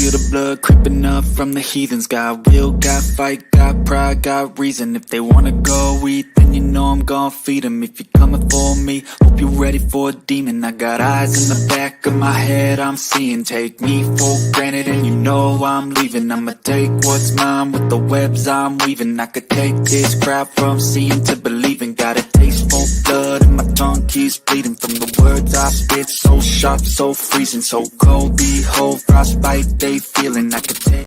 feel the blood creeping up from the heathens. Got will, got fight, got pride, got reason. If they wanna go eat, then you know I'm gon' feed them. If you're coming for me, hope you're ready for a demon. I got eyes in the back of my head, I'm seeing. Take me for granted and you know I'm leaving. I'ma take what's mine with the webs I'm weaving. I could take this crowd from seeing to believing. Got a taste for blood and my tongue keeps bleeding from the words I spit. So sharp, so freezing, so cold. Behold, frostbite they feeling. I could take.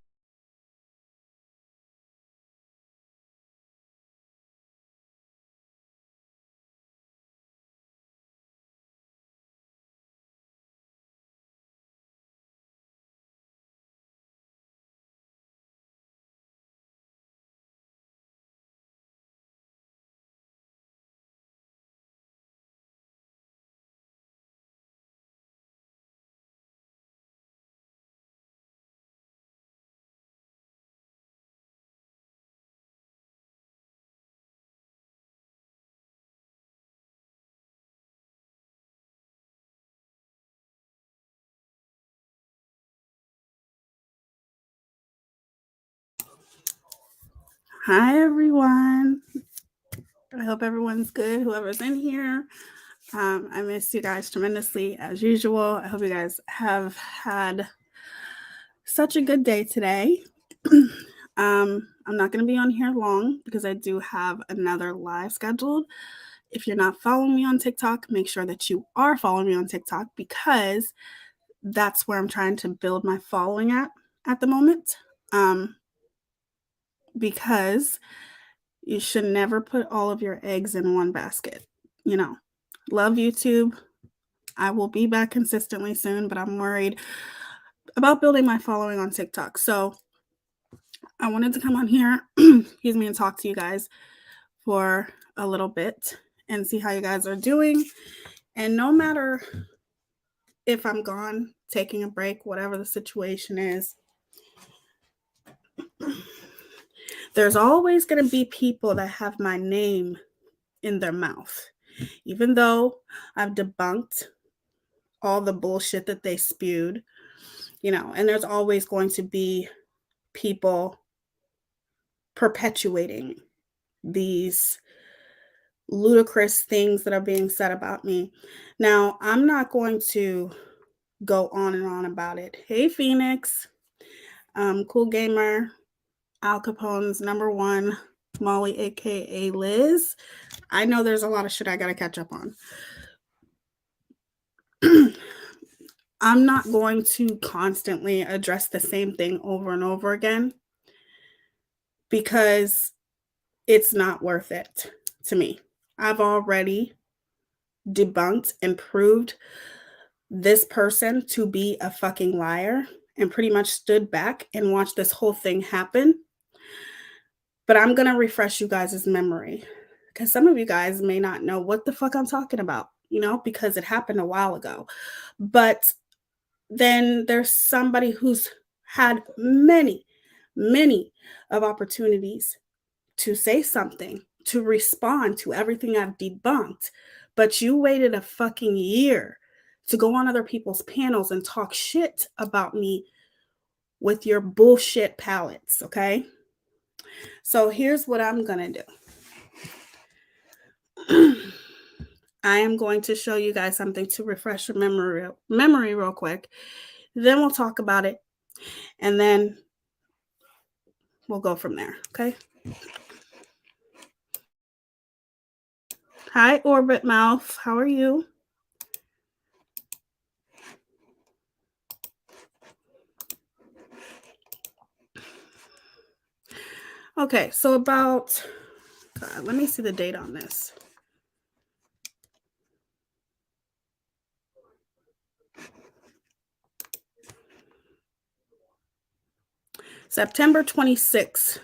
Hi, everyone. I hope everyone's good, whoever's in here. I miss you guys tremendously, as usual. I hope you guys have had such a good day today. I'm not going to be on here long because I do have another live scheduled. If you're not following me on TikTok, make sure that you are following me on TikTok because that's where I'm trying to build my following at the moment. Because you should never put all of your eggs in one basket. You know, love YouTube. I will be back consistently soon, but I'm worried about building my following on TikTok. So I wanted to come on here, excuse me, and talk to you guys for a little bit and see how you guys are doing. And no matter if I'm gone, taking a break, whatever the situation is, there's always going to be people that have my name in their mouth. Even though I've debunked all the bullshit that they spewed, and there's always going to be people perpetuating these ludicrous things that are being said about me. Now, I'm not going to go on and on about it. Hey, Phoenix, Cool Gamer, Al Capone's number one, Molly, aka Liz. I know there's a lot of shit I gotta catch up on. I'm not going to constantly address the same thing over and over again because it's not worth it to me. I've already debunked and proved this person to be a fucking liar and pretty much stood back and watched this whole thing happen. But I'm going to refresh you guys' memory because some of you guys may not know what the fuck I'm talking about, because it happened a while ago. But then there's somebody who's had many of opportunities to say something, to respond to everything I've debunked, but you waited a fucking year to go on other people's panels and talk shit about me with your bullshit palettes, okay? So here's what I'm gonna do. I am going to show you guys something to refresh your memory real quick. Then we'll talk about it, and then we'll go from there, okay? Hi, Orbit Mouth. How are you? Okay, so about, God, let me see the date on this. September 26,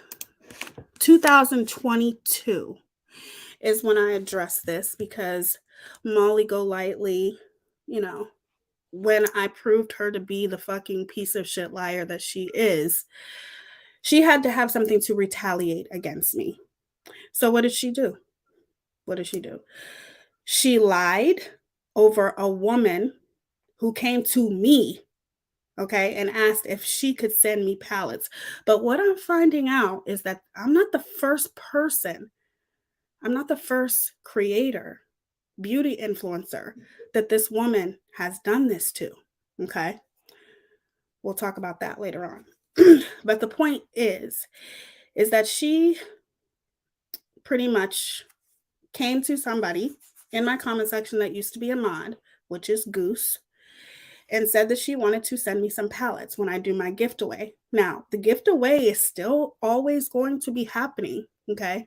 2022 is when I addressed this because Molly Golightly, when I proved her to be the fucking piece of shit liar that she is, she had to have something to retaliate against me. So what did she do? She lied over a woman who came to me okay, and asked if she could send me palettes. But what I'm finding out is that I'm not the first person, I'm not the first creator, beauty influencer that this woman has done this to. Okay. We'll talk about that later on. But the point is that she pretty much came to somebody in my comment section that used to be a mod, which is Goose, and said that she wanted to send me some palettes when I do my gift away. Now, the gift away is still always going to be happening, okay?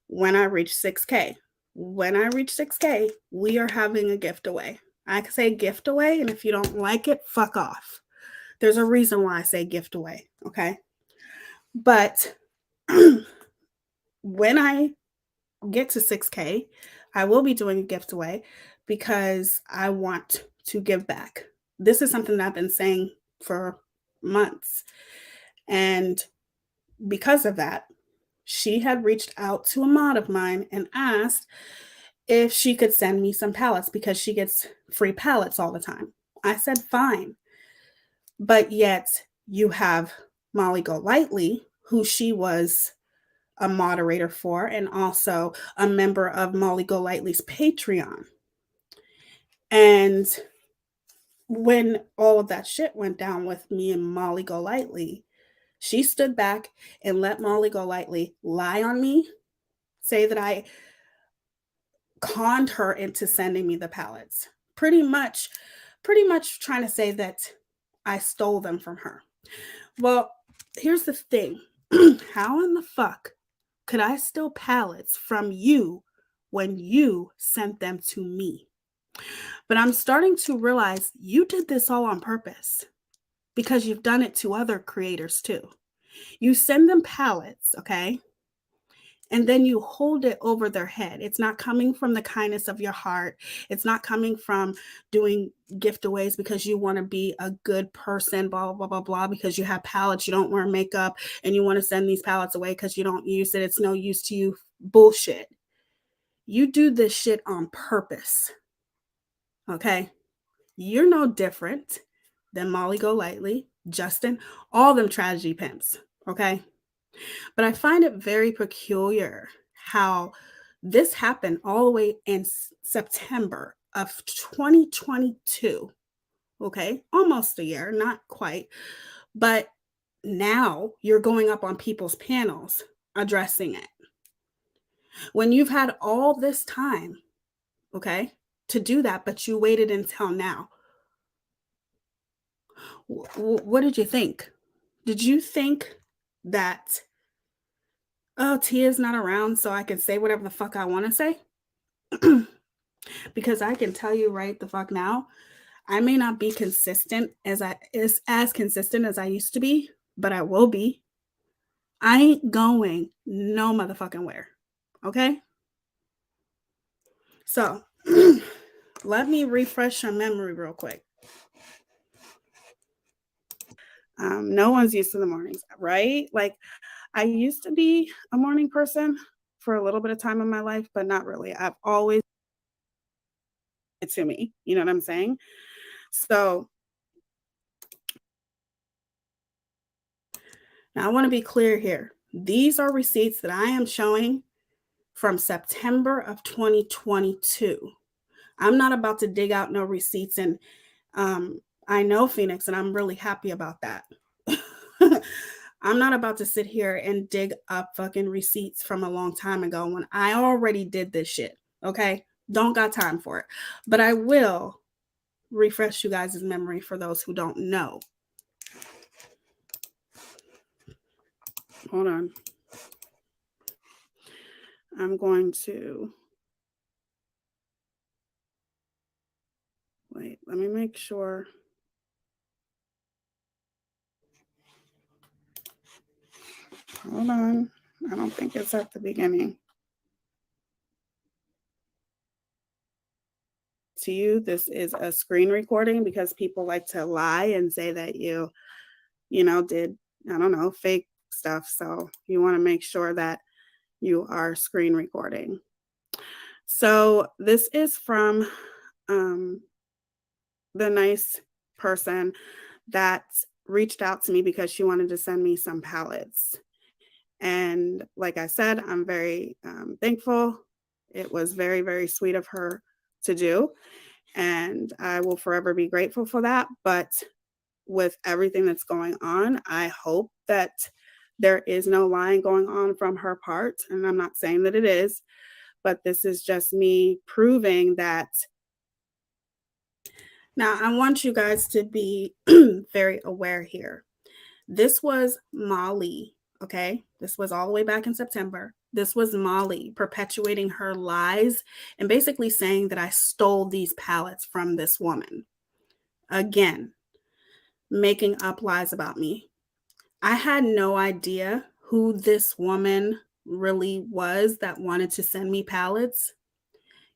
When I reach 6K. When I reach 6K, we are having a gift away. I can say gift away, and if you don't like it, fuck off. There's a reason why I say gift away, okay? But when I get to 6K, I will be doing a gift away because I want to give back. This is something that I've been saying for months. And because of that, she had reached out to a mod of mine and asked if she could send me some palettes because she gets free palettes all the time. I said, fine. But yet you have Molly Golightly, who she was a moderator for and also a member of Molly Golightly's Patreon. And when all of that shit went down with me and Molly Golightly, she stood back and let Molly Golightly lie on me, say that I conned her into sending me the palettes. Pretty much trying to say that I stole them from her. Well, here's the thing. How in the fuck could I steal palettes from you when you sent them to me? But I'm starting to realize you did this all on purpose because you've done it to other creators too. You send them palettes, okay? And then you hold it over their head. It's not coming from the kindness of your heart. It's not coming from doing giveaways because you want to be a good person, blah, blah, blah, blah, because you have palettes, you don't wear makeup, and you want to send these palettes away because you don't use it. It's no use to you. Bullshit. You do this shit on purpose. Okay? You're no different than Molly Golightly, Justin, all them tragedy pimps. Okay? But I find it very peculiar how this happened all the way in September of 2022. Okay, almost a year, not quite. But now you're going up on people's panels addressing it. When you've had all this time, okay, to do that, but you waited until now. What did you think? Did you think that, oh, Tia's not around, so I can say whatever the fuck I want to say? Because I can tell you right the fuck now, I may not be consistent as consistent as I used to be, but I will be. I ain't going no motherfucking where. Okay? So let me refresh your memory real quick. No one's used to the mornings, right? Like, I used to be a morning person for a little bit of time in my life, but not really. I've always to me. You know what I'm saying? So now I want to be clear here. These are receipts that I am showing from September of 2022. I'm not about to dig out no receipts, and I know Phoenix, and I'm really happy about that. I'm not about to sit here and dig up fucking receipts from a long time ago when I already did this shit. Okay? Don't got time for it. But I will refresh you guys' memory for those who don't know. Hold on. I'm going to wait, let me make sure. Hold on. I don't think it's at the beginning. To you, this is a screen recording because people like to lie and say that you did, I don't know, fake stuff. So you want to make sure that you are screen recording. So this is from the nice person that reached out to me because she wanted to send me some palettes. And like I said, I'm very thankful. It was very, very sweet of her to do. And I will forever be grateful for that. But with everything that's going on, I hope that there is no lying going on from her part. And I'm not saying that it is, but this is just me proving that. Now, I want you guys to be very aware here. This was Molly, okay? This was all the way back in September. This was Molly perpetuating her lies and basically saying that I stole these palettes from this woman. Again, making up lies about me. I had no idea who this woman really was that wanted to send me palettes.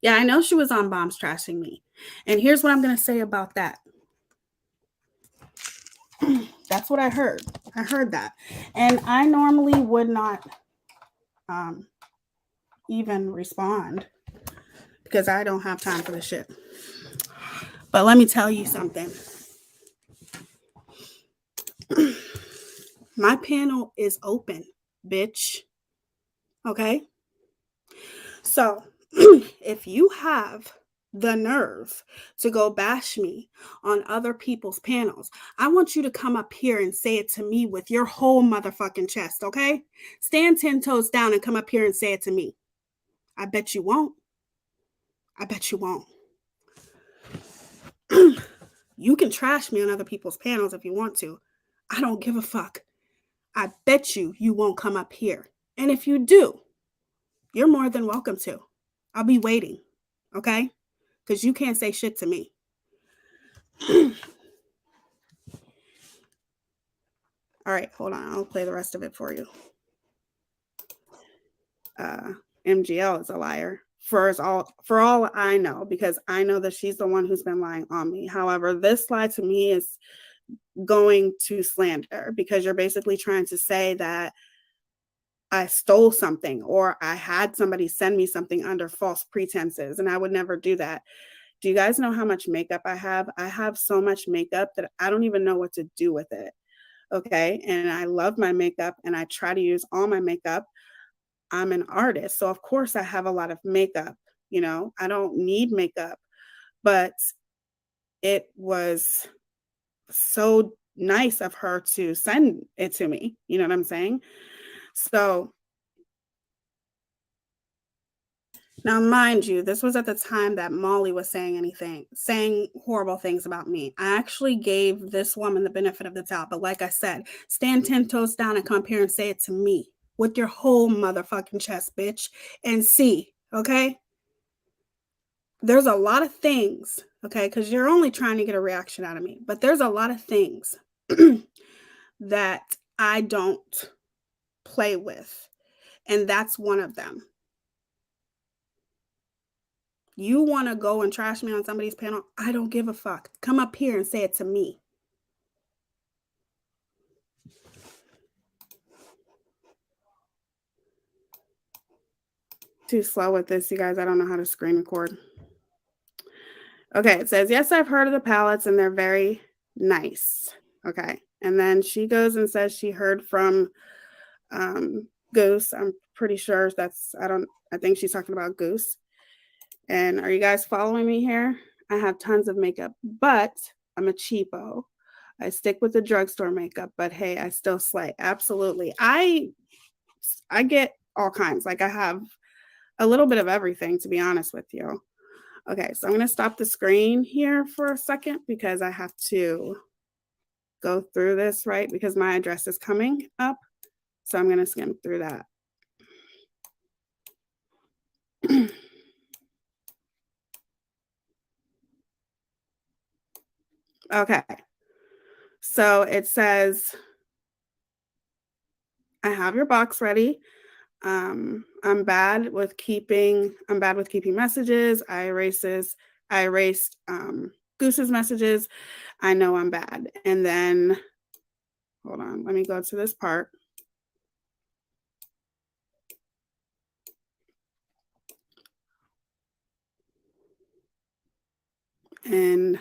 Yeah, I know she was on Bombs Trashing Me. And here's what I'm going to say about that. That's what I heard. I heard that. And I normally would not even respond because I don't have time for the shit. But let me tell you something. My panel is open, bitch. Okay? So, if you have the nerve to go bash me on other people's panels, I want you to come up here and say it to me with your whole motherfucking chest, okay? Stand 10 toes down and come up here and say it to me. I bet you won't. I bet you won't. You can trash me on other people's panels if you want to. I don't give a fuck. I bet you won't come up here. And if you do, you're more than welcome to. I'll be waiting, okay? Because you can't say shit to me. All right, hold on. I'll play the rest of it for you. MGL is a liar for all I know, because I know that she's the one who's been lying on me. However, this lie to me is going to slander, because you're basically trying to say that I stole something or I had somebody send me something under false pretenses, and I would never do that. Do you guys know how much makeup I have? I have so much makeup that I don't even know what to do with it. Okay. And I love my makeup and I try to use all my makeup. I'm an artist. So, of course, I have a lot of makeup. You know, I don't need makeup, but it was so nice of her to send it to me. You know what I'm saying? So, now, mind you, this was at the time that Molly was saying horrible things about me. I actually gave this woman the benefit of the doubt. But like I said, stand 10 toes down and come up here and say it to me with your whole motherfucking chest, bitch, and see, okay? There's a lot of things, okay, because you're only trying to get a reaction out of me. But there's a lot of things that I don't play with. And that's one of them. You want to go and trash me on somebody's panel? I don't give a fuck. Come up here and say it to me. Too slow with this, you guys. I don't know how to screen record. Okay, it says, yes, I've heard of the palettes and they're very nice. Okay. And then she goes and says she heard from Goose. I'm pretty sure I think she's talking about Goose. And are you guys following me here? I have tons of makeup, but I'm a cheapo. I stick with the drugstore makeup, but hey, I still slay. Absolutely. I get all kinds. Like, I have a little bit of everything, to be honest with you. Okay, so I'm going to stop the screen here for a second because I have to go through this, right? Because my address is coming up. So I'm going to skim through that. Okay. So it says, I have your box ready. I'm bad with keeping messages. I erased Goose's messages. I know I'm bad. And then, hold on, let me go to this part. And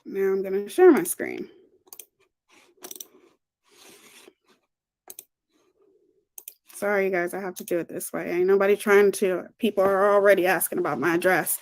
Now I'm going to share my screen. Sorry, you guys, I have to do it this way. Ain't nobody trying to. People are already asking about my address.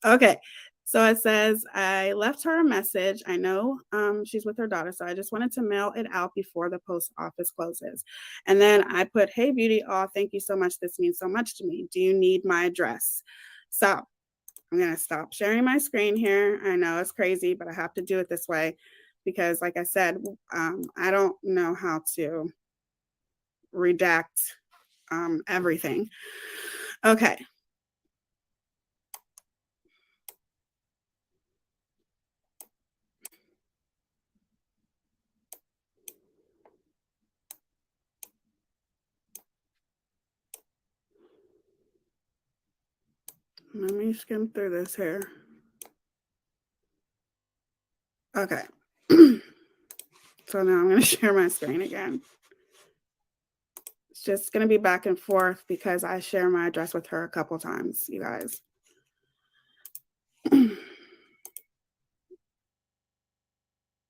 Okay. So it says, I left her a message. I know she's with her daughter, so I just wanted to mail it out before the post office closes. And then I put, hey, beauty, oh, thank you so much. This means so much to me. Do you need my address? So I'm going to stop sharing my screen here. I know it's crazy, but I have to do it this way because, like I said, I don't know how to redact everything. Okay. Let me skim through this here. Okay. So now I'm going to share my screen again. It's just going to be back and forth because I share my address with her a couple times, you guys.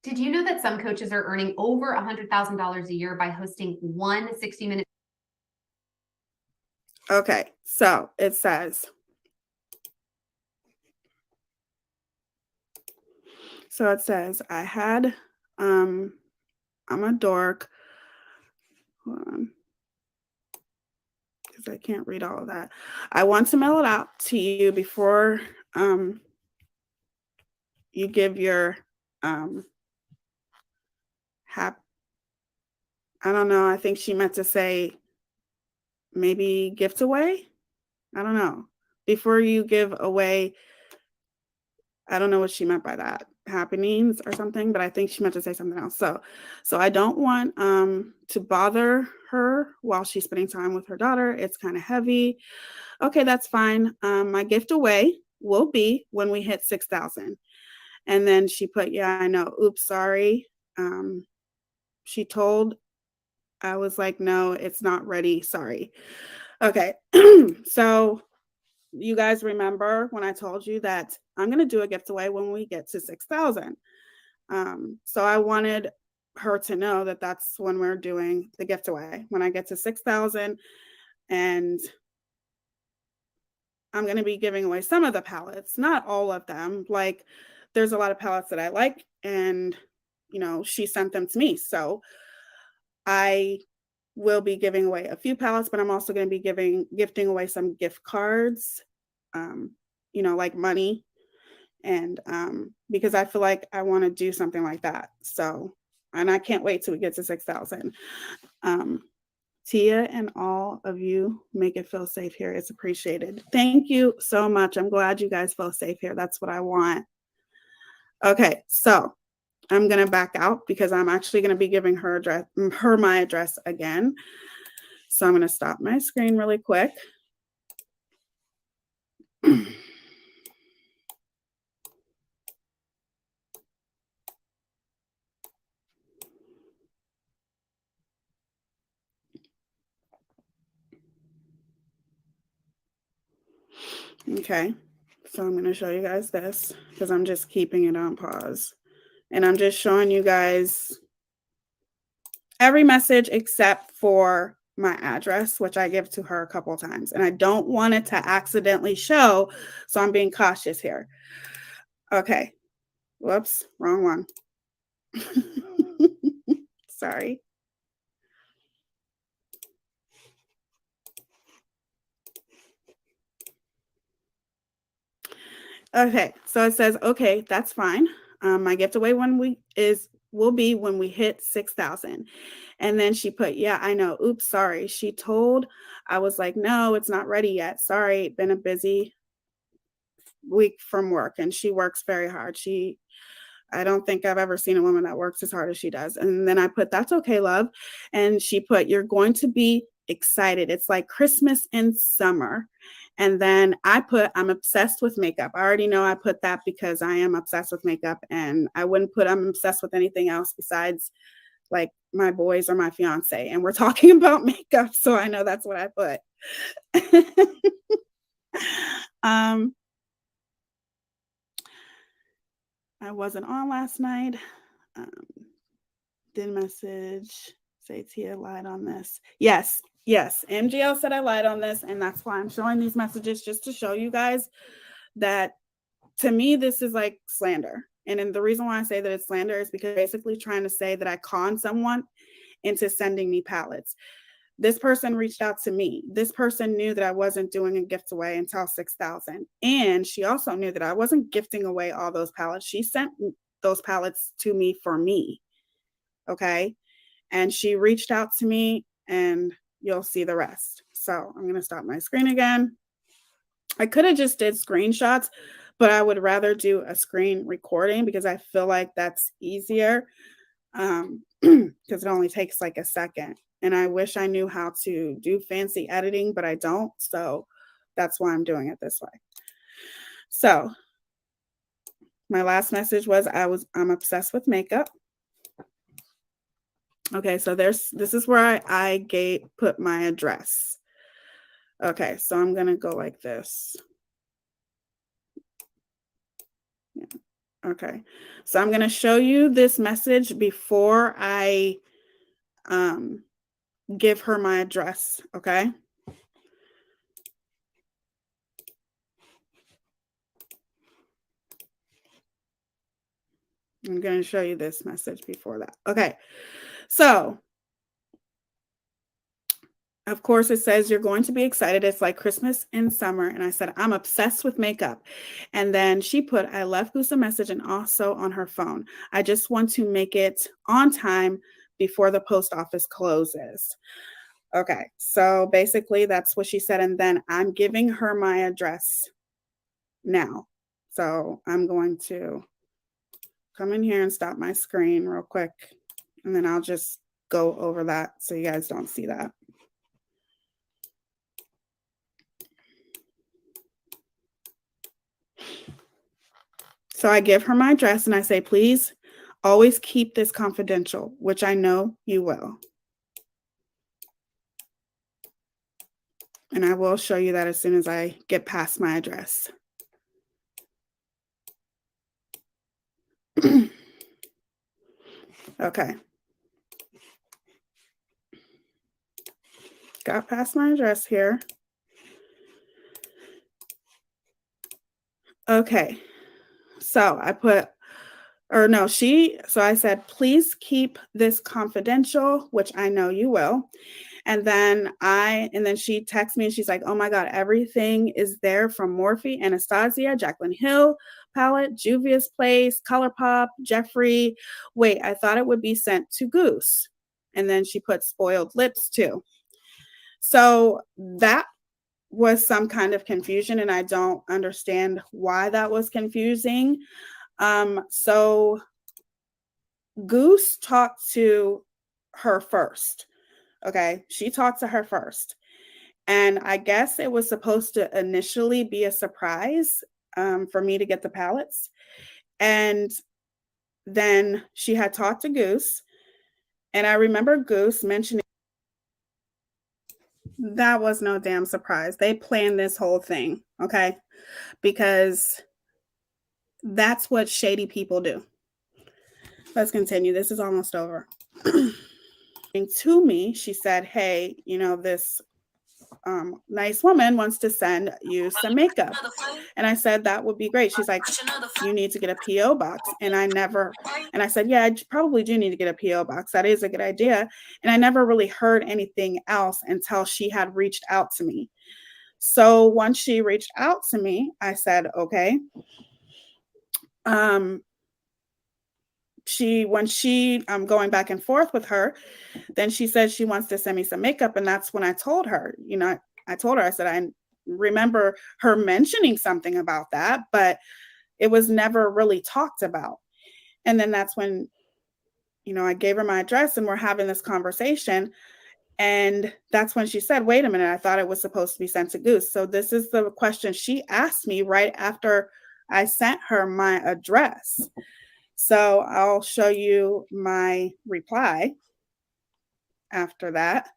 Did you know that some coaches are earning over $100,000 a year by hosting one 60-minute? Okay, so it says, I had, I'm a dork. Hold on. Because I can't read all of that. I want to mail it out to you before you give your I don't know. I think she meant to say maybe gift away. I don't know. Before you give away, I don't know what she meant by that. Happenings or something, but I think she meant to say something else. So I don't want to bother her while she's spending time with her daughter. It's kind of heavy. Okay, that's fine. My gift away will be when we hit 6,000. And then she put, yeah, I know. Oops, sorry. She told, I was like, no, it's not ready. Sorry. Okay. So you guys remember when I told you that I'm going to do a gift away when we get to 6,000. So I wanted her to know that that's when we're doing the gift away, when I get to 6,000. And I'm going to be giving away some of the palettes, not all of them. Like there's a lot of palettes that I like and, you know, she sent them to me. So I will be giving away a few palettes, but I'm also going to be gifting away some gift cards, you know, like money. And because I feel like I want to do something like that. So, and I can't wait till we get to 6,000. Tia and all of you make it feel safe here. It's appreciated. Thank you so much. I'm glad you guys feel safe here. That's what I want. Okay, so I'm going to back out because I'm actually going to be giving her my address again. So I'm going to stop my screen really quick. Okay, so I'm going to show you guys this because I'm just keeping it on pause. And I'm just showing you guys every message except for my address, which I give to her a couple of times. And I don't want it to accidentally show, so I'm being cautious here. Okay. Whoops, wrong one. Sorry. Okay, so it says, okay, that's fine. My gift away will be when we hit 6,000. And then she put, yeah, I know. Oops, sorry. She told, I was like, no, it's not ready yet. Sorry, been a busy week from work. And she works very hard. I don't think I've ever seen a woman that works as hard as she does. And then I put, that's okay, love. And she put, you're going to be excited. It's like Christmas in summer. And then I put, I'm obsessed with makeup. I already know I put that because I am obsessed with makeup. And I wouldn't put, I'm obsessed with anything else besides like my boys or my fiance. And we're talking about makeup. So I know that's what I put. I wasn't on last night. Did message say Tia lied on this. Yes. MGL said I lied on this, and that's why I'm showing these messages, just to show you guys that, to me, this is like slander. And then the reason why I say that it's slander is because basically trying to say that I conned someone into sending me pallets. This person reached out to me. This person knew that I wasn't doing a gift away until 6,000. And she also knew that I wasn't gifting away all those pallets. She sent those pallets to me for me. Okay. And she reached out to me, and you'll see the rest. So I'm going to stop my screen again. I could have just did screenshots, but I would rather do a screen recording because I feel like that's easier, because it only takes like a second. And I wish I knew how to do fancy editing, but I don't. So that's why I'm doing it this way. So my last message was I'm obsessed with makeup. Okay, so this is where I put my address. Okay, so I'm gonna go like this. Yeah. Okay, so I'm gonna show you this message before I give her my address. Okay. I'm going to show you this message before that. Okay. So, of course, it says you're going to be excited. It's like Christmas in summer. And I said, I'm obsessed with makeup. And then she put, I left Goose a message and also on her phone. I just want to make it on time before the post office closes. Okay. So basically that's what she said. And then I'm giving her my address now. So I'm going to come in here and stop my screen real quick, and then I'll just go over that so you guys don't see that. So I give her my address and I say, please always keep this confidential, which I know you will. And I will show you that as soon as I get past my address. Okay. Got past my address here. Okay. So I put, so I said, please keep this confidential, which I know you will. And then she texts me and she's like, oh my God, everything is there from Morphe, Anastasia, Jaclyn Hill palette, Juvia's Place, ColourPop, Jeffree. Wait, I thought it would be sent to Goose. And then she put Spoiled Lips too. So that was some kind of confusion, and I don't understand why that was confusing. So Goose talked to her first. Okay, she talked to her first. And I guess it was supposed to initially be a surprise for me to get the pallets. And then she had talked to Goose. And I remember Goose mentioning that was no damn surprise. They planned this whole thing, okay? Because that's what shady people do. Let's continue. This is almost over. To me, she said, hey, this nice woman wants to send you some makeup. And I said, that would be great. She's like, you need to get a PO box. And I said, yeah, I probably do need to get a PO box. That is a good idea. And I never really heard anything else until she had reached out to me. So once she reached out to me, I said, okay. I'm going back and forth with her, then she said she wants to send me some makeup. And that's when I told her, I said, I remember her mentioning something about that, but it was never really talked about. And then that's when, I gave her my address and we're having this conversation. And that's when she said, wait a minute, I thought it was supposed to be sent to Goose. So this is the question she asked me right after I sent her my address. So I'll show you my reply after that.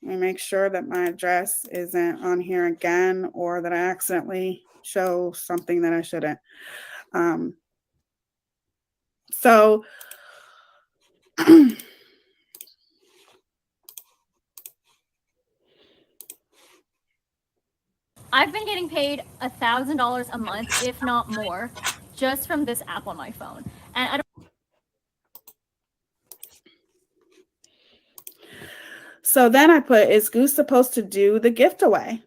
Let me make sure that my address isn't on here again, or that I accidentally show something that I shouldn't. So I've been getting paid $1,000 a month, if not more, just from this app on my phone. And I don't. So then I put, is Goose supposed to do the gift away?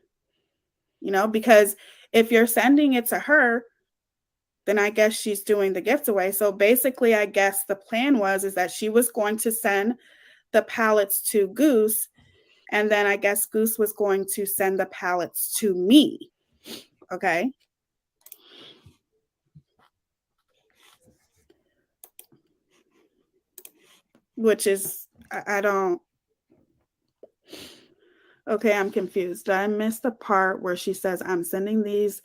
You know, because if you're sending it to her, then I guess she's doing the gift away. So basically, I guess the plan is that she was going to send the pallets to Goose, and then I guess Goose was going to send the pallets to me. Okay. Which is, I don't, okay, I'm confused. Did I miss the part where she says, I'm sending these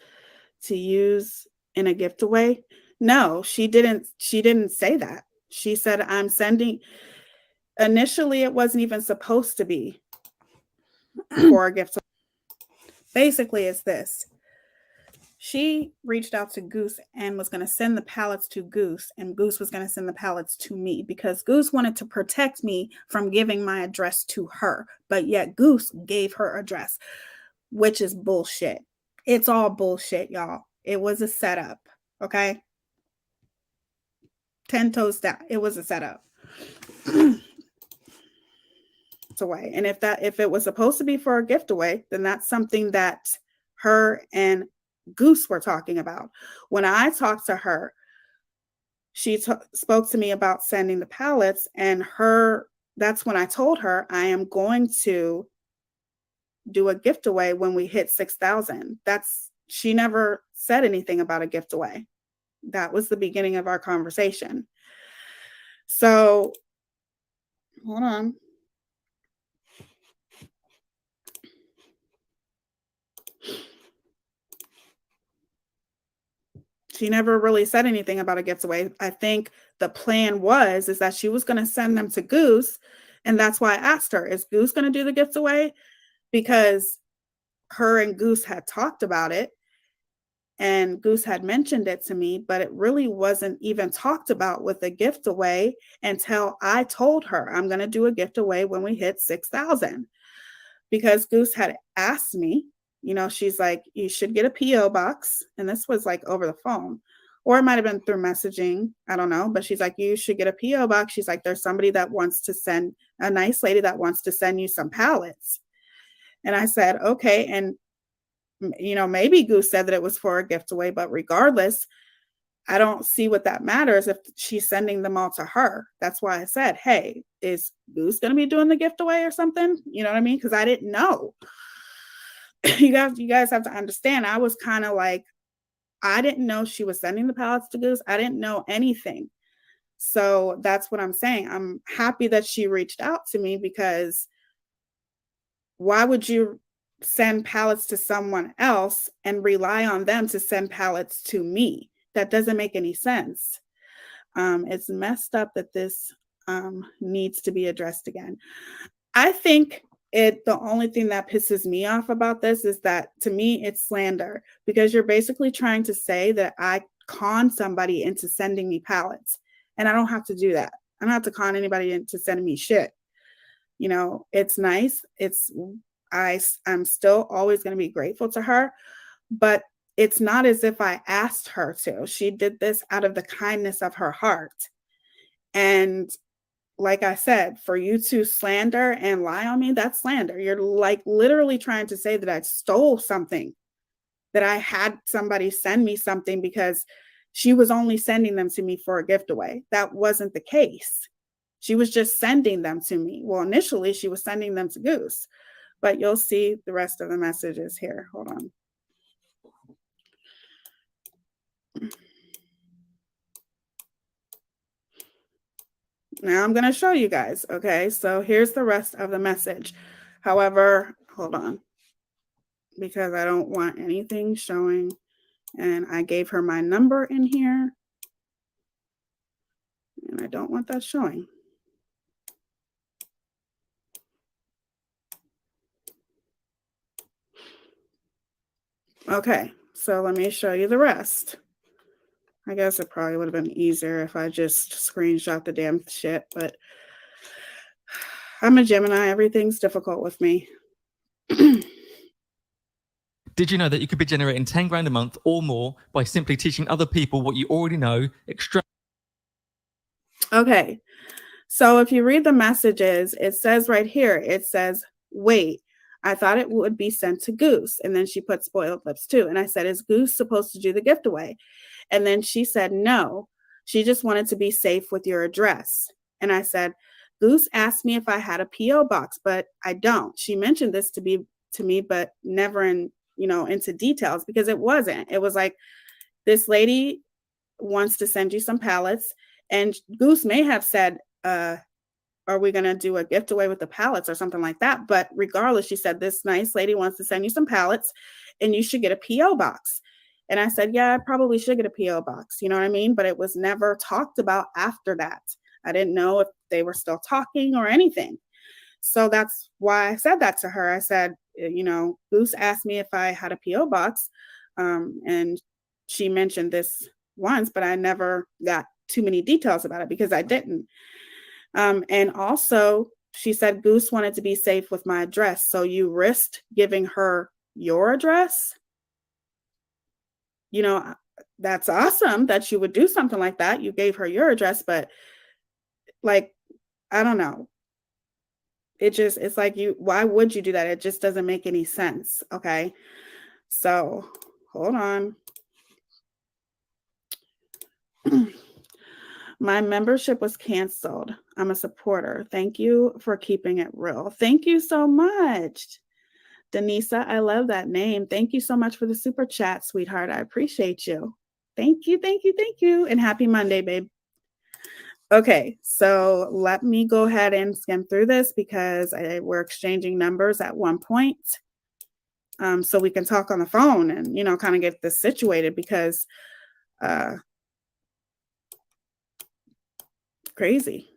to use in a gift away? No, she didn't say that. She said, I'm sending, initially it wasn't even supposed to be for a gift. Basically, it's this. She reached out to Goose and was going to send the pallets to Goose, and Goose was going to send the pallets to me because Goose wanted to protect me from giving my address to her, but yet Goose gave her address, which is bullshit. It's all bullshit, y'all. It was a setup, okay? 10 toes down. It was a setup. It's away. And if it was supposed to be for a gift away, then that's something that her and Goose were talking about. When I talked to her, she spoke to me about sending the pallets, and that's when I told her I am going to do a gift away when we hit 6,000. She never said anything about a gift away. That was the beginning of our conversation. So, hold on. She never really said anything about a gift away. I think the plan is that she was going to send them to Goose. And that's why I asked her, is Goose going to do the gift away? Because her and Goose had talked about it and Goose had mentioned it to me, but it really wasn't even talked about with a gift away until I told her I'm going to do a gift away when we hit 6,000. Because Goose had asked me, you know, she's like, you should get a P.O. box. And this was like over the phone, or it might have been through messaging. I don't know. But she's like, you should get a P.O. box. She's like, there's somebody that wants to send, a nice lady that wants to send you some pallets. And I said, okay. And, you know, maybe Goose said that it was for a gift away, but regardless, I don't see what that matters if she's sending them all to her. That's why I said, hey, is Goose going to be doing the gift away or something? You know what I mean? Because I didn't know. You guys have to understand. I was kind of like, I didn't know she was sending the pallets to Goose. I didn't know anything. So that's what I'm saying. I'm happy that she reached out to me, because why would you send pallets to someone else and rely on them to send pallets to me? That doesn't make any sense. It's messed up that this needs to be addressed again. I think the only thing that pisses me off about this is that, to me, it's slander, because you're basically trying to say that I conned somebody into sending me pallets, and I don't have to do that. I don't have to con anybody into sending me shit. You know, it's nice. I'm still always going to be grateful to her, but it's not as if I asked her to. She did this out of the kindness of her heart. And like I said, for you to slander and lie on me, that's slander. You're like literally trying to say that I stole something, that I had somebody send me something because she was only sending them to me for a gift away. That wasn't the case. She was just sending them to me. Well, initially she was sending them to Goose, but you'll see the rest of the messages here. Hold on. Now I'm going to show you guys. Okay, so here's the rest of the message. However, hold on, because I don't want anything showing. And I gave her my number in here, and I don't want that showing. Okay, so let me show you the rest. I guess it probably would have been easier if I just screenshot the damn shit, but I'm a Gemini. Everything's difficult with me. Did you know that you could be generating 10 grand a month or more by simply teaching other people what you already know? Okay. So if you read the messages, it says right here, it says, wait, I thought it would be sent to Goose. And then she put spoiled lips too. And I said, is Goose supposed to do the gift away? And then she said, no, she just wanted to be safe with your address. And I said, Goose asked me if I had a P.O. box, but I don't. She mentioned this to me, but never into details, because it wasn't. It was like, this lady wants to send you some pallets. And Goose may have said, are we going to do a gift away with the pallets or something like that? But regardless, she said, this nice lady wants to send you some pallets and you should get a P.O. box. And I said, yeah, I probably should get a P.O. box. You know what I mean? But it was never talked about after that. I didn't know if they were still talking or anything. So that's why I said that to her. I said, Goose asked me if I had a P.O. box. And she mentioned this once, but I never got too many details about it because I didn't. And also, she said Goose wanted to be safe with my address. So you risked giving her your address? That's awesome that you would do something like that. You gave her your address, but like, I don't know. It's like, why would you do that? It just doesn't make any sense. Okay. So hold on. My membership was canceled. I'm a supporter. Thank you for keeping it real. Thank you so much. Denisa, I love that name. Thank you so much for the super chat, sweetheart. I appreciate you. Thank you, thank you, thank you. And happy Monday, babe. Okay, so let me go ahead and skim through this because we're exchanging numbers at one point. So we can talk on the phone and, kind of get this situated because crazy.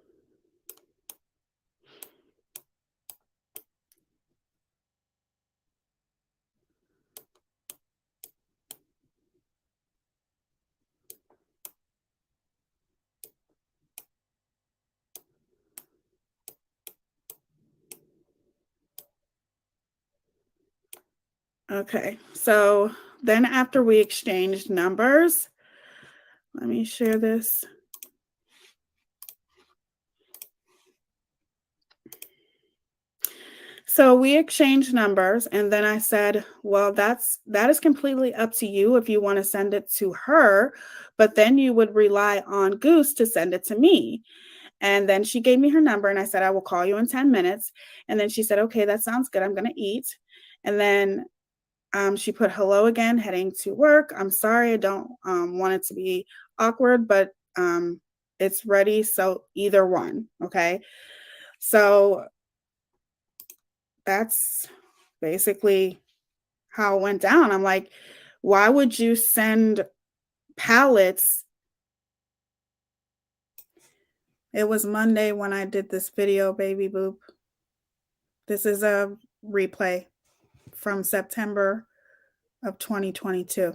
Okay, so then after we exchanged numbers, let me share this. So we exchanged numbers, and then I said, well, that is completely up to you if you want to send it to her, but then you would rely on Goose to send it to me. And then she gave me her number, and I said, I will call you in 10 minutes. And then she said, okay, that sounds good. I'm going to eat. And then she put hello again, heading to work. I'm sorry, I don't want it to be awkward, but it's ready. So either one. Okay. So that's basically how it went down. I'm like, why would you send pallets? It was Monday when I did this video, baby boop. This is a replay from September of 2022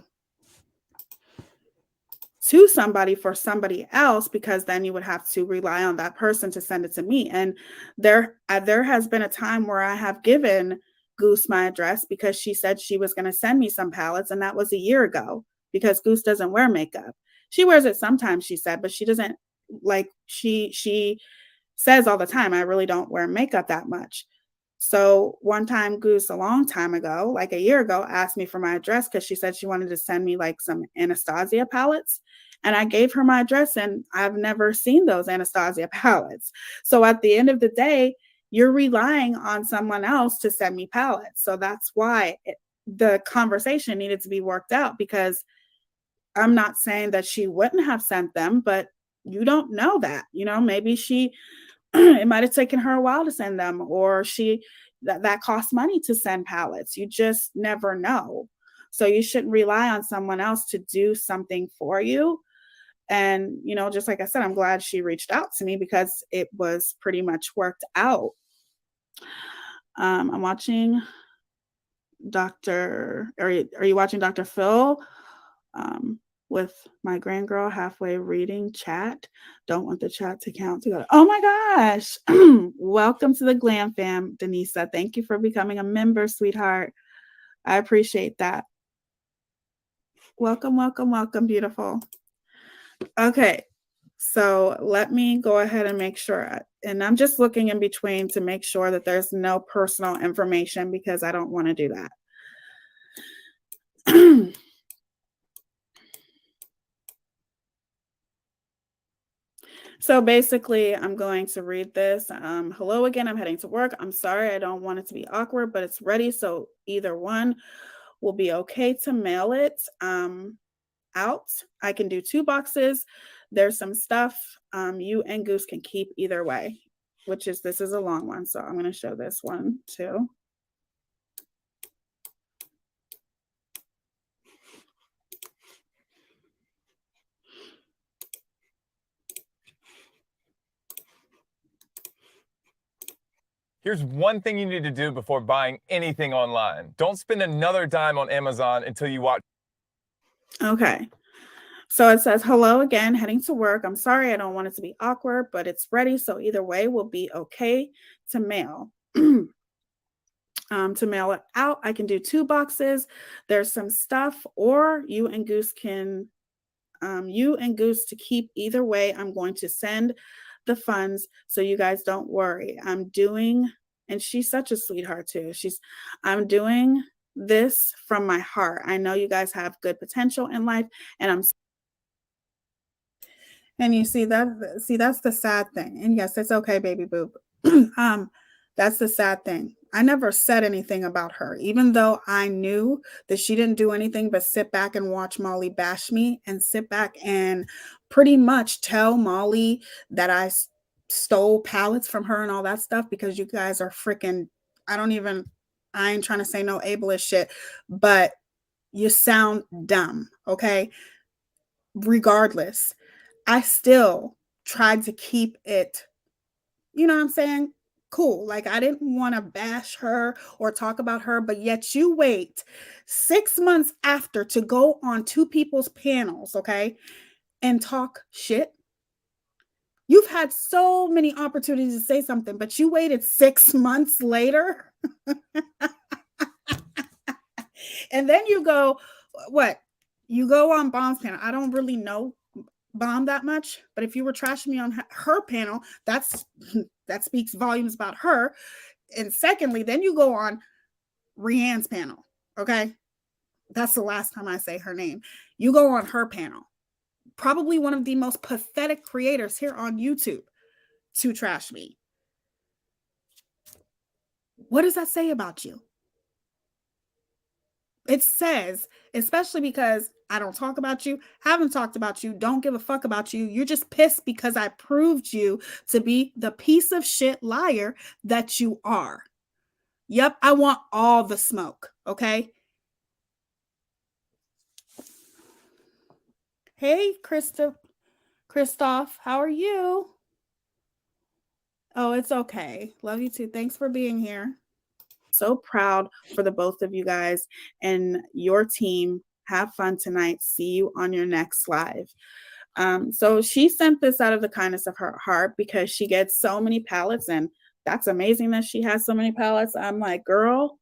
to somebody for somebody else, because then you would have to rely on that person to send it to me. And there has been a time where I have given Goose my address because she said she was going to send me some pallets, and that was a year ago because Goose doesn't wear makeup. She wears it sometimes, she said, but she doesn't, like, she says all the time, I really don't wear makeup that much. So one time, Goose, a long time ago, like a year ago, asked me for my address because she said she wanted to send me like some Anastasia palettes. And I gave her my address, and I've never seen those Anastasia palettes. So at the end of the day, you're relying on someone else to send me palettes. So that's why the conversation needed to be worked out, because I'm not saying that she wouldn't have sent them, but you don't know that. Maybe she it might have taken her a while to send them, or that costs money to send pallets. You just never know. So you shouldn't rely on someone else to do something for you. And, just like I said, I'm glad she reached out to me because it was pretty much worked out. I'm watching are you watching Dr. Phil? with my grandgirl halfway reading chat. Don't want the chat to count together. Oh my gosh. Welcome to the Glam Fam, Denisa. Thank you for becoming a member, sweetheart. I appreciate that. Welcome, welcome, welcome, beautiful. Okay, so let me go ahead and make sure, and I'm just looking in between to make sure that there's no personal information because I don't want to do that. So basically, I'm going to read this. Hello again, I'm heading to work. I'm sorry, I don't want it to be awkward, but it's ready. So either one will be okay to mail it out. I can do 2 boxes. There's some stuff you and Goose can keep either way, this is a long one. So I'm going to show this one too. Here's one thing you need to do before buying anything online. Don't spend another dime on Amazon until you watch. Okay. So it says, hello again, heading to work. I'm sorry, I don't want it to be awkward, but it's ready. So either way will be okay to mail. To mail it out, I can do 2 boxes. There's some stuff, or you and Goose to keep either way. I'm going to send the funds so you guys don't worry. And she's such a sweetheart too. I'm doing this from my heart. I know you guys have good potential in life, and you see that's the sad thing. And yes, it's okay, baby boob. That's the sad thing. I never said anything about her, even though I knew that she didn't do anything but sit back and watch Molly bash me and sit back and pretty much tell Molly that I stole pallets from her and all that stuff because you guys are freaking, I ain't trying to say no ableist shit, but you sound dumb, okay? Regardless, I still tried to keep it, you know what I'm saying? Cool. Like, I didn't want to bash her or talk about her, but yet you wait 6 months after to go on 2 people's panels, okay, and talk shit. You've had so many opportunities to say something, but you waited 6 months later. And then you go, what? You go on Bomb's panel. I don't really know Bomb that much, but if you were trashing me on her panel, that speaks volumes about her. And secondly, then you go on Rianne's panel, okay? That's the last time I say her name. You go on her panel, probably one of the most pathetic creators here on YouTube, to trash me. What does that say about you? It says, especially because I don't talk about you, haven't talked about you, don't give a fuck about you. You're just pissed because I proved you to be the piece of shit liar that you are. Yep, I want all the smoke, okay? Hey, Christoph, how are you? Oh, it's okay. Love you too. Thanks for being here. So proud for the both of you guys and your team. Have fun tonight. See you on your next live. So she sent this out of the kindness of her heart because she gets so many pallets, and that's amazing that she has so many pallets. I'm like, girl,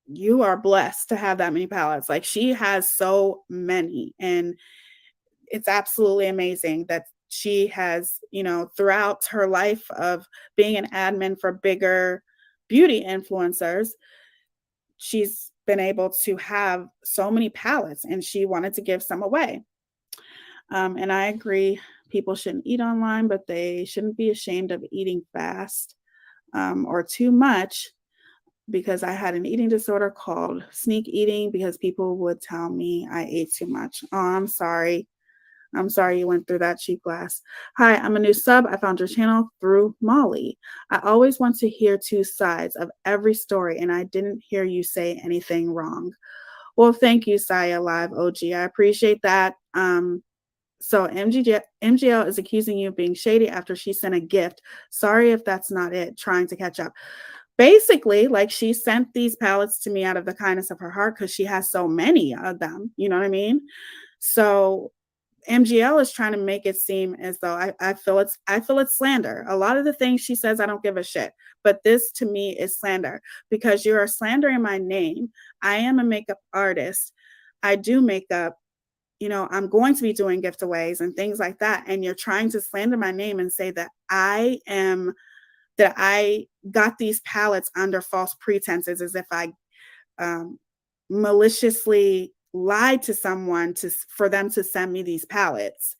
you are blessed to have that many pallets. Like, she has so many, and it's absolutely amazing that she has, throughout her life of being an admin for bigger beauty influencers, she's been able to have so many pallets, and she wanted to give some away. And I agree, people shouldn't eat online, but they shouldn't be ashamed of eating fast or too much, because I had an eating disorder called sneak eating because people would tell me I ate too much. Oh, I'm sorry. I'm sorry you went through that, cheap glass. Hi, I'm a new sub. I found your channel through Molly. I always want to hear 2 sides of every story, and I didn't hear you say anything wrong. Well, thank you, Saya Live OG. I appreciate that. So MGL is accusing you of being shady after she sent a gift. Sorry if that's not it, trying to catch up. basically, like, she sent these palettes to me out of the kindness of her heart because she has so many of them. You know what I mean? So MGL is trying to make it seem as though I feel it's slander. A lot of the things she says, I don't give a shit. But this to me is slander because you are slandering my name. I am a makeup artist. I do makeup. You know, I'm going to be doing giveaways and things like that. And you're trying to slander my name and say that I got these palettes under false pretenses, as if I maliciously lied to someone for them to send me these palettes.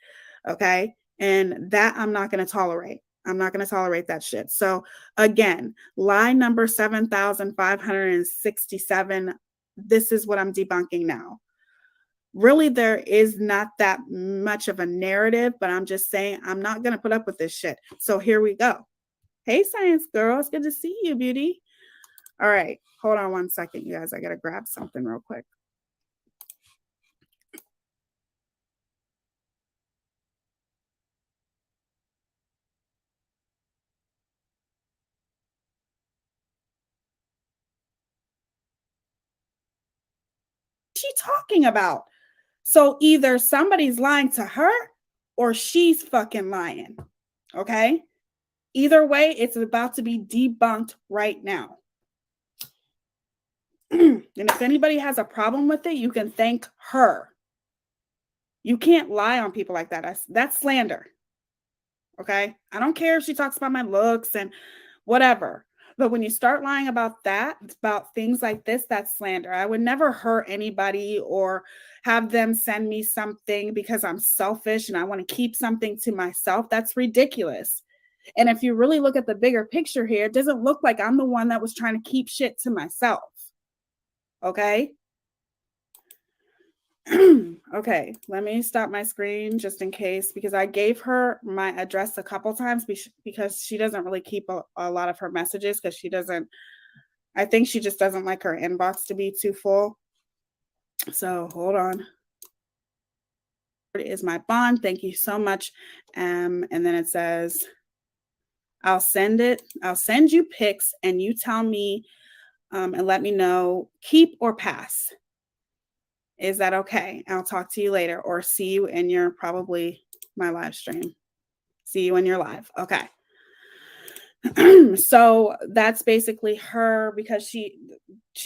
Okay. And that I'm not going to tolerate. I'm not going to tolerate that shit. So again, lie number 7,567. This is what I'm debunking now. Really, there is not that much of a narrative, but I'm just saying I'm not going to put up with this shit. So here we go. Hey, science girl. It's good to see you, beauty. All right. Hold on one second, you guys. I got to grab something real quick. She talking about? So either somebody's lying to her or she's fucking lying. Okay? Either way, it's about to be debunked right now. And if anybody has a problem with it, you can thank her. You can't lie on people like that. That's slander. Okay? I don't care if she talks about my looks and whatever. But when you start lying about that, about things like this, that's slander. I would never hurt anybody or have them send me something because I'm selfish and I want to keep something to myself. That's ridiculous. And if you really look at the bigger picture here, it doesn't look like I'm the one that was trying to keep shit to myself. Okay? Okay, let me stop my screen just in case, because I gave her my address a couple times because she doesn't really keep a lot of her messages because I think she just doesn't like her inbox to be too full. So hold on. It is my bond. Thank you so much. And then it says, I'll send you pics and you tell me and let me know, keep or pass. Is that okay? I'll talk to you later or see you in your probably my live stream. See you in your live. Okay. So that's basically her because she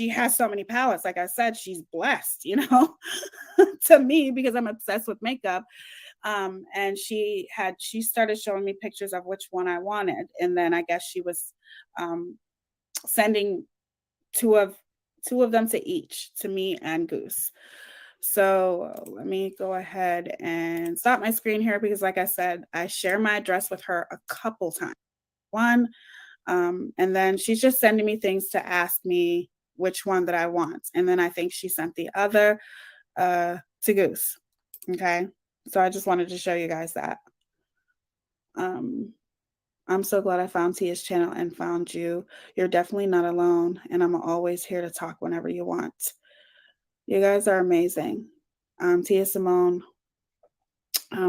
has so many palettes. Like I said, she's blessed, you know, to me because I'm obsessed with makeup. And she started showing me pictures of which one I wanted. And then I guess she was sending two of them to me and Goose. So let me go ahead and stop my screen here because like I said, I share my address with her a couple times. One, and then she's just sending me things to ask me which one that I want. And then I think she sent the other to Goose. Okay. So I just wanted to show you guys that. I'm so glad I found Tia's channel and found you. You're definitely not alone. And I'm always here to talk whenever you want. You guys are amazing. Tia Simone,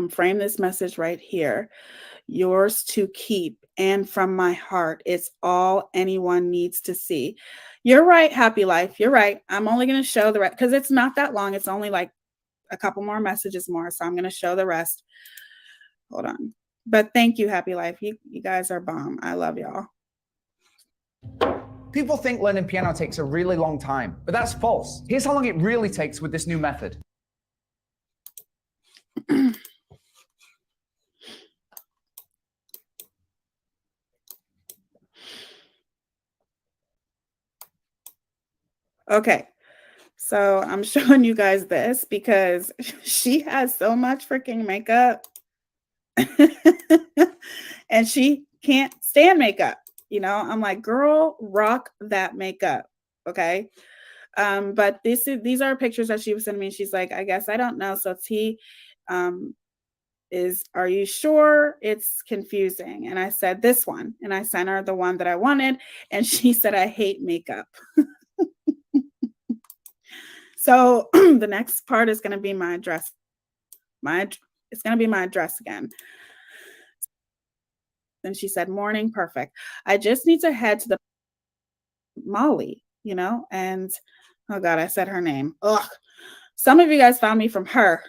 frame this message right here. Yours to keep and from my heart. It's all anyone needs to see. You're right, Happy Life. You're right. I'm only going to show the rest because it's not that long. It's only like a couple more messages more. So I'm going to show the rest. Hold on. But thank you, Happy Life. You guys are bomb. I love y'all. People think learning piano takes a really long time, but that's false. Here's how long it really takes with this new method. Okay, so I'm showing you guys this because she has so much freaking makeup and she can't stand makeup. You know, I'm like, girl, rock that makeup. Okay. But these are pictures that she was sending me. She's like, I guess I don't know. So T are you sure? It's confusing. And I said this one, and I sent her the one that I wanted. And she said, I hate makeup. So the next part is going to be my address. It's going to be my address again. And she said, morning, perfect. I just need to head to the Molly, you know, and oh God, I said her name. Ugh. Some of you guys found me from her.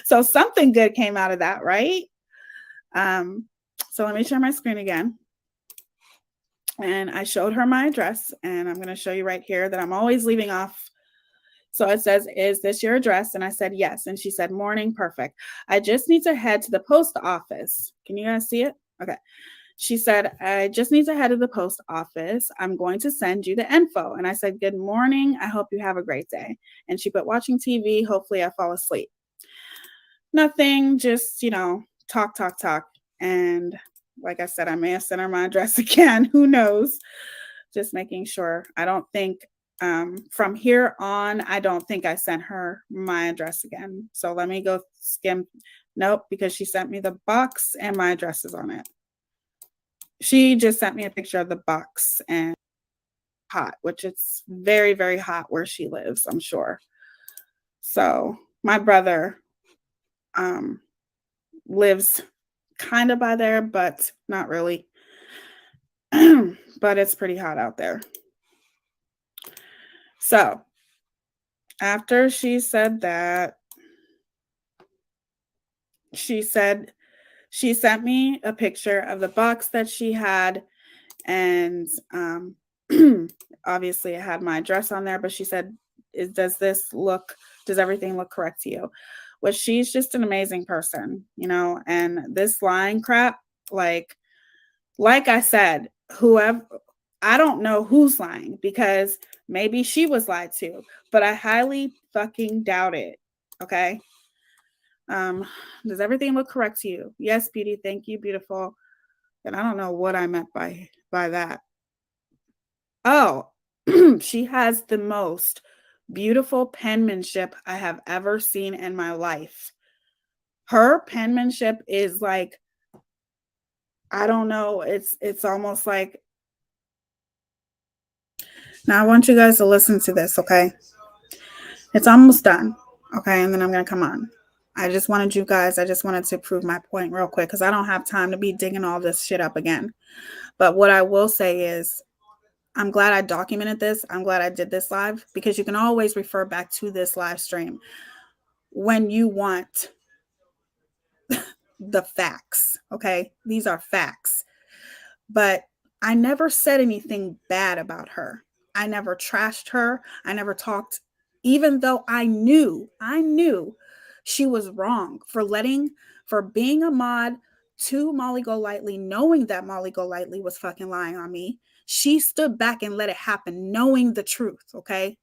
So something good came out of that, right? So let me share my screen again. And I showed her my address, and I'm going to show you right here that I'm always leaving off. So it says, "Is this your address?" And I said, "Yes." And she said, "Morning, perfect. I just need to head to the post office." Can you guys see it? Okay. She said, "I just need to head to the post office. I'm going to send you the info." And I said, "Good morning. I hope you have a great day." And she put, "Watching TV. Hopefully I fall asleep." Nothing, just, you know, talk, talk, talk. And like I said, I may have sent her my address again. Who knows? Just making sure. I don't think from here on, I don't think I sent her my address again. So let me go skim. Nope, because she sent me the box and my address is on it. She just sent me a picture of the box and hot, which it's very, very hot where she lives, I'm sure. So my brother lives kind of by there, but not really. But it's pretty hot out there. So after she said that, she said she sent me a picture of the box that she had, and obviously it had my address on there, but she said, does everything look correct to you? Well, she's just an amazing person, you know, and this lying crap, like I said, whoever, I don't know who's lying, because maybe she was lied to, but I highly fucking doubt it. Okay. Does everything look correct to you? Yes, Beauty. Thank you, beautiful. And I don't know what I meant by that. Oh, she has the most beautiful penmanship I have ever seen in my life. Her penmanship is like, I don't know, it's almost like, now I want you guys to listen to this, okay? It's almost done, okay? And then I'm going to come on. I just wanted to prove my point real quick, because I don't have time to be digging all this shit up again. But what I will say is, I'm glad I documented this. I'm glad I did this live, because you can always refer back to this live stream when you want the facts, okay? These are facts. But I never said anything bad about her. I never trashed her. I never talked, even though I knew she was wrong for being a mod to Molly Golightly, knowing that Molly Golightly was fucking lying on me. She stood back and let it happen, knowing the truth, okay?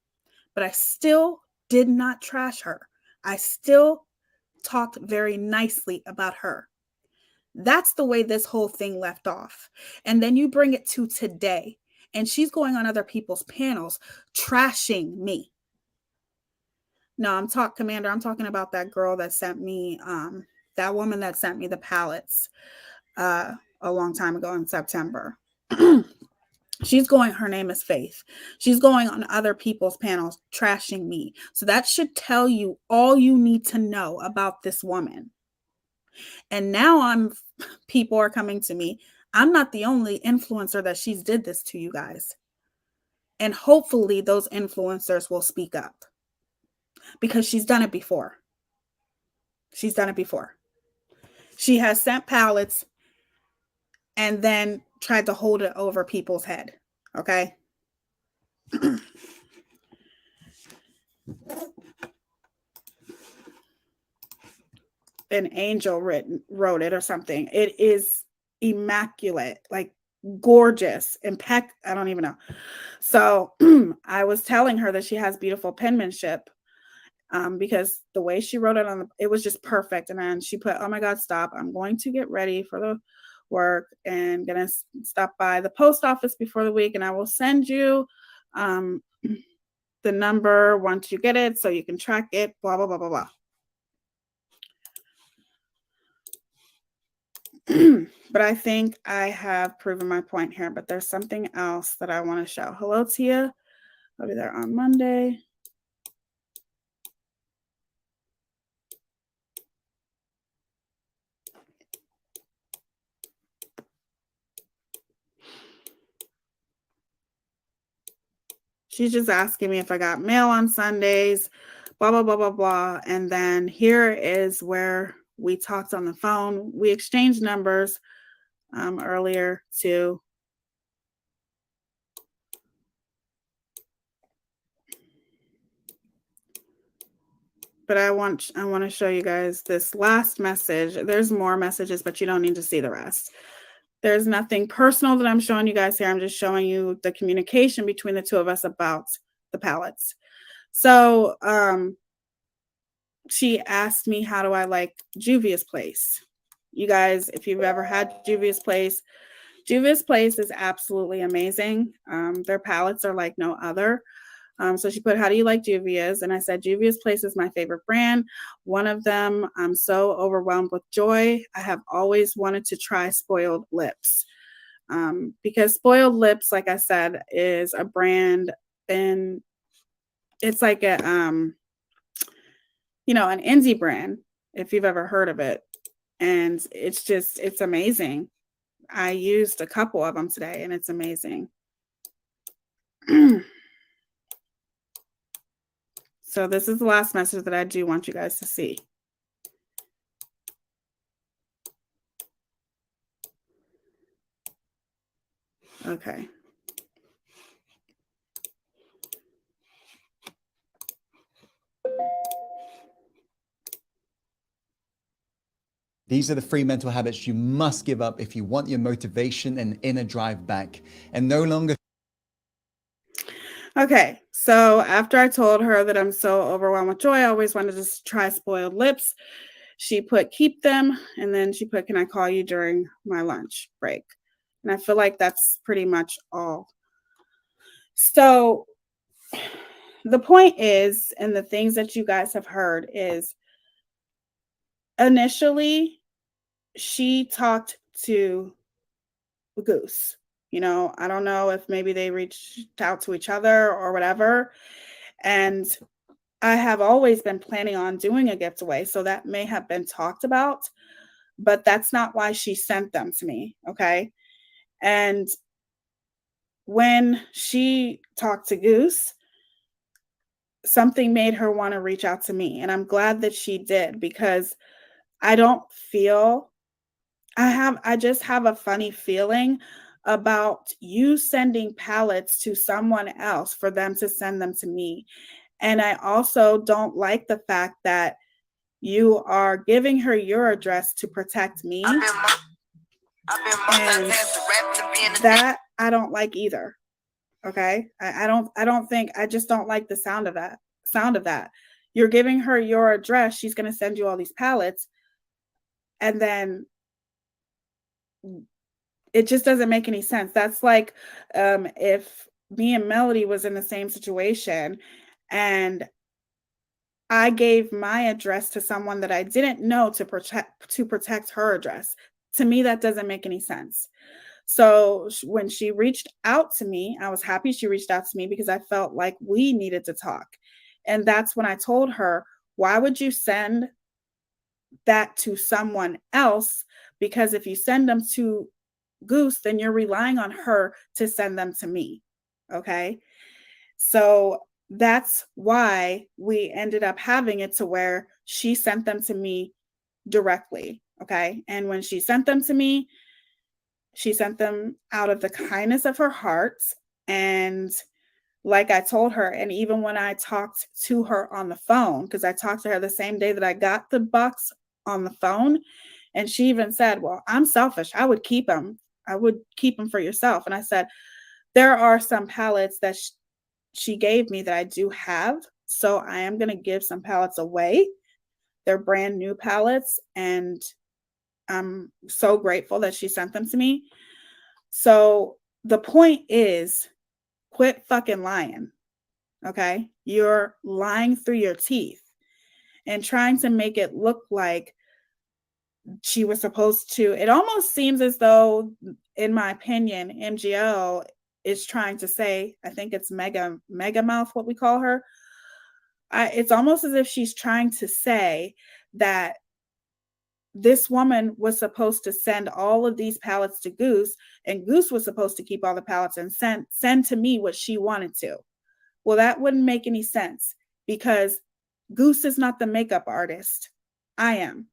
But I still did not trash her. I still talked very nicely about her. That's the way this whole thing left off. And then you bring it to today, and she's going on other people's panels trashing me. No, Commander, I'm talking about that girl that sent me, that woman that sent me the pallets a long time ago in September. Her name is Faith. She's going on other people's panels trashing me. So that should tell you all you need to know about this woman. And now people are coming to me. I'm not the only influencer that she's did this to, you guys. And hopefully those influencers will speak up, because she's done it before. She's done it before. She has sent pallets and then tried to hold it over people's head. Okay. An angel wrote it or something. It is immaculate, like gorgeous, I don't even know. So I was telling her that she has beautiful penmanship, because the way she wrote it it was just perfect. And then she put, "Oh my God, stop. I'm going to get ready for the work and gonna stop by the post office before the week, and I will send you the number once you get it so you can track it, blah, blah, blah, blah, blah." But I think I have proven my point here, but there's something else that I want to show. Hello, Tia. I'll be there on Monday. She's just asking me if I got mail on Sundays, blah, blah, blah, blah, blah. And then here is where we talked on the phone. We exchanged numbers earlier too. But I want to show you guys this last message. There's more messages, but you don't need to see the rest. There's nothing personal that I'm showing you guys here. I'm just showing you the communication between the two of us about the palettes. So she asked me, how do I like Juvia's Place? You guys, if you've ever had Juvia's Place is absolutely amazing. Their palettes are like no other. So she put, how do you like Juvia's? And I said, Juvia's Place is my favorite brand. One of them, I'm so overwhelmed with joy. I have always wanted to try Spoiled Lips. Because Spoiled Lips, like I said, is a brand, and it's like a, an indie brand, if you've ever heard of it. And it's amazing. I used a couple of them today, and it's amazing. So this is the last message that I do want you guys to see. Okay. These are the 3 mental habits you must give up if you want your motivation and inner drive back, and no longer. Okay, so after I told her that I'm so overwhelmed with joy, I always wanted to try Spoiled Lips, she put, keep them, and then she put, can I call you during my lunch break? And I feel like that's pretty much all. So the point is, and the things that you guys have heard is, initially, she talked to Goose. I don't know if maybe they reached out to each other or whatever. And I have always been planning on doing a giveaway, so that may have been talked about, but that's not why she sent them to me, okay? And when she talked to Goose, something made her want to reach out to me, and I'm glad that she did, because I don't feel, I just have a funny feeling about you sending palettes to someone else for them to send them to me. And I also don't like the fact that you are giving her your address to protect me. And that I don't like either. Okay. I just don't like the sound of that. You're giving her your address. She's going to send you all these palettes. And then it just doesn't make any sense. That's like if me and Melody was in the same situation and I gave my address to someone that I didn't know to protect her address. To me, that doesn't make any sense. So when she reached out to me, I was happy she reached out to me because I felt like we needed to talk. And that's when I told her, why would you send that to someone else? Because if you send them to Goose, then you're relying on her to send them to me. Okay. So that's why we ended up having it to where she sent them to me directly. Okay. And when she sent them to me, she sent them out of the kindness of her heart. And like I told her, and even when I talked to her on the phone, because I talked to her the same day that I got the box on the phone, and she even said, well, I'm selfish. I would keep them. I would keep them for yourself. And I said, there are some palettes that she gave me that I do have. So I am going to give some palettes away. They're brand new palettes. And I'm so grateful that she sent them to me. So the point is, quit fucking lying. Okay? You're lying through your teeth and trying to make it look like she was supposed to. It almost seems as though, in my opinion, MGL is trying to say, I think it's Mega Mouth, what we call her. It's almost as if she's trying to say that this woman was supposed to send all of these palettes to Goose, and Goose was supposed to keep all the palettes and send to me what she wanted to. Well, that wouldn't make any sense because Goose is not the makeup artist. I am.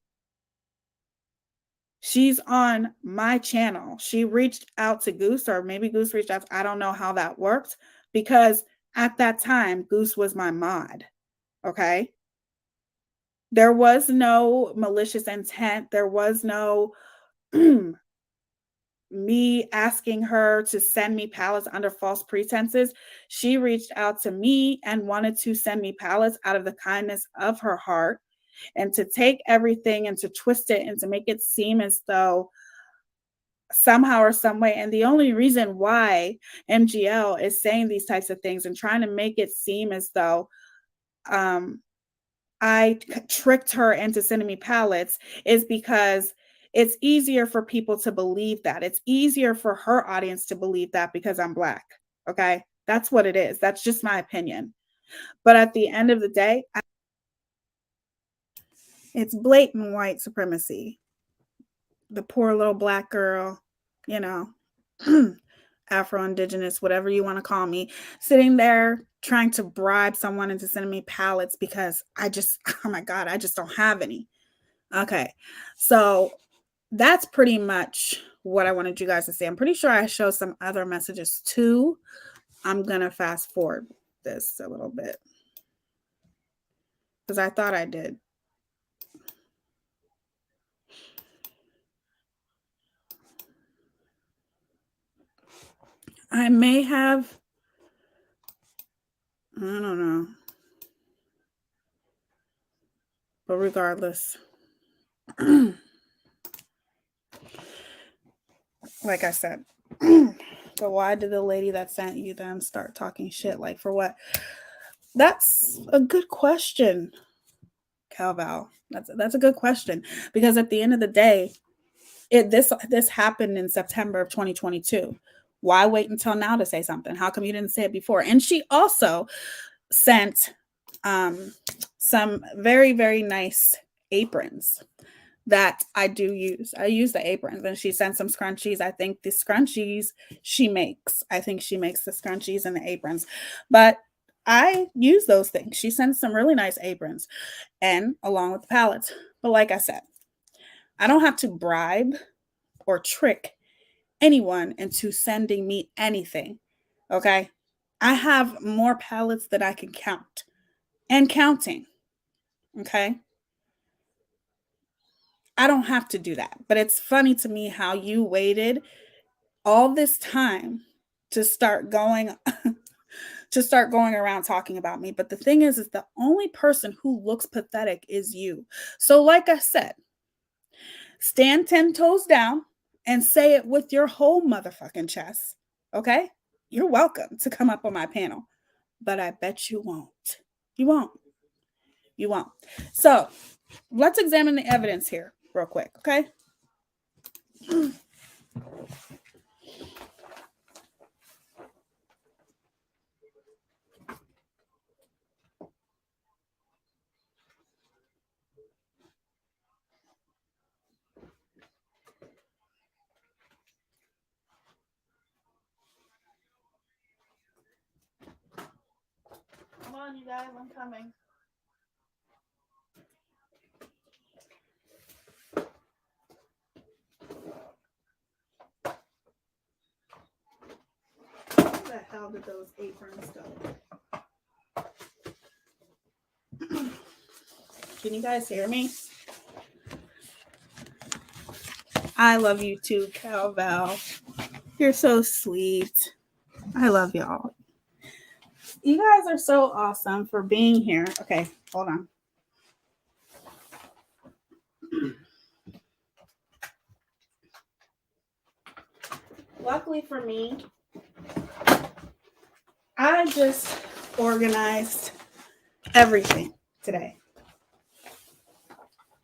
She's on my channel. She reached out to Goose, or maybe Goose reached out. I don't know how that worked because at that time, Goose was my mod. Okay. There was no malicious intent. There was no me asking her to send me palettes under false pretenses. She reached out to me and wanted to send me palettes out of the kindness of her heart, and to take everything and to twist it and to make it seem as though somehow or some way. And the only reason why MGL is saying these types of things and trying to make it seem as though I tricked her into sending me palettes is because it's easier for people to believe that. It's easier for her audience to believe that because I'm Black. Okay. That's what it is. That's just my opinion. But at the end of the day, it's blatant white supremacy. The poor little Black girl, you know, Afro-Indigenous, whatever you want to call me, sitting there trying to bribe someone into sending me palettes because oh my God, I just don't have any. Okay. So that's pretty much what I wanted you guys to say. I'm pretty sure I showed some other messages too. I'm going to fast forward this a little bit because I thought I did. I may have, I don't know. But regardless, like I said, so why did the lady that sent you them start talking shit? Like for what? That's a good question, Calval. That's a good question because at the end of the day, this happened in September of 2022. Why wait until now to say something? How come you didn't say it before? And she also sent some very, very nice aprons that I do use. I use the aprons, and she sent some scrunchies. I think the scrunchies she makes. I think she makes the scrunchies and the aprons, but I use those things. She sends some really nice aprons and along with the palettes. But like I said, I don't have to bribe or trick anyone into sending me anything. Okay. I have more palettes that I can count and counting. Okay. I don't have to do that. But it's funny to me how you waited all this time to start going around talking about me. But the thing is the only person who looks pathetic is you. So like I said, stand 10 toes down and say it with your whole motherfucking chest. Okay? You're welcome to come up on my panel, but I bet you won't. You won't. You won't. So let's examine the evidence here real quick. Okay? Come on, you guys, I'm coming. Where the hell did those aprons go? Can you guys hear me? I love you too, Calval. You're so sweet. I love y'all. You guys are so awesome for being here. Okay, hold on. Luckily for me, I just organized everything today.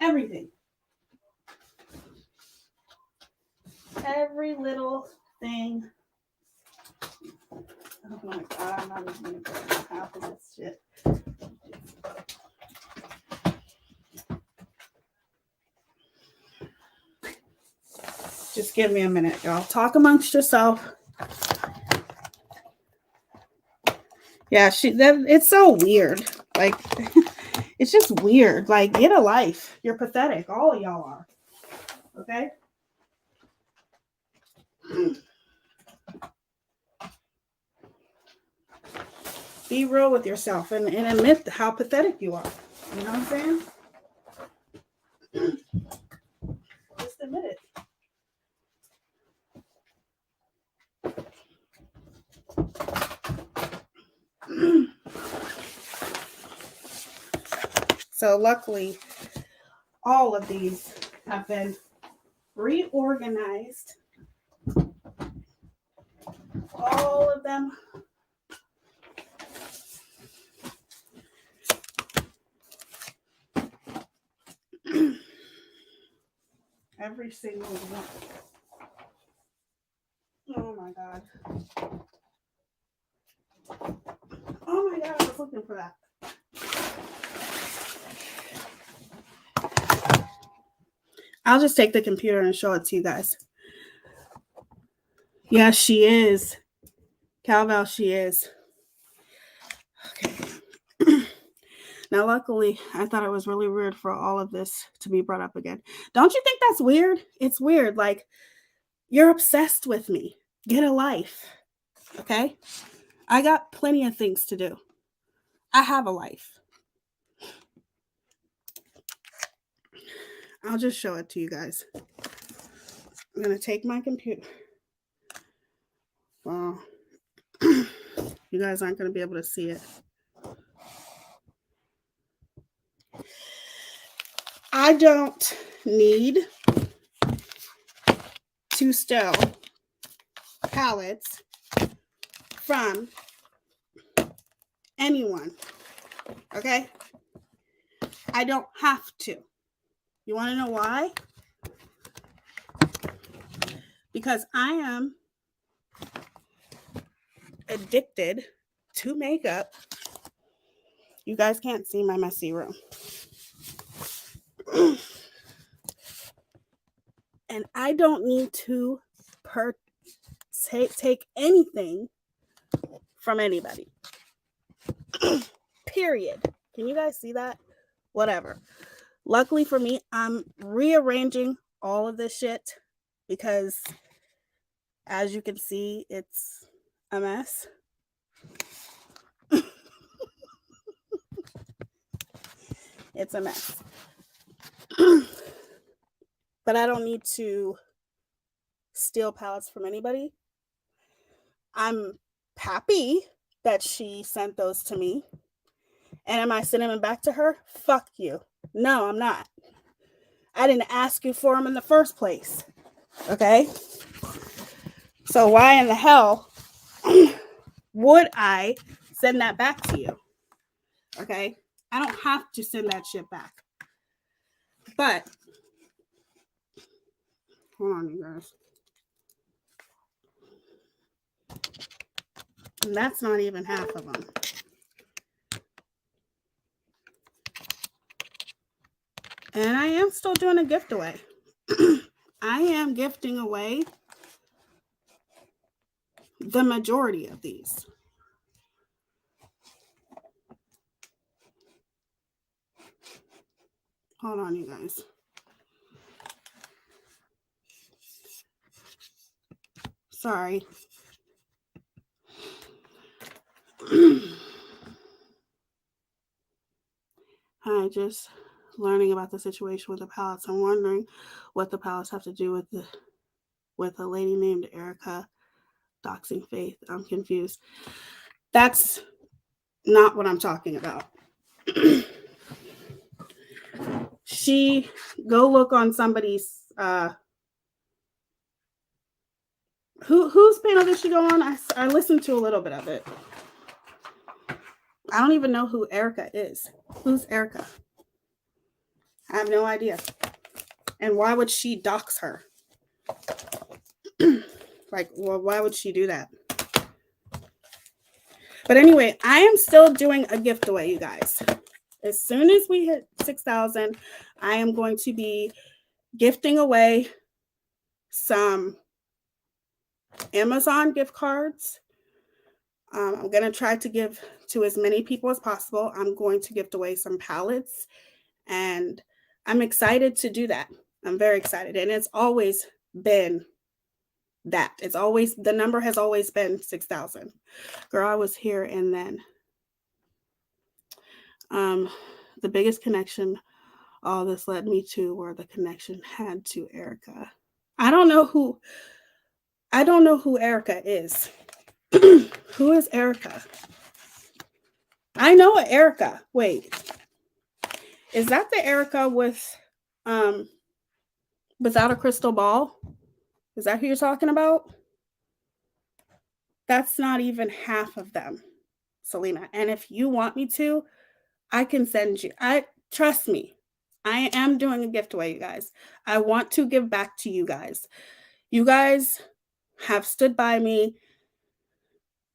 Everything. Every little thing. Oh my God, I'm not even going to go half of this shit. Just give me a minute, y'all. Talk amongst yourself. Yeah, it's so weird. Like, it's just weird. Like, get a life. You're pathetic. All of y'all are. Okay? Be real with yourself and admit how pathetic you are. You know what I'm saying? Just admit it. So luckily, all of these have been reorganized. All of them. Every single one. Oh my God. Oh my God, I was looking for that. I'll just take the computer and show it to you guys. Yes, she is. Calval, she is. Okay. Now, luckily, I thought it was really weird for all of this to be brought up again. Don't you think that's weird? It's weird. Like, you're obsessed with me. Get a life. Okay? I got plenty of things to do. I have a life. I'll just show it to you guys. I'm going to take my computer. Well, you guys aren't going to be able to see it. I don't need to steal pallets from anyone. Okay? I don't have to. You want to know why? Because I am addicted to makeup. You guys can't see my messy room. And I don't need to take anything from anybody. Period. Can you guys see that? Whatever. Luckily for me, I'm rearranging all of this shit because, as you can see, it's a mess. It's a mess. But I don't need to steal pallets from anybody. I'm happy that she sent those to me. And am I sending them back to her? Fuck you. No, I'm not. I didn't ask you for them in the first place. Okay? So why in the hell would I send that back to you? Okay? I don't have to send that shit back. But, hold on, you guys. And that's not even half of them. And I am still doing a gift away. I am gifting away the majority of these. Hold on, you guys. Sorry. Hi, just learning about the situation with the pallets. I'm wondering what the pallets have to do with a lady named Erica doxing Faith. I'm confused. That's not what I'm talking about. She go look on somebody's whose panel did she go on? I listened to a little bit of it. I don't even know who Erica is. Who's Erica? I have no idea. And why would she dox her? Like, well, why would she do that? But anyway, I am still doing a gift away, you guys. As soon as we hit 6,000, I am going to be gifting away some Amazon gift cards. I'm going to try to give to as many people as possible. I'm going to gift away some palettes, and I'm excited to do that. I'm very excited. And it's always been that. It's always, the number has always been 6,000. Girl, I was here and then. The biggest connection all this led me to, where the connection had to Erica. I don't know who Erica is. Who is Erica? I know Erica. Wait. Is that the Erica with without a crystal ball? Is that who you're talking about? That's not even half of them, Selena. And if you want me to, I can send you. Trust me. I am doing a gift away, you guys. I want to give back to you guys. You guys have stood by me.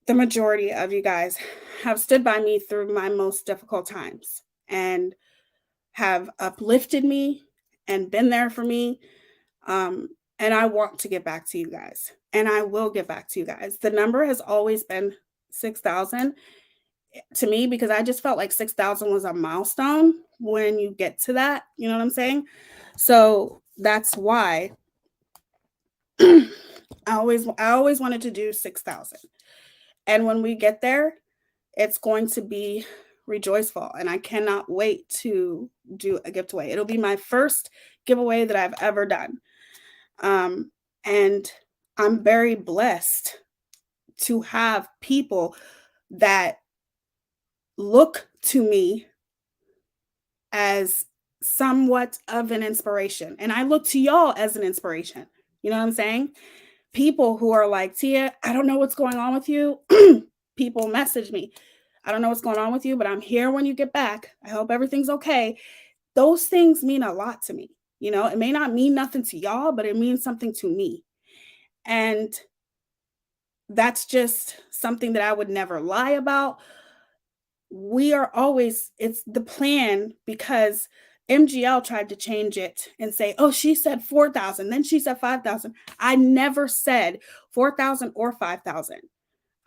The majority of you guys have stood by me through my most difficult times and have uplifted me and been there for me. And I want to get back to you guys, and I will get back to you guys. The number has always been 6,000 to me, because I just felt like 6,000 was a milestone when you get to that. You know what I'm saying? So that's why I always wanted to do 6,000. And when we get there, it's going to be rejoiceful. And I cannot wait to do a giveaway. It'll be my first giveaway that I've ever done. And I'm very blessed to have people that look to me as somewhat of an inspiration. And I look to y'all as an inspiration. You know what I'm saying? People who are like, Tia, I don't know what's going on with you. People message me. I don't know what's going on with you, but I'm here when you get back. I hope everything's okay. Those things mean a lot to me. You know, it may not mean nothing to y'all, but it means something to me. And that's just something that I would never lie about. We are always, it's the plan, because MGL tried to change it and say, oh, she said 4,000, then she said 5,000. I never said 4,000 or 5,000.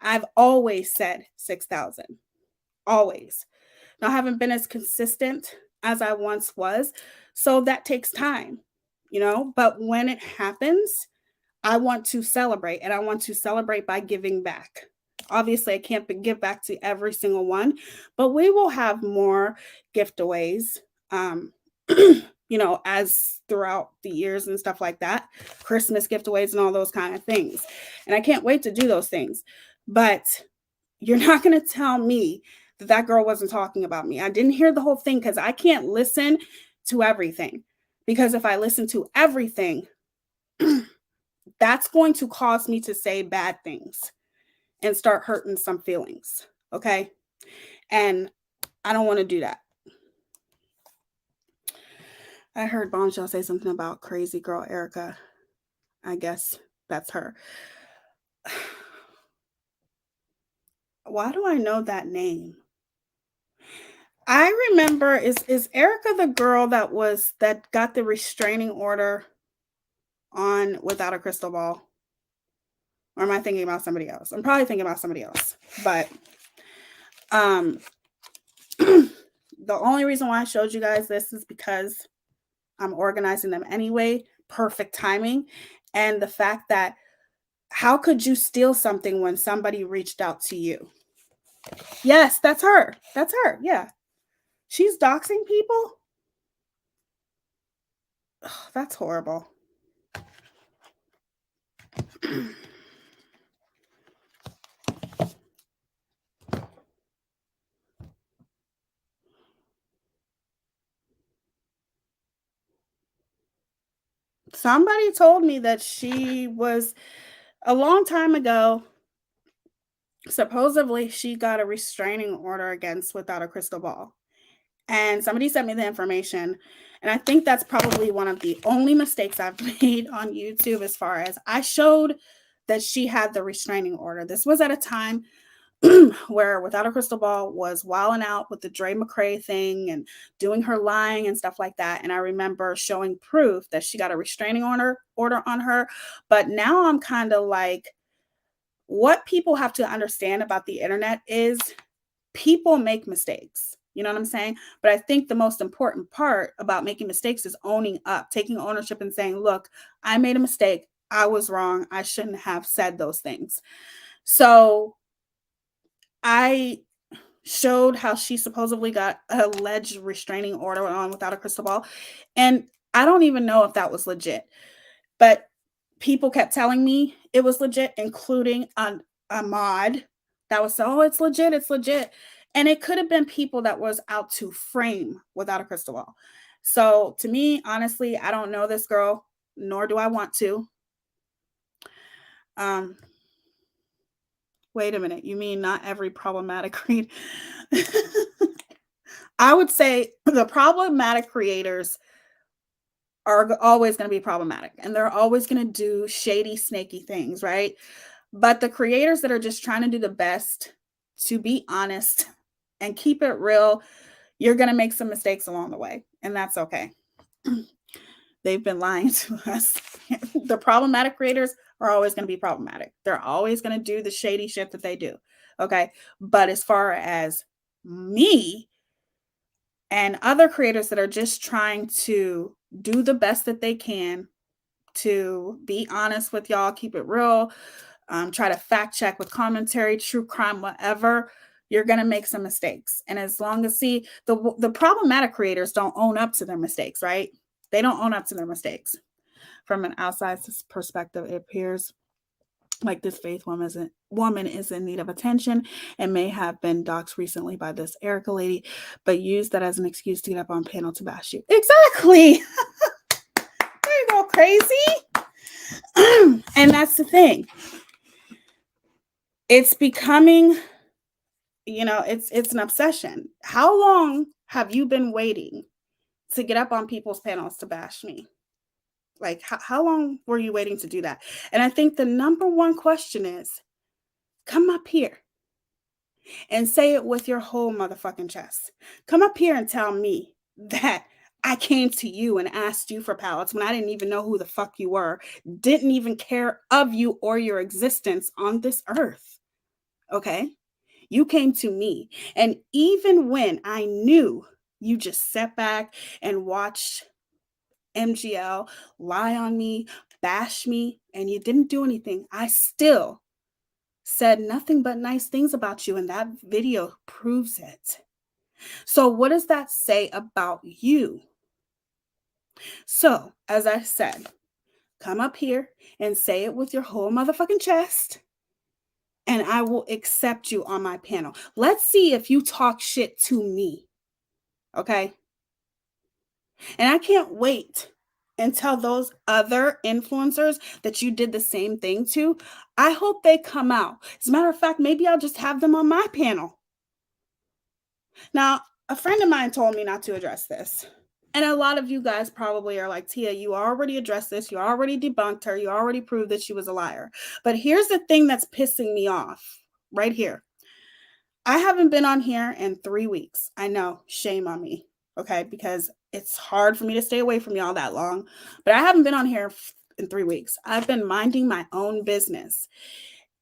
I've always said 6,000. Always. Now, I haven't been as consistent as I once was. So that takes time, you know, but when it happens, I want to celebrate, and I want to celebrate by giving back. Obviously, I can't give back to every single one, but we will have more giveaways, you know, as throughout the years and stuff like that, Christmas giveaways and all those kind of things. And I can't wait to do those things, but you're not going to tell me that girl wasn't talking about me. I didn't hear the whole thing, because I can't listen to everything, because if I listen to everything, that's going to cause me to say bad things and start hurting some feelings. Okay. And I don't want to do that. I heard Bombshell say something about crazy girl Erica. I guess that's her. Why do I know that name? I remember, is Erica the girl that got the restraining order on Without a Crystal Ball? Or am I thinking about somebody else? I'm probably thinking about somebody else. But the only reason why I showed you guys this is because I'm organizing them anyway. Perfect timing. And the fact that, how could you steal something when somebody reached out to you? Yes, that's her. That's her. Yeah. She's doxing people? Ugh, that's horrible. Somebody told me that she was, a long time ago, supposedly she got a restraining order against Without a Crystal Ball. And somebody sent me the information. And I think that's probably one of the only mistakes I've made on YouTube, as far as I showed that she had the restraining order. This was at a time where Without a Crystal Ball was wilding out with the Dre McCray thing and doing her lying and stuff like that. And I remember showing proof that she got a restraining order on her. But now I'm kind of like, what people have to understand about the internet is people make mistakes. You know what I'm saying? But I think the most important part about making mistakes is owning up, taking ownership and saying, look, I made a mistake. I was wrong. I shouldn't have said those things. So I showed how she supposedly got an alleged restraining order on without a crystal ball. And I don't even know if that was legit, but people kept telling me it was legit, including a mod that was, oh, it's legit, it's legit. And it could have been people that was out to frame without a crystal ball. So to me, honestly, I don't know this girl, nor do I want to. Wait a minute. You mean not every problematic creator? I would say the problematic creators are always going to be problematic, and they're always going to do shady, snaky things, right? But the creators that are just trying to do the best, to be honest and keep it real, you're going to make some mistakes along the way, and that's okay. They've been lying to us. The problematic creators are always going to be problematic. They're always going to do the shady shit that they do. Okay. But as far as me and other creators that are just trying to do the best that they can to be honest with y'all, keep it real, try to fact check with commentary, true crime, whatever, you're going to make some mistakes. And as long as, see, the problematic creators don't own up to their mistakes, right? They don't own up to their mistakes. From an outside perspective, it appears like this Faith woman is in need of attention and may have been doxxed recently by this Erica lady, but used that as an excuse to get up on panel to bash you. Exactly. There you go, crazy. And that's the thing. It's becoming, it's an obsession. How long have you been waiting to get up on people's panels to bash me? Like, how long were you waiting to do that? And I think the number one question is, come up here and say it with your whole motherfucking chest. Come up here and tell me that I came to you and asked you for pallets when I didn't even know who the fuck you were, didn't even care of you or your existence on this earth. Okay? You came to me. And even when I knew, you just sat back and watched MGL lie on me, bash me, and you didn't do anything. I still said nothing but nice things about you, and that video proves it. So what does that say about you? So, as I said, come up here and say it with your whole motherfucking chest, and I will accept you on my panel. Let's see if you talk shit to me. Okay? And I can't wait until those other influencers that you did the same thing to, I hope they come out. As a matter of fact, maybe I'll just have them on my panel. Now, a friend of mine told me not to address this. And a lot of you guys probably are like, Tia, you already addressed this. You already debunked her. You already proved that she was a liar. But here's the thing that's pissing me off right here. I haven't been on here in 3 weeks. I know, shame on me. Okay, because it's hard for me to stay away from y'all that long, but I haven't been on here in 3 weeks. I've been minding my own business,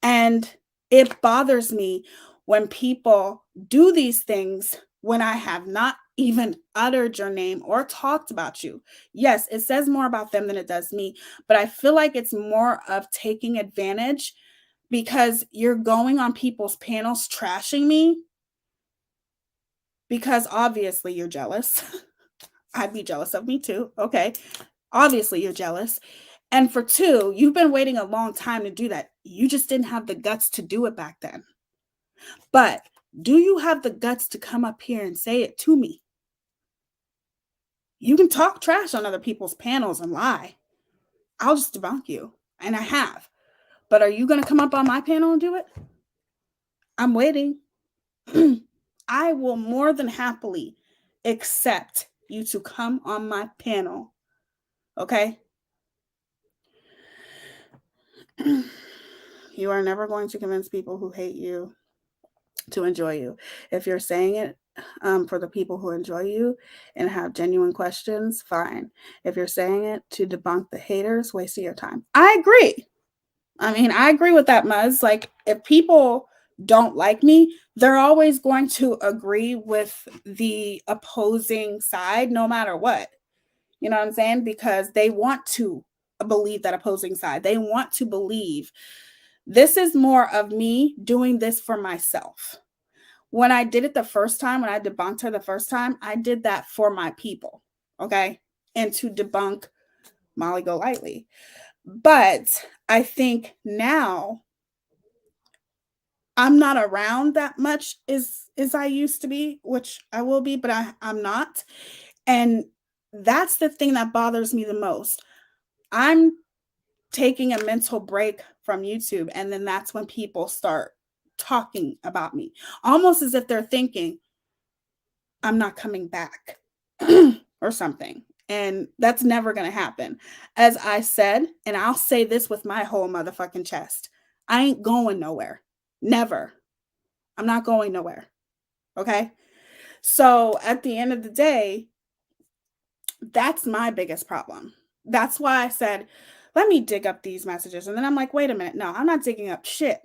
and it bothers me when people do these things when I have not even uttered your name or talked about you. Yes, it says more about them than it does me, but I feel like it's more of taking advantage because you're going on people's panels trashing me. Because obviously you're jealous. I'd be jealous of me too. Okay. Obviously you're jealous. And for two, you've been waiting a long time to do that. You just didn't have the guts to do it back then. But do you have the guts to come up here and say it to me? You can talk trash on other people's panels and lie. I'll just debunk you. And I have. But are you going to come up on my panel and do it? I'm waiting. I will more than happily accept you to come on my panel. Okay? You are never going to convince people who hate you to enjoy you. If you're saying it for the people who enjoy you and have genuine questions, fine. If you're saying it to debunk the haters, wasting your time. I agree. I mean, I agree with that, Muzz. Like, if people don't like me, they're always going to agree with the opposing side no matter what. You know what I'm saying? Because they want to believe that opposing side. They want to believe. This is more of me doing this for myself. When I did it the first time, when I debunked her the first time, I did that for my people, okay? And to debunk Molly Golightly. But I think now I'm not around that much as I used to be, which I will be, but I'm not. And that's the thing that bothers me the most. I'm taking a mental break from YouTube, and then that's when people start talking about me, almost as if they're thinking I'm not coming back or something. And that's never going to happen. As I said, and I'll say this with my whole motherfucking chest, I ain't going nowhere. Never. I'm not going nowhere. Okay? So at the end of the day, that's my biggest problem. That's why I said, let me dig up these messages. And then I'm like, wait a minute. No, I'm not digging up shit.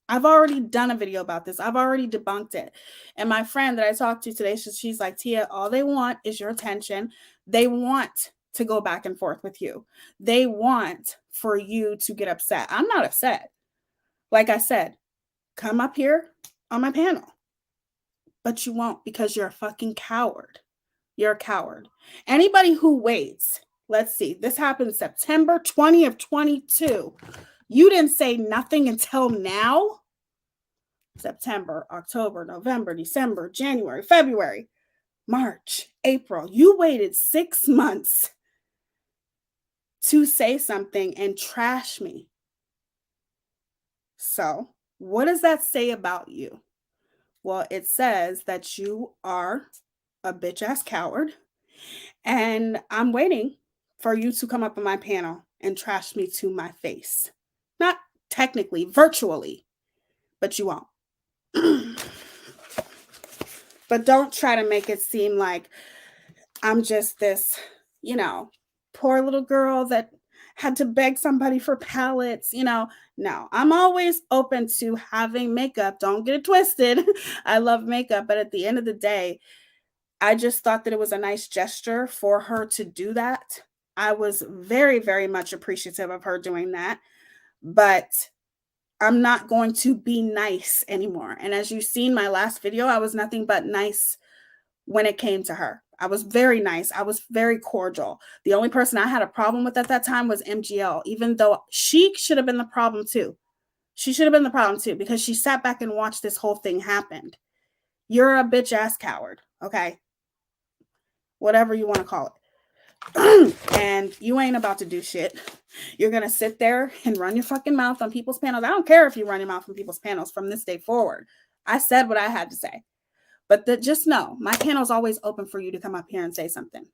I've already done a video about this. I've already debunked it. And my friend that I talked to today, she's like, Tia, all they want is your attention. They want to go back and forth with you. They want for you to get upset. I'm not upset. Like I said, come up here on my panel. But you won't, because you're a fucking coward. You're a coward. Anybody who waits, let's see, this happened September 20 of 22. You didn't say nothing until now? September, October, November, December, January, February, March, April. You waited 6 months to say something and trash me. So, what does that say about you? Well, it says that you are a bitch ass coward, and I'm waiting for you to come up on my panel and trash me to my face. Not technically, virtually, but you won't. But don't try to make it seem like I'm just this, poor little girl that had to beg somebody for palettes, No, I'm always open to having makeup. Don't get it twisted. I love makeup, but at the end of the day, I just thought that it was a nice gesture for her to do that. I was very, very much appreciative of her doing that, but I'm not going to be nice anymore. And as you've seen my last video, I was nothing but nice when it came to her. I was very nice. I was very cordial. The only person I had a problem with at that time was MGL, even though she should have been the problem too. She should have been the problem too, because she sat back and watched this whole thing happen. You're a bitch ass coward, okay? Whatever you want to call it. And you ain't about to do shit. You're going to sit there and run your fucking mouth on people's panels. I don't care if you run your mouth on people's panels from this day forward. I said what I had to say. But just know, my panel is always open for you to come up here and say something.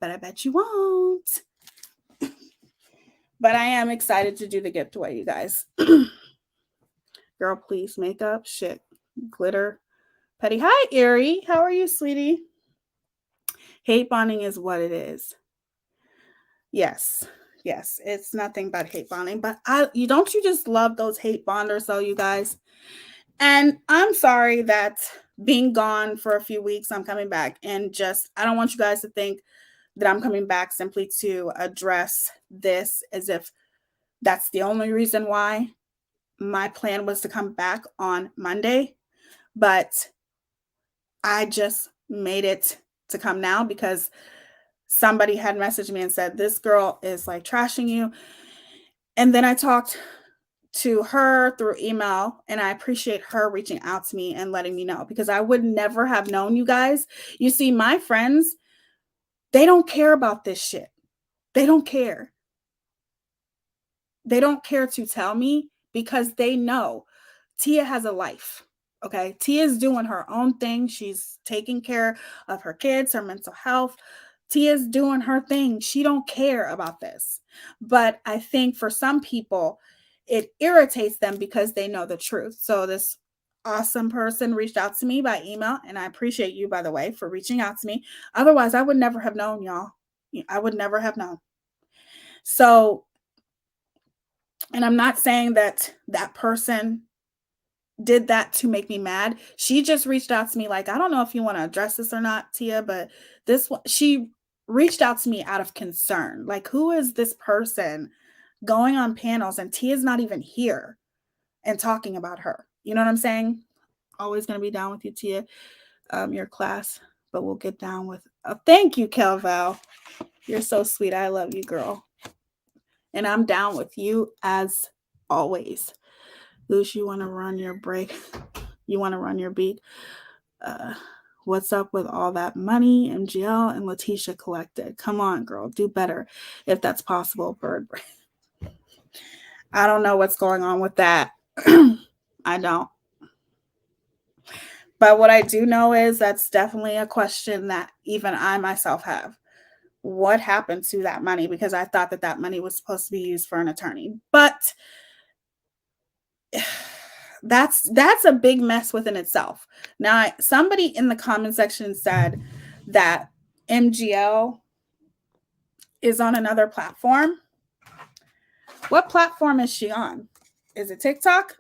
But I bet you won't. But I am excited to do the giveaway, you guys. Girl, please, makeup, shit, glitter, petty. Hi, Erie. How are you, sweetie? Hate bonding is what it is. Yes, it's nothing but hate bonding. But don't you just love those hate bonders, though, you guys? And I'm sorry that being gone for a few weeks, I'm coming back, and I don't want you guys to think that I'm coming back simply to address this as if that's the only reason why. My plan was to come back on Monday, but I just made it to come now because somebody had messaged me and said, this girl is like trashing you. And then I talked to her through email, and I appreciate her reaching out to me and letting me know, because I would never have known, you guys. You see, my friends, they don't care about this shit. They don't care. They don't care to tell me because they know Tia has a life. Okay. Tia's doing her own thing. She's taking care of her kids, her mental health. Tia's doing her thing. She don't care about this. But I think for some people, it irritates them because they know the truth. So this awesome person reached out to me by email, and I appreciate you, by the way, for reaching out to me. Otherwise, I would never have known, y'all. I would never have known. So, and I'm not saying that that person did that to make me mad. She just reached out to me like, I don't know if you want to address this or not, Tia, but this one, she reached out to me out of concern. Like, who is this person going on panels and Tia's not even here and talking about her? You know what I'm saying? Always going to be down with you, Tia, your class, but we'll get down with, thank you, Kelval. You're so sweet. I love you, girl. And I'm down with you as always. Luce, you want to run your break? You want to run your beat? What's up with all that money MGL and Letitia collected? Come on, girl. Do better if that's possible, Bird. I don't know what's going on with that. I don't. But what I do know is that's definitely a question that even I myself have. What happened to that money? Because I thought that that money was supposed to be used for an attorney. But that's a big mess within itself. Now, somebody in the comment section said that MGL is on another platform. What platform is she on? Is it TikTok?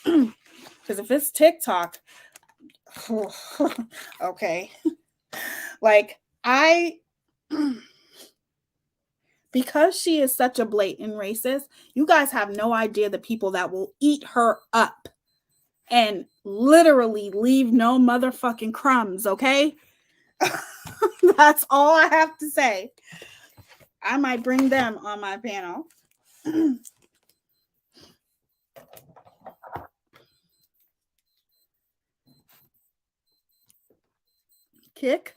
Because if it's TikTok, okay. Like, because she is such a blatant racist, you guys have no idea the people that will eat her up and literally leave no motherfucking crumbs, okay? That's all I have to say. I might bring them on my panel. Kick?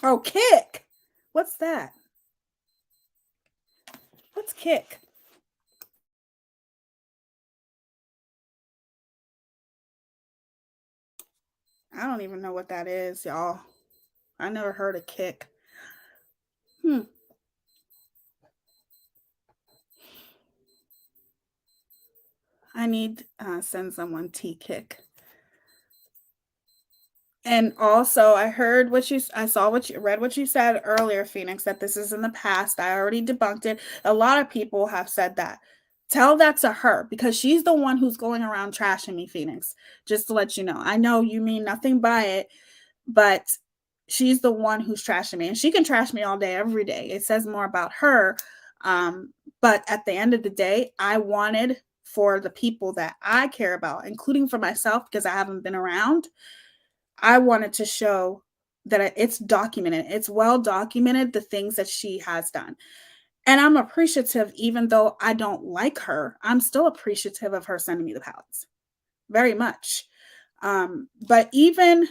Oh, kick. What's that? What's kick? I don't even know what that is, y'all. I never heard of kick. I need send someone T-kick. And also, I read what you said earlier, Phoenix, that this is in the past. I already debunked it. A lot of people have said that. Tell that to her because she's the one who's going around trashing me, Phoenix. Just to let you know. I know you mean nothing by it, but she's the one who's trashing me. And she can trash me all day, every day. It says more about her. But at the end of the day, I wanted for the people that I care about, including for myself, because I haven't been around, I wanted to show that it's documented. It's well documented, the things that she has done. And I'm appreciative, even though I don't like her, I'm still appreciative of her sending me the pallets. Very much. But even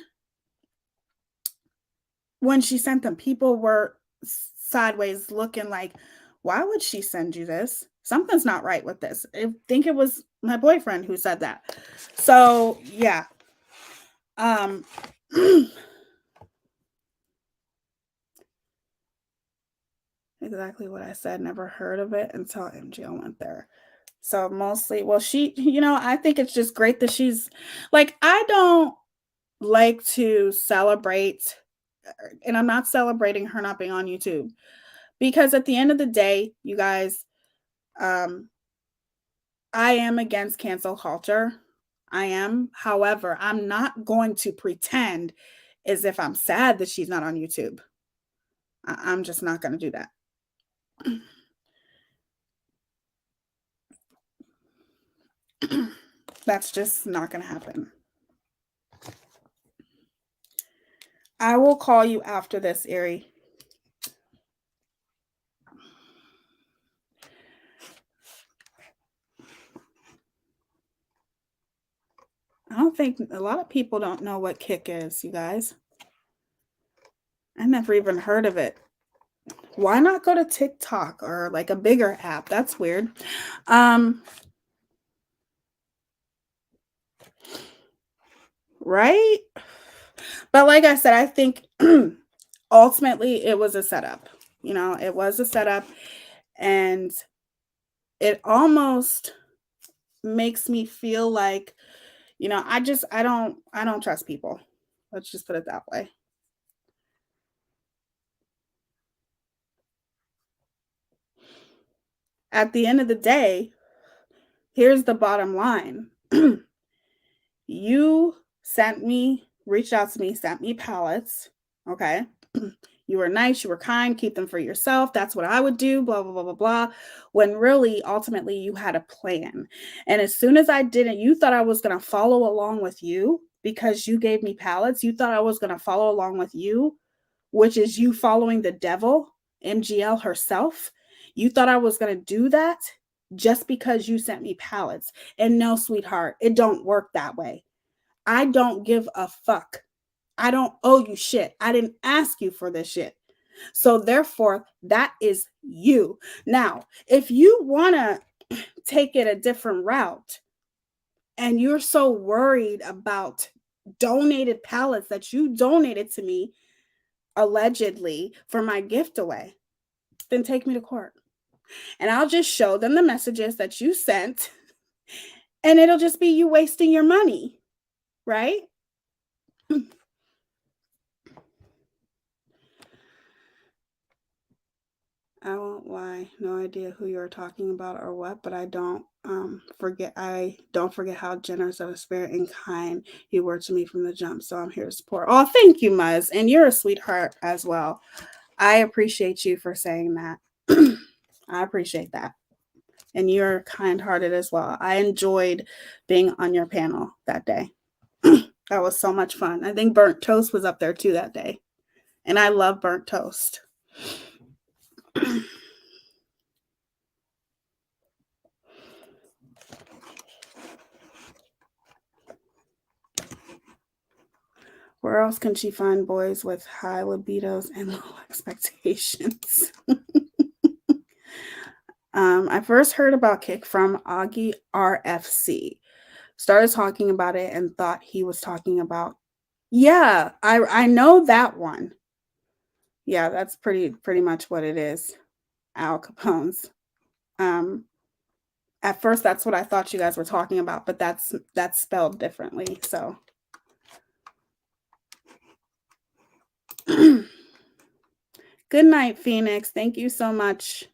when she sent them, people were sideways looking like, why would she send you this? Something's not right with this. I think it was my boyfriend who said that. So, yeah. Exactly what I said. Never heard of it until MGL went there. So mostly, well, she, I think it's just great that she's like, I don't like to celebrate, and I'm not celebrating her not being on YouTube, because at the end of the day, you guys, I am against cancel culture. I am. However, I'm not going to pretend as if I'm sad that she's not on YouTube. I'm just not going to do that. That's just not going to happen. I will call you after this, Erie. I don't think a lot of people don't know what kick is, you guys. I never even heard of it. Why not go to TikTok or like a bigger app? That's weird. Right? But like I said, I think ultimately it was a setup. It was a setup, and it almost makes me feel like, I don't trust people. Let's just put it that way. At the end of the day, here's the bottom line. You reached out to me, sent me pallets. Okay. You were nice, you were kind, keep them for yourself. That's what I would do, blah, blah, blah, blah, blah. When really, ultimately, you had a plan. And as soon as I didn't, you thought I was going to follow along with you because you gave me pallets. You thought I was going to follow along with you, which is you following the devil, MGL herself. You thought I was going to do that just because you sent me pallets. And no, sweetheart, it don't work that way. I don't give a fuck. I don't owe you shit. I didn't ask you for this shit. So therefore, that is you. Now, if you want to take it a different route and you're so worried about donated pallets that you donated to me allegedly for my gift away, then take me to court. And I'll just show them the messages that you sent and it'll just be you wasting your money, right? I won't lie, no idea who you're talking about or what, but I don't forget how generous of a spirit and kind you were to me from the jump. So I'm here to support. Oh, thank you, Muzz. And you're a sweetheart as well. I appreciate you for saying that. I appreciate that. And you're kind-hearted as well. I enjoyed being on your panel that day. That was so much fun. I think Burnt Toast was up there too that day. And I love burnt toast. Where else can she find boys with high libidos and low expectations? I first heard about Kick from Augie RFC. Started talking about it and thought he was talking about, yeah, I know that one. Yeah, that's pretty much what it is. Al Capone's. At first, that's what I thought you guys were talking about, but that's spelled differently. So. Good night, Phoenix. Thank you so much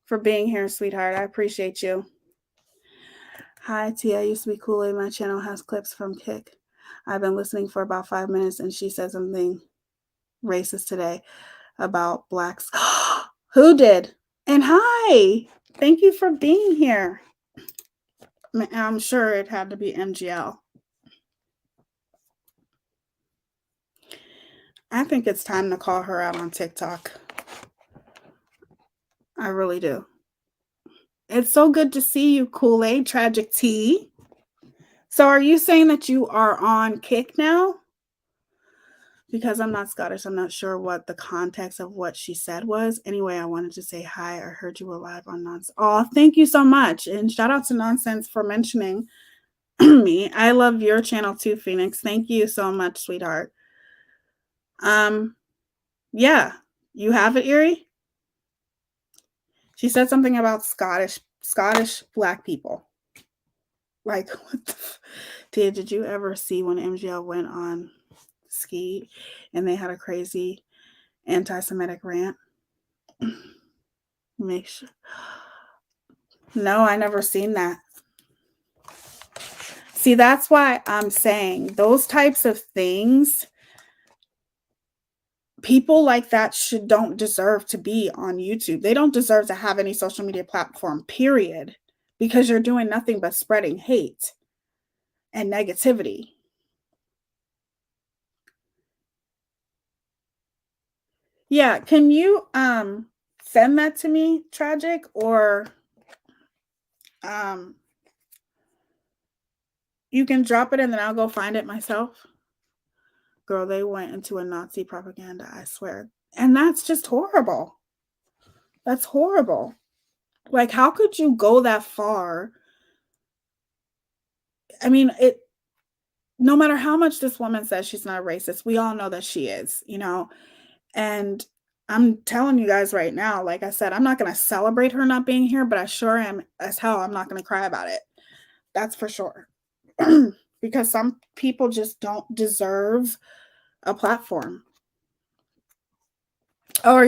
for being here, sweetheart. I appreciate you. Hi, T. I used to be Kool-Aid. My channel has clips from Kick. I've been listening for about 5 minutes, and she said something racist today about blacks. Who did? And hi. Thank you for being here. I'm sure it had to be MGL. I think it's time to call her out on TikTok. I really do. It's so good to see you, Kool-Aid Tragic T. So are you saying that you are on Kick now? Because I'm not Scottish, I'm not sure what the context of what she said was. Anyway, I wanted to say hi. I heard you were live on Nonsense. Oh, thank you so much. And shout out to Nonsense for mentioning me. I love your channel too, Phoenix. Thank you so much, sweetheart. Yeah, you have it, Erie? She said something about Scottish black people. Like, what the did you ever see when MGL went on Ski and they had a crazy anti-Semitic rant? Make sure. No, I never seen that. See, that's why I'm saying those types of things, people like that don't deserve to be on YouTube. They don't deserve to have any social media platform, period, because you're doing nothing but spreading hate and negativity. Yeah, can you send that to me, Tragic, or you can drop it and then I'll go find it myself. Girl, they went into a Nazi propaganda, I swear. And that's just horrible. That's horrible. Like, how could you go that far? I mean, no matter how much this woman says she's not a racist, we all know that she is, you know? And I'm telling you guys right now, like I said, I'm not going to celebrate her not being here, but I sure am as hell. I'm not going to cry about it. That's for sure. Because some people just don't deserve a platform. Or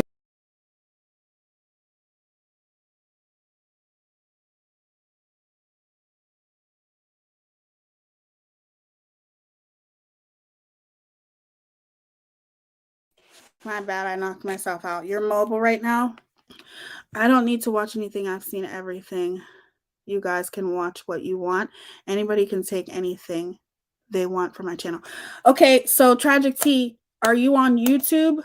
My bad, I knocked myself out. You're mobile right now? I don't need to watch anything. I've seen everything. You guys can watch what you want. Anybody can take anything they want from my channel. Okay, so Tragic T, are you on YouTube?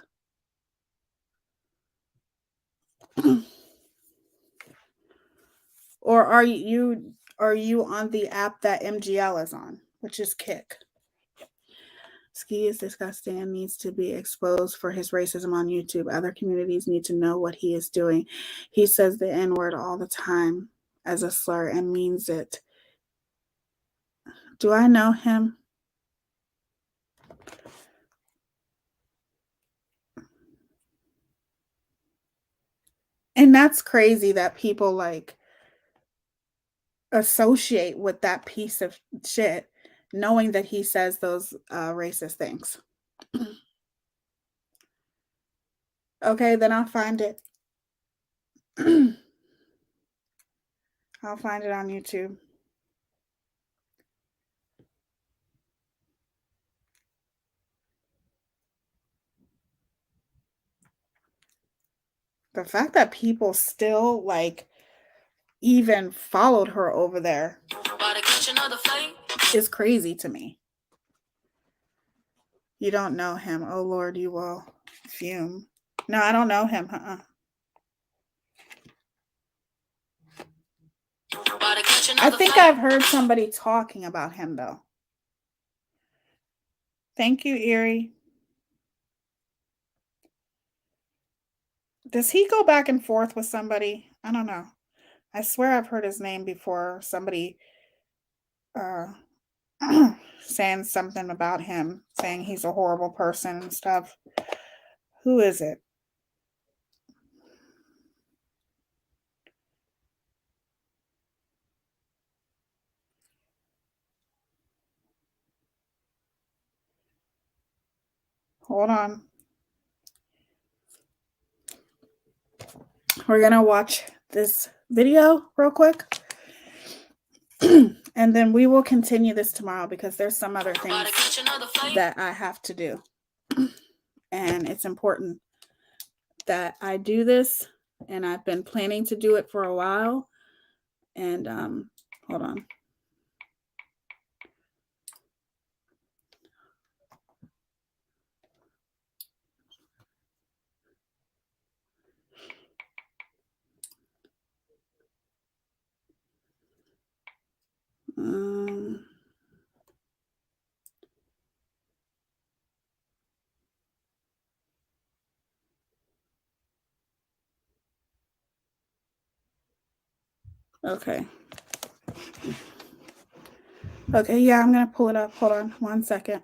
Or are you on the app that MGL is on, which is Kick? Ski is disgusting and needs to be exposed for his racism on YouTube. Other communities need to know what he is doing. He says the N-word all the time as a slur and means it. Do I know him? And that's crazy that people like associate with that piece of shit, knowing that he says those racist things. Okay, then I'll find it. I'll find it on YouTube. The fact that people still like even followed her over there is crazy to me. You don't know him. Oh Lord, you will fume. No, I don't know him. I think I've heard somebody talking about him though. Thank you, Erie. Does he go back and forth with somebody? I don't know. I swear I've heard his name before. Somebody saying something about him, saying he's a horrible person and stuff. Who is it? Hold on. We're going to watch this video real quick. And then we will continue this tomorrow because there's some other things that I have to do. And it's important that I do this. And I've been planning to do it for a while. And hold on. Okay. Okay, yeah, I'm going to pull it up. Hold on 1 second.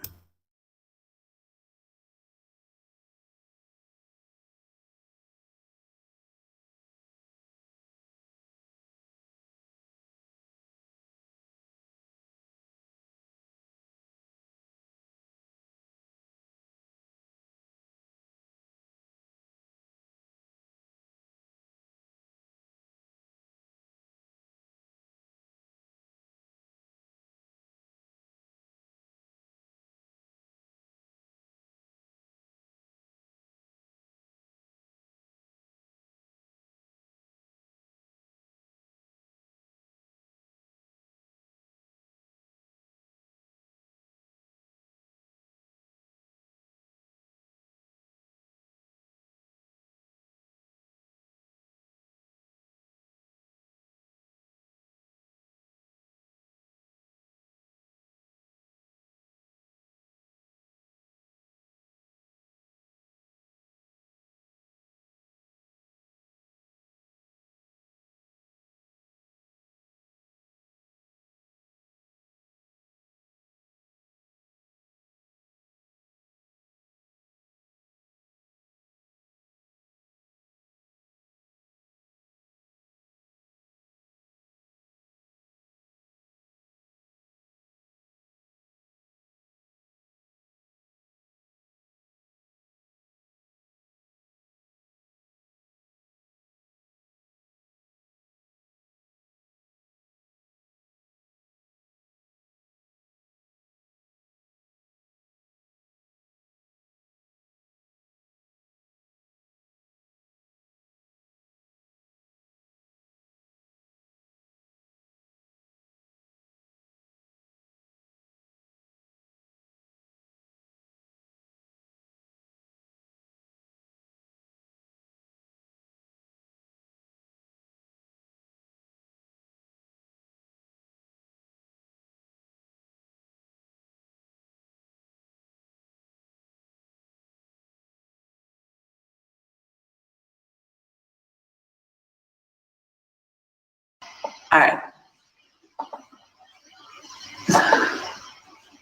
All right.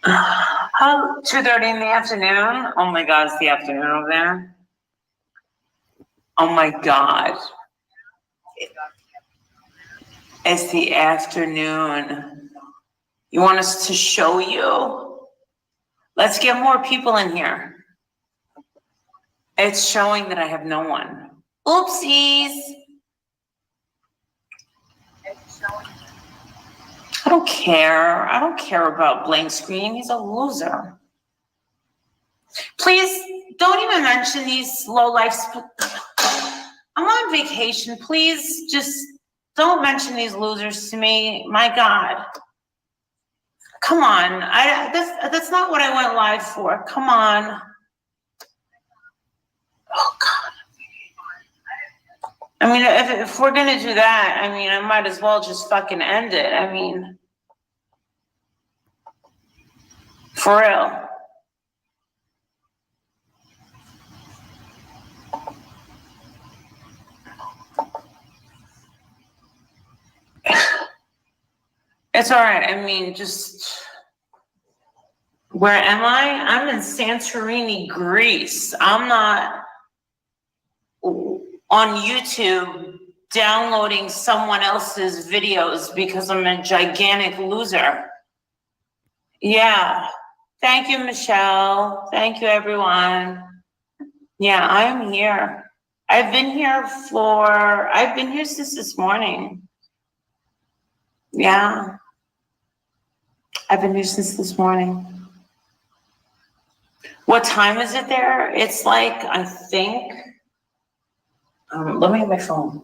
How 2:30 in the afternoon? Oh my God, it's the afternoon over there. Oh my God. It's the afternoon. You want us to show you? Let's get more people in here. It's showing that I have no one. Oopsies. I don't care. I don't care about blank screen. He's a loser. Please don't even mention these low life. I'm on vacation. Please just don't mention these losers to me. My God. Come on. That's not what I went live for. Come on. Oh God. I mean, if we're gonna do that, I mean, I might as well just fucking end it. I mean, for real. It's all right. I mean, just where am I? I'm in Santorini, Greece. I'm not on YouTube downloading someone else's videos because I'm a gigantic loser. Yeah. Thank you, Michelle. Thank you, everyone. Yeah, I'm here. I've been here since this morning. Yeah. I've been here since this morning. What time is it there? It's like, I think, let me get my phone.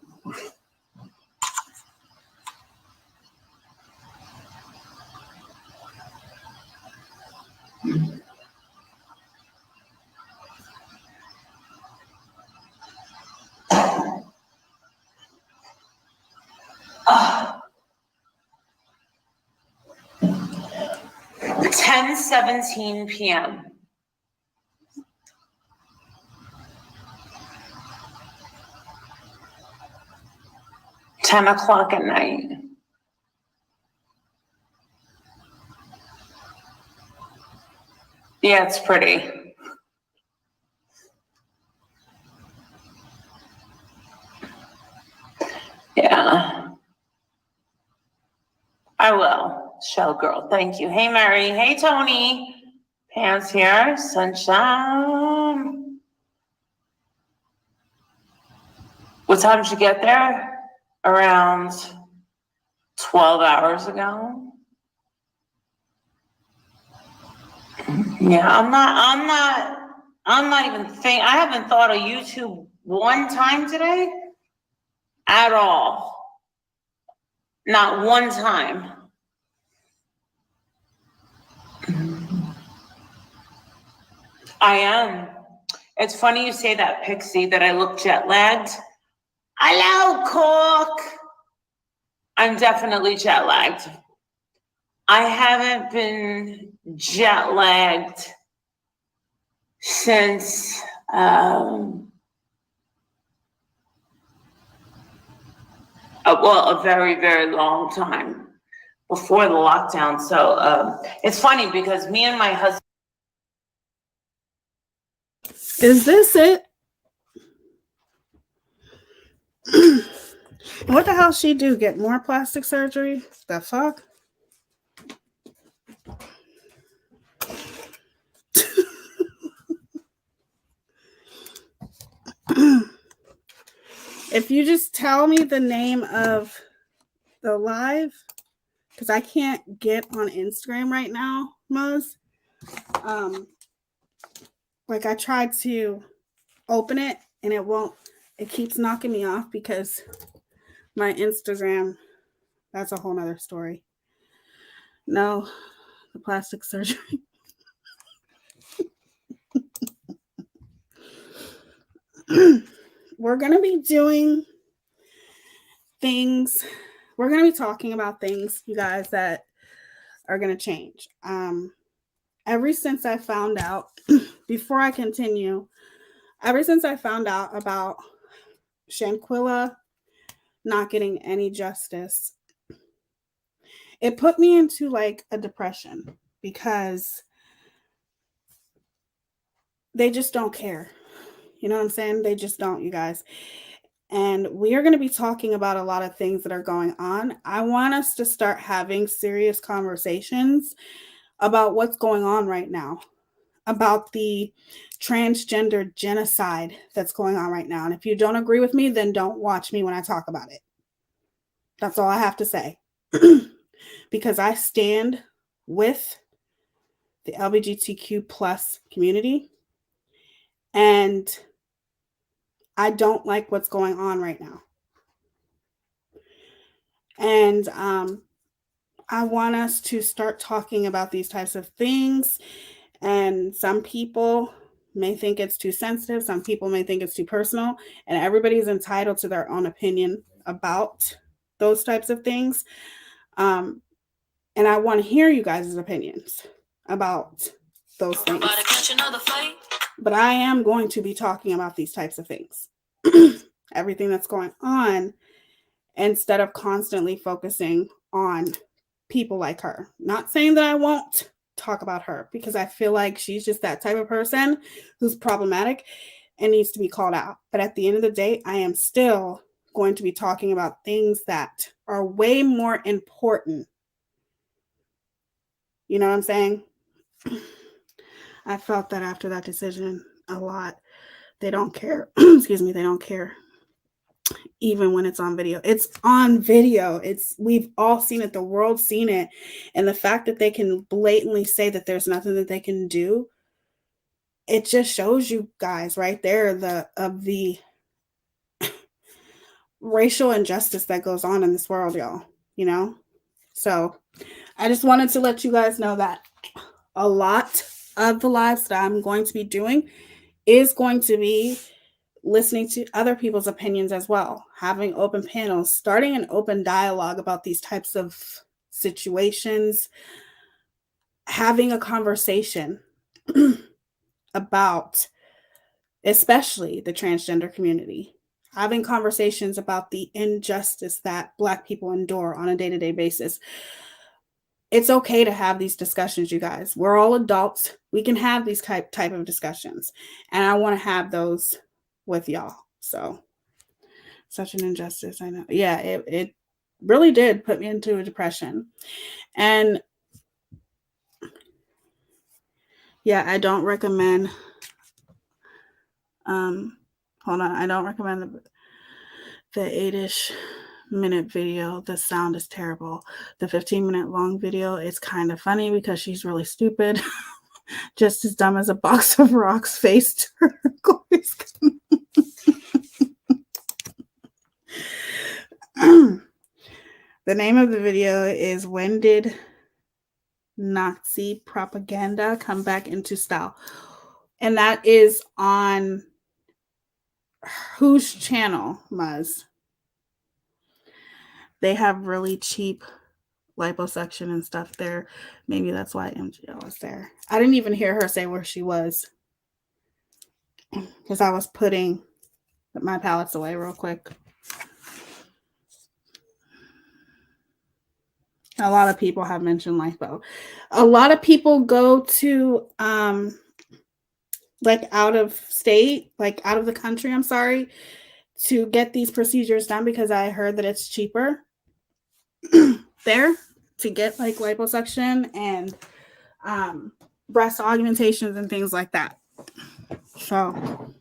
Oh. 10:17 p.m. $10 o'clock at night. Yeah, it's pretty. Yeah. I will. Shell girl. Thank you. Hey, Mary. Hey, Tony. Pam's here. Sunshine. What time did you get there? Around 12 hours ago. Yeah, I'm not even thinking. I haven't thought of YouTube one time today at all. Not one time. I am. It's funny you say that, Pixie, that I look jet lagged. Hello, Cork. I'm definitely jet lagged. I haven't been jet lagged since a very, very long time before the lockdown. So it's funny because me and my husband. Is this it? What the hell she do? Get more plastic surgery? The fuck? If you just tell me the name of the live, because I can't get on Instagram right now, Muzz. Like I tried to open it and it won't. It keeps knocking me off because my Instagram, that's a whole nother story. No, the plastic surgery. We're going to be doing things. We're going to be talking about things, you guys, that are going to change. Ever since I found out, before I continue, ever since I found out about Shanquilla not getting any justice, it put me into like a depression because they just don't care. You know what I'm saying? They just don't, you guys. And we are going to be talking about a lot of things that are going on. I want us to start having serious conversations about what's going on right now, about the transgender genocide that's going on right now. And if you don't agree with me, then don't watch me when I talk about it. That's all I have to say. Because I stand with the LGBTQ plus community, and I don't like what's going on right now. And I want us to start talking about these types of things. And some people may think it's too sensitive. Some people may think it's too personal. And everybody's entitled to their own opinion about those types of things. And I want to hear you guys' opinions about those things. But I am going to be talking about these types of things. Everything that's going on, instead of constantly focusing on people like her. Not saying that I won't talk about her, because I feel like she's just that type of person who's problematic and needs to be called out. But at the end of the day, I am still going to be talking about things that are way more important. You know what I'm saying? I felt that after that decision a lot. They don't care. Excuse me, they don't care. Even when it's on video. It's on video. We've all seen it. The world's seen it. And the fact that they can blatantly say that there's nothing that they can do, it just shows you guys right there the racial injustice that goes on in this world, y'all. You know? So I just wanted to let you guys know that a lot of the lives that I'm going to be doing is going to be listening to other people's opinions as well, having open panels, starting an open dialogue about these types of situations, having a conversation about especially the transgender community, having conversations about the injustice that Black people endure on a day-to-day basis. It's okay to have these discussions, you guys. We're all adults. We can have these type of discussions. And I want to have those with y'all. So such an injustice, I know. Yeah, it really did put me into a depression. And yeah, I don't recommend hold on, I don't recommend the 8-ish minute video. The sound is terrible. The 15-minute long video is kind of funny because she's really stupid. Just as dumb as a box of rocks faced turquoise. The name of the video is When Did Nazi Propaganda Come Back into Style? And that is on whose channel, Muzz? They have really cheap liposuction and stuff there. Maybe that's why MGL is there. I didn't even hear her say where she was because I was putting my palettes away real quick. A lot of people have mentioned lipo. A lot of people go to like out of state, like out of the country, I'm sorry, to get these procedures done because I heard that it's cheaper there to get like liposuction and breast augmentations and things like that. So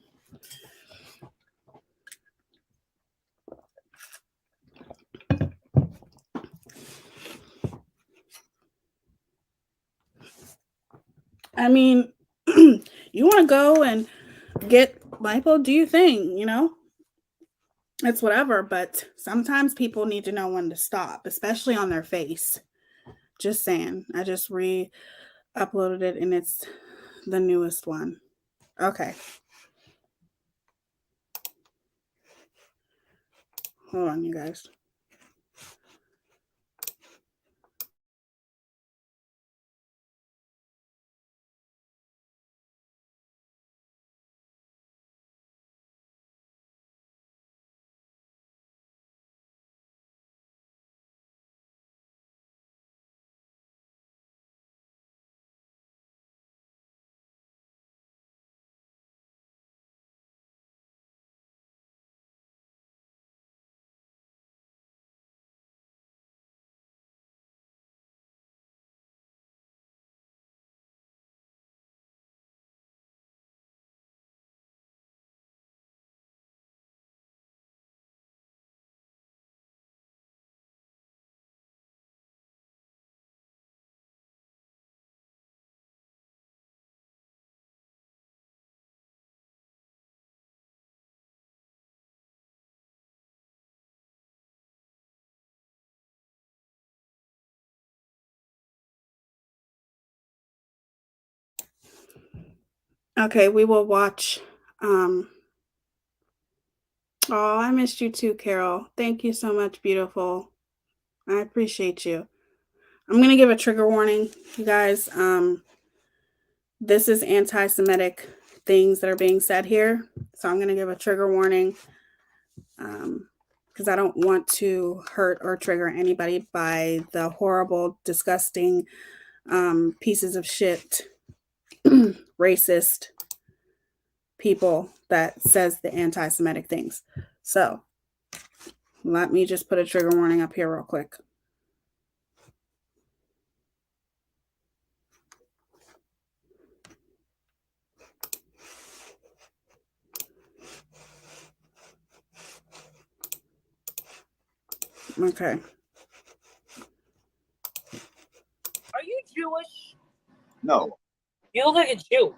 I mean, you want to go and get lipo, do you think, you know? It's whatever, but sometimes people need to know when to stop, especially on their face. Just saying. I just re-uploaded it and it's the newest one. Okay. Hold on, you guys. Okay, we will watch. Oh, I missed you too, Carol. Thank you so much, beautiful. I appreciate you. I'm gonna give a trigger warning, you guys. This is anti-Semitic things that are being said here, so I'm gonna give a trigger warning because I don't want to hurt or trigger anybody by the horrible, disgusting pieces of shit, racist people that says the anti-Semitic things. So let me just put a trigger warning up here real quick. Okay. Are you Jewish? No. You look like a Jew.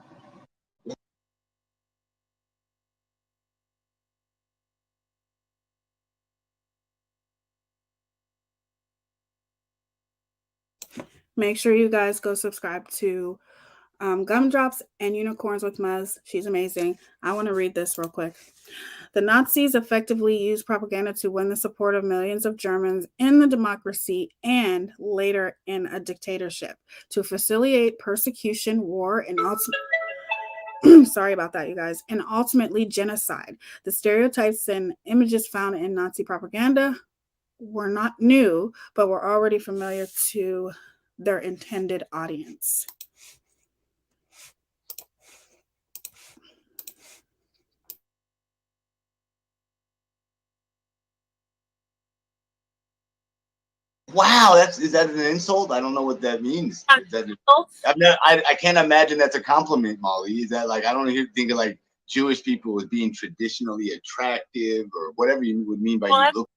Make sure you guys go subscribe to Gumdrops and Unicorns with Muzz. She's amazing. I want to read this real quick. The Nazis effectively used propaganda to win the support of millions of Germans in the democracy and later in a dictatorship to facilitate persecution, war, and sorry about that, you guys, and ultimately genocide. The stereotypes and images found in Nazi propaganda were not new, but were already familiar to their intended audience. Wow, is that an insult? I don't know what that means. I can't imagine that's a compliment, Molly. Is that like, I don't even think of like Jewish people as being traditionally attractive or whatever you would mean by you look.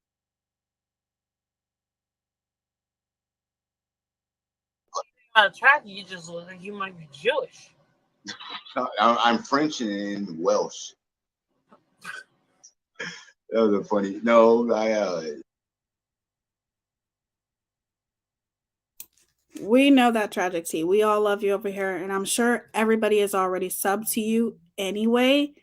Not attractive, you just look like you might be Jewish. I'm French and Welsh. That was a funny. No, We know that, Tragic T. We all love you over here, and I'm sure everybody is already subbed to you anyway.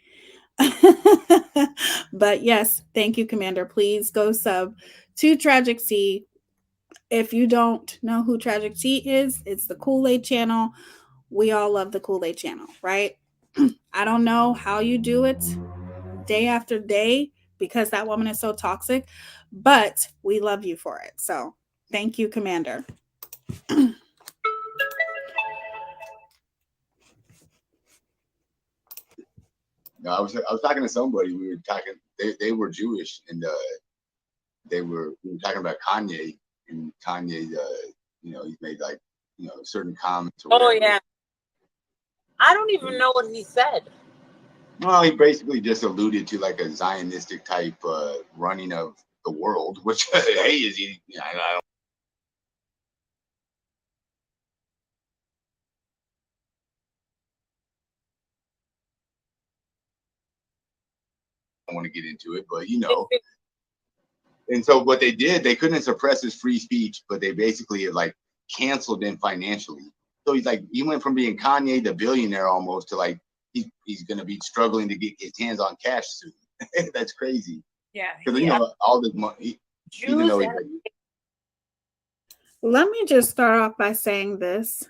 But yes, thank you, Commander. Please go sub to Tragic T. If you don't know who Tragic T is, it's the Kool-Aid channel. We all love the Kool-Aid channel, right? I don't know how you do it day after day because that woman is so toxic, but we love you for it. So thank you, Commander. No, I was talking to somebody. We were talking. They were Jewish, and we were talking about Kanye, and Kanye, you know, he's made like, you know, certain comments. Oh yeah. I don't even know what he said. Well, he basically just alluded to like a Zionistic type running of the world, which hey, is he? I don't want to get into it, but you know. And so what they did, they couldn't suppress his free speech, but they basically like canceled him financially. So he's like, he went from being Kanye the billionaire almost to like he's gonna be struggling to get his hands on cash soon. That's crazy. Yeah, because you know all this money. Even though let me just start off by saying this.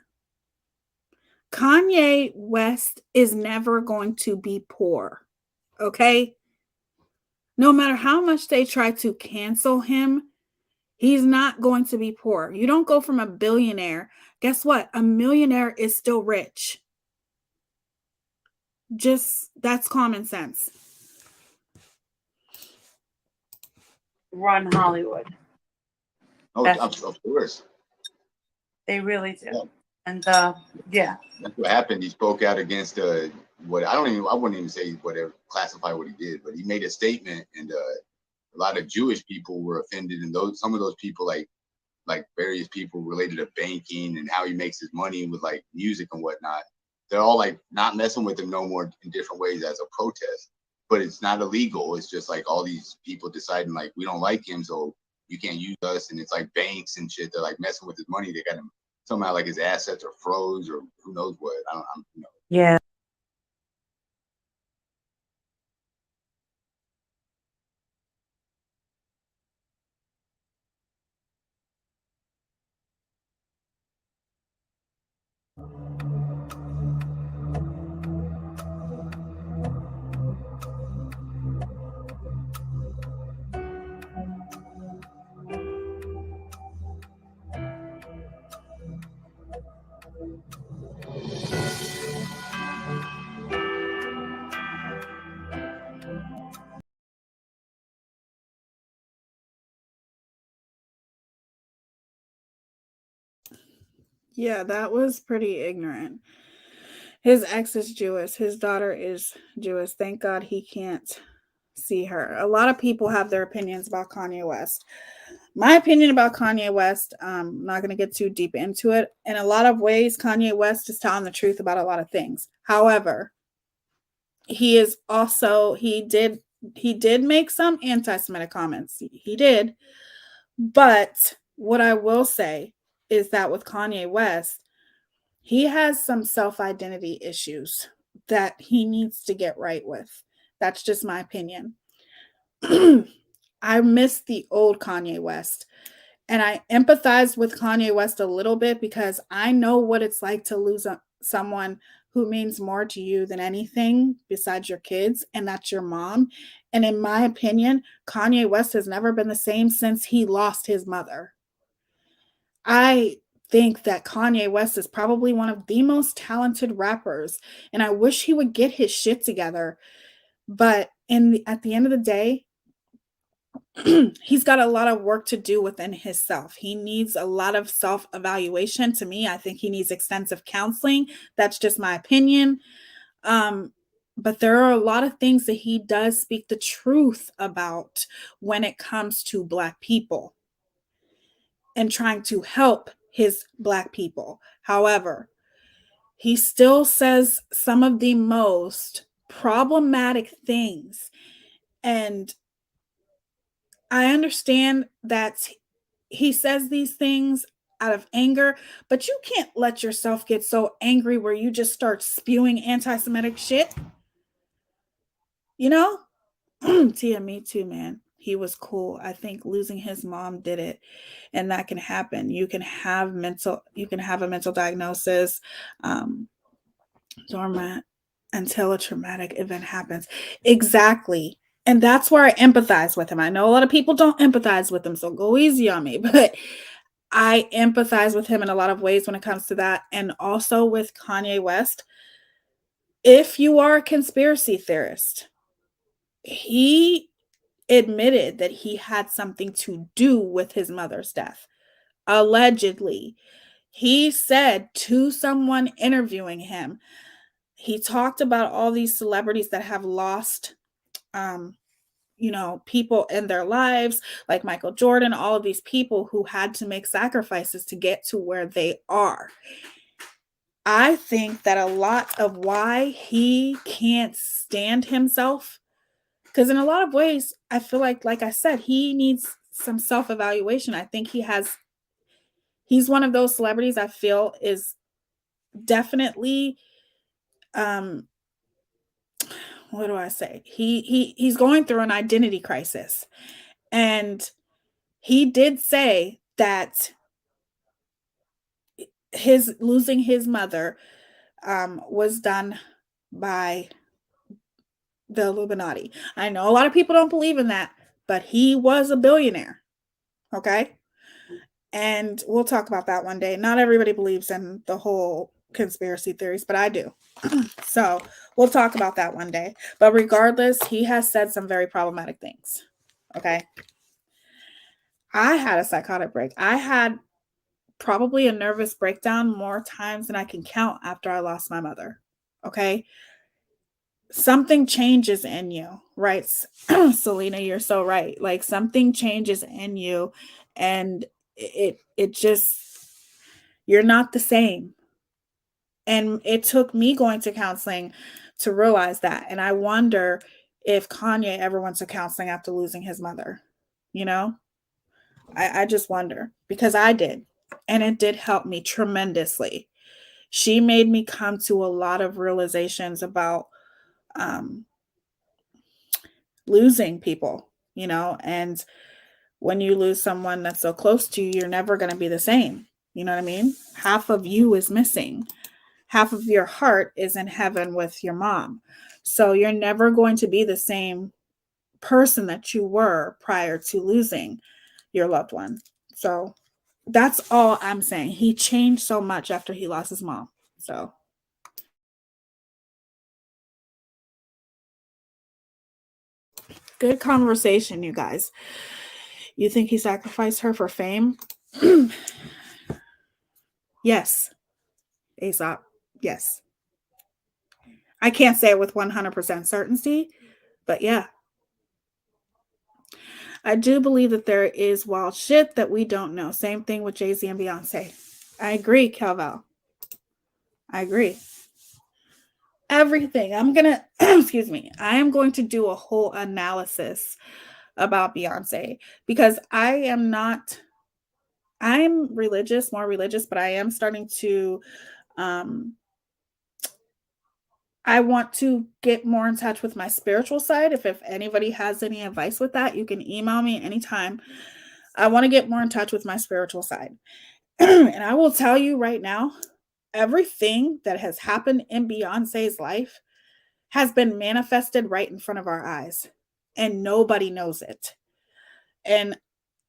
Kanye West is never going to be poor, okay? No matter how much they try to cancel him, he's not going to be poor. You don't go from a billionaire. Guess what? A millionaire is still rich. Just, that's common sense. Run Hollywood. Oh, of course. They really do. Yeah. And yeah. That's what happened. He spoke out against what I wouldn't even say whatever, classify what he did, but he made a statement, and a lot of Jewish people were offended, and some of those people like various people related to banking and how he makes his money with like music and whatnot. They're all like not messing with him no more in different ways as a protest, but it's not illegal. It's just like all these people deciding like, we don't like him, so you can't use us. And it's like banks and shit. They're like messing with his money. They got him somehow like his assets are froze or who knows what. I don't you know. Yeah. Yeah, that was pretty ignorant. His ex is Jewish. His daughter is Jewish. Thank God he can't see her. A lot of people have their opinions about Kanye West. My opinion about Kanye West, I'm not going to get too deep into it. In a lot of ways, Kanye West is telling the truth about a lot of things. However, he is also he did make some anti-Semitic comments. He did. But what I will say is that with Kanye West, he has some self-identity issues that he needs to get right with. That's just my opinion. I miss the old Kanye West. And I empathize with Kanye West a little bit because I know what it's like to lose someone who means more to you than anything besides your kids, and that's your mom. And in my opinion, Kanye West has never been the same since he lost his mother. I think that Kanye West is probably one of the most talented rappers, and I wish he would get his shit together. But at the end of the day, he's got a lot of work to do within himself. He needs a lot of self-evaluation. To me, I think he needs extensive counseling. That's just my opinion. But there are a lot of things that he does speak the truth about when it comes to Black people and trying to help his Black people. However, he still says some of the most problematic things. And I understand that he says these things out of anger, but you can't let yourself get so angry where you just start spewing anti-Semitic shit. You know? Tia, me too, man. He was cool. I think losing his mom did it. And that can happen. You can have a mental diagnosis, dormant until a traumatic event happens. Exactly. And that's where I empathize with him. I know a lot of people don't empathize with him, so go easy on me. But I empathize with him in a lot of ways when it comes to that. And also with Kanye West. If you are a conspiracy theorist, he admitted that he had something to do with his mother's death. Allegedly. He said to someone interviewing him, he talked about all these celebrities that have lost people in their lives, like Michael Jordan, all of these people who had to make sacrifices to get to where they are. I think that a lot of why he can't stand himself, because in a lot of ways, I feel like I said, he needs some self-evaluation. I think he's one of those celebrities I feel is definitely, what do I say? He's going through an identity crisis. And he did say that his losing his mother was done by the Illuminati. I know a lot of people don't believe in that, but he was a billionaire. Okay. And we'll talk about that one day. Not everybody believes in the whole conspiracy theories, but I do. So we'll talk about that one day. But regardless, he has said some very problematic things. Okay. I had a psychotic break. I had probably a nervous breakdown more times than I can count after I lost my mother. Okay. Something changes in you, right? Selena, you're so right. Like something changes in you and it just, you're not the same. And it took me going to counseling to realize that. And I wonder if Kanye ever went to counseling after losing his mother. You know, I just wonder because I did. And it did help me tremendously. She made me come to a lot of realizations about losing people, and when you lose someone that's so close to you, you're never going to be the same. You know what I mean? Half of you is missing. Half of your heart is in heaven with your mom. So you're never going to be the same person that you were prior to losing your loved one. So that's all I'm saying. He changed so much after he lost his mom. So good conversation, you guys. You think he sacrificed her for fame? Yes. Aesop. Yes. I can't say it with 100% certainty, but yeah. I do believe that there is wild shit that we don't know. Same thing with Jay-Z and Beyonce. I agree, Calvel. I agree. Everything. I'm going to, excuse me, I am going to do a whole analysis about Beyonce because I'm religious, more religious, but I am starting to, I want to get more in touch with my spiritual side. If anybody has any advice with that, you can email me anytime. I want to get more in touch with my spiritual side. And I will tell you right now, everything that has happened in Beyonce's life has been manifested right in front of our eyes, and nobody knows it. And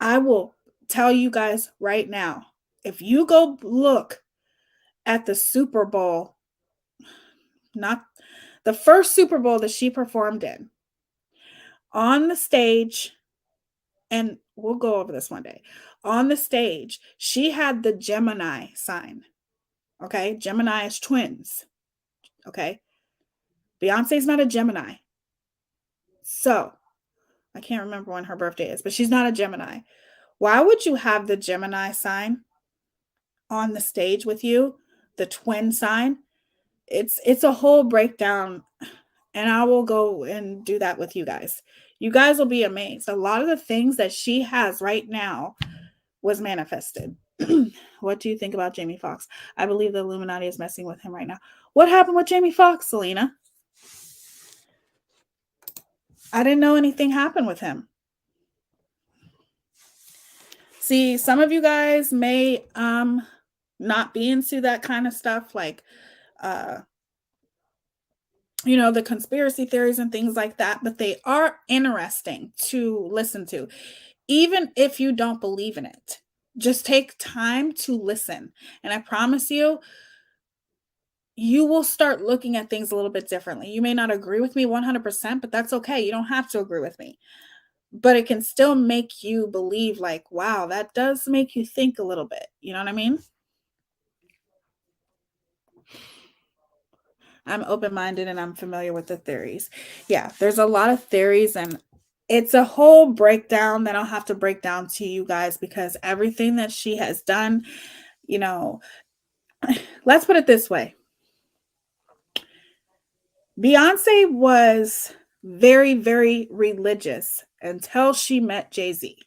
I will tell you guys right now, if you go look at the Super Bowl, not the first Super Bowl that she performed in, on the stage, and we'll go over this one day, on the stage, she had the Gemini sign. Okay, Gemini is twins. Okay, Beyonce's not a Gemini. So, I can't remember when her birthday is, but she's not a Gemini. Why would you have the Gemini sign on the stage with you? The twin sign? It's a whole breakdown, and I will go and do that with you guys. You guys will be amazed. A lot of the things that she has right now was manifested. What do you think about Jamie Foxx? I believe the Illuminati is messing with him right now. What happened with Jamie Foxx, Selena? I didn't know anything happened with him. See, some of you guys may not be into that kind of stuff, like you know, the conspiracy theories and things like that, but they are interesting to listen to, even if you don't believe in it. Just take time to listen, and I promise you, you will start looking at things a little bit differently. You may not agree with me 100%, but that's okay. You don't have to agree with me. But it can still make you believe, like, wow, that does make you think a little bit. You know what I mean? I'm open-minded and I'm familiar with the theories. Yeah, there's a lot of theories, and it's a whole breakdown that I'll have to break down to you guys because everything that she has done, you know, let's put it this way. Beyonce was very, very religious until she met Jay-Z,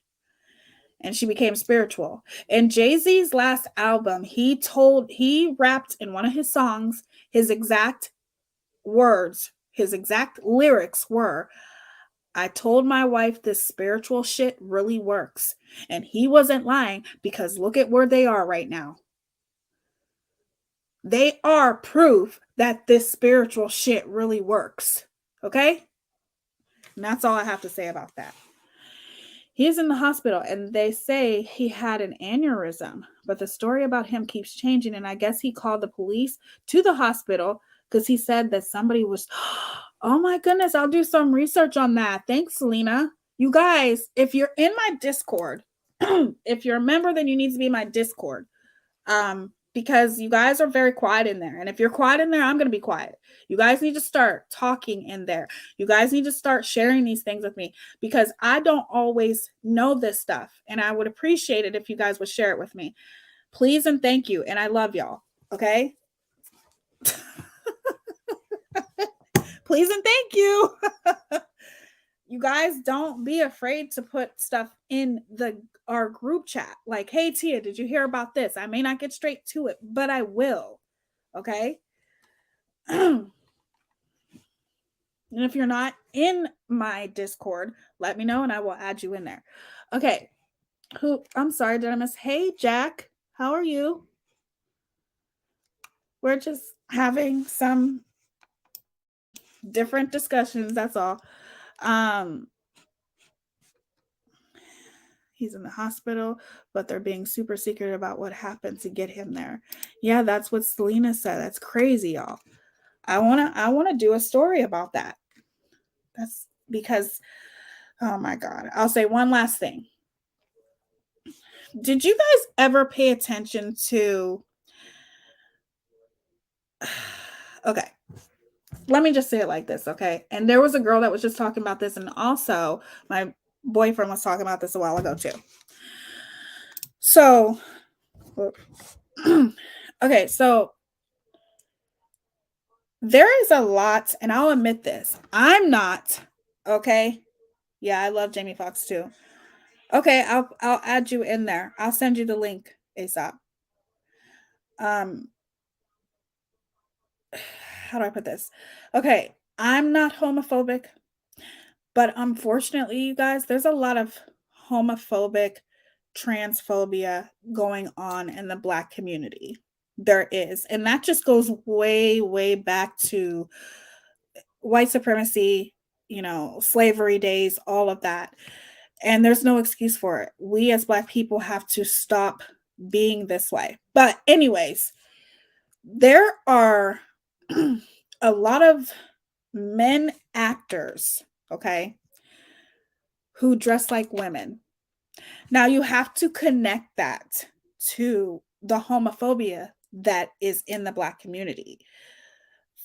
and she became spiritual. In Jay-Z's last album, he rapped in one of his songs, his exact words, his exact lyrics were, I told my wife this spiritual shit really works. And he wasn't lying, because look at where they are right now. They are proof that this spiritual shit really works. Okay? And that's all I have to say about that. He's in the hospital, and they say he had an aneurysm, but the story about him keeps changing. And I guess he called the police to the hospital because he said that somebody was, oh my goodness, I'll do some research on that. Thanks, Selena. You guys, if you're in my Discord, if you're a member, then you need to be in my Discord. Because you guys are very quiet in there. And if you're quiet in there, I'm going to be quiet. You guys need to start talking in there. You guys need to start sharing these things with me, because I don't always know this stuff. And I would appreciate it if you guys would share it with me. Please and thank you. And I love y'all. Okay? Please and thank you. You guys, don't be afraid to put stuff in our group chat. Like, hey, Tia, did you hear about this? I may not get straight to it, but I will. Okay? And if you're not in my Discord, let me know and I will add you in there. Okay. I'm sorry, did I miss? Hey, Jack. How are you? We're just having some different discussions. That's all. He's in the hospital, but they're being super secret about what happened to get him there. Yeah, that's what Selena said. That's crazy, y'all. I wanna do a story about that. That's because, oh my God. I'll say one last thing. Did you guys ever pay attention to Okay. Let me just say it like this, okay? And there was a girl that was just talking about this, and also my boyfriend was talking about this a while ago too. So, okay, so there is a lot, and I'll admit this. I'm not, okay? Yeah, I love Jamie Foxx too. Okay, I'll add you in there. I'll send you the link ASAP. How do I put this? Okay, I'm not homophobic, but unfortunately, you guys, there's a lot of homophobic transphobia going on in the Black community. There is. And that just goes way, way back to white supremacy, slavery days, all of that. And there's no excuse for it. We as Black people have to stop being this way. But, anyways, there are a lot of men actors, okay, who dress like women. Now, you have to connect that to the homophobia that is in the Black community.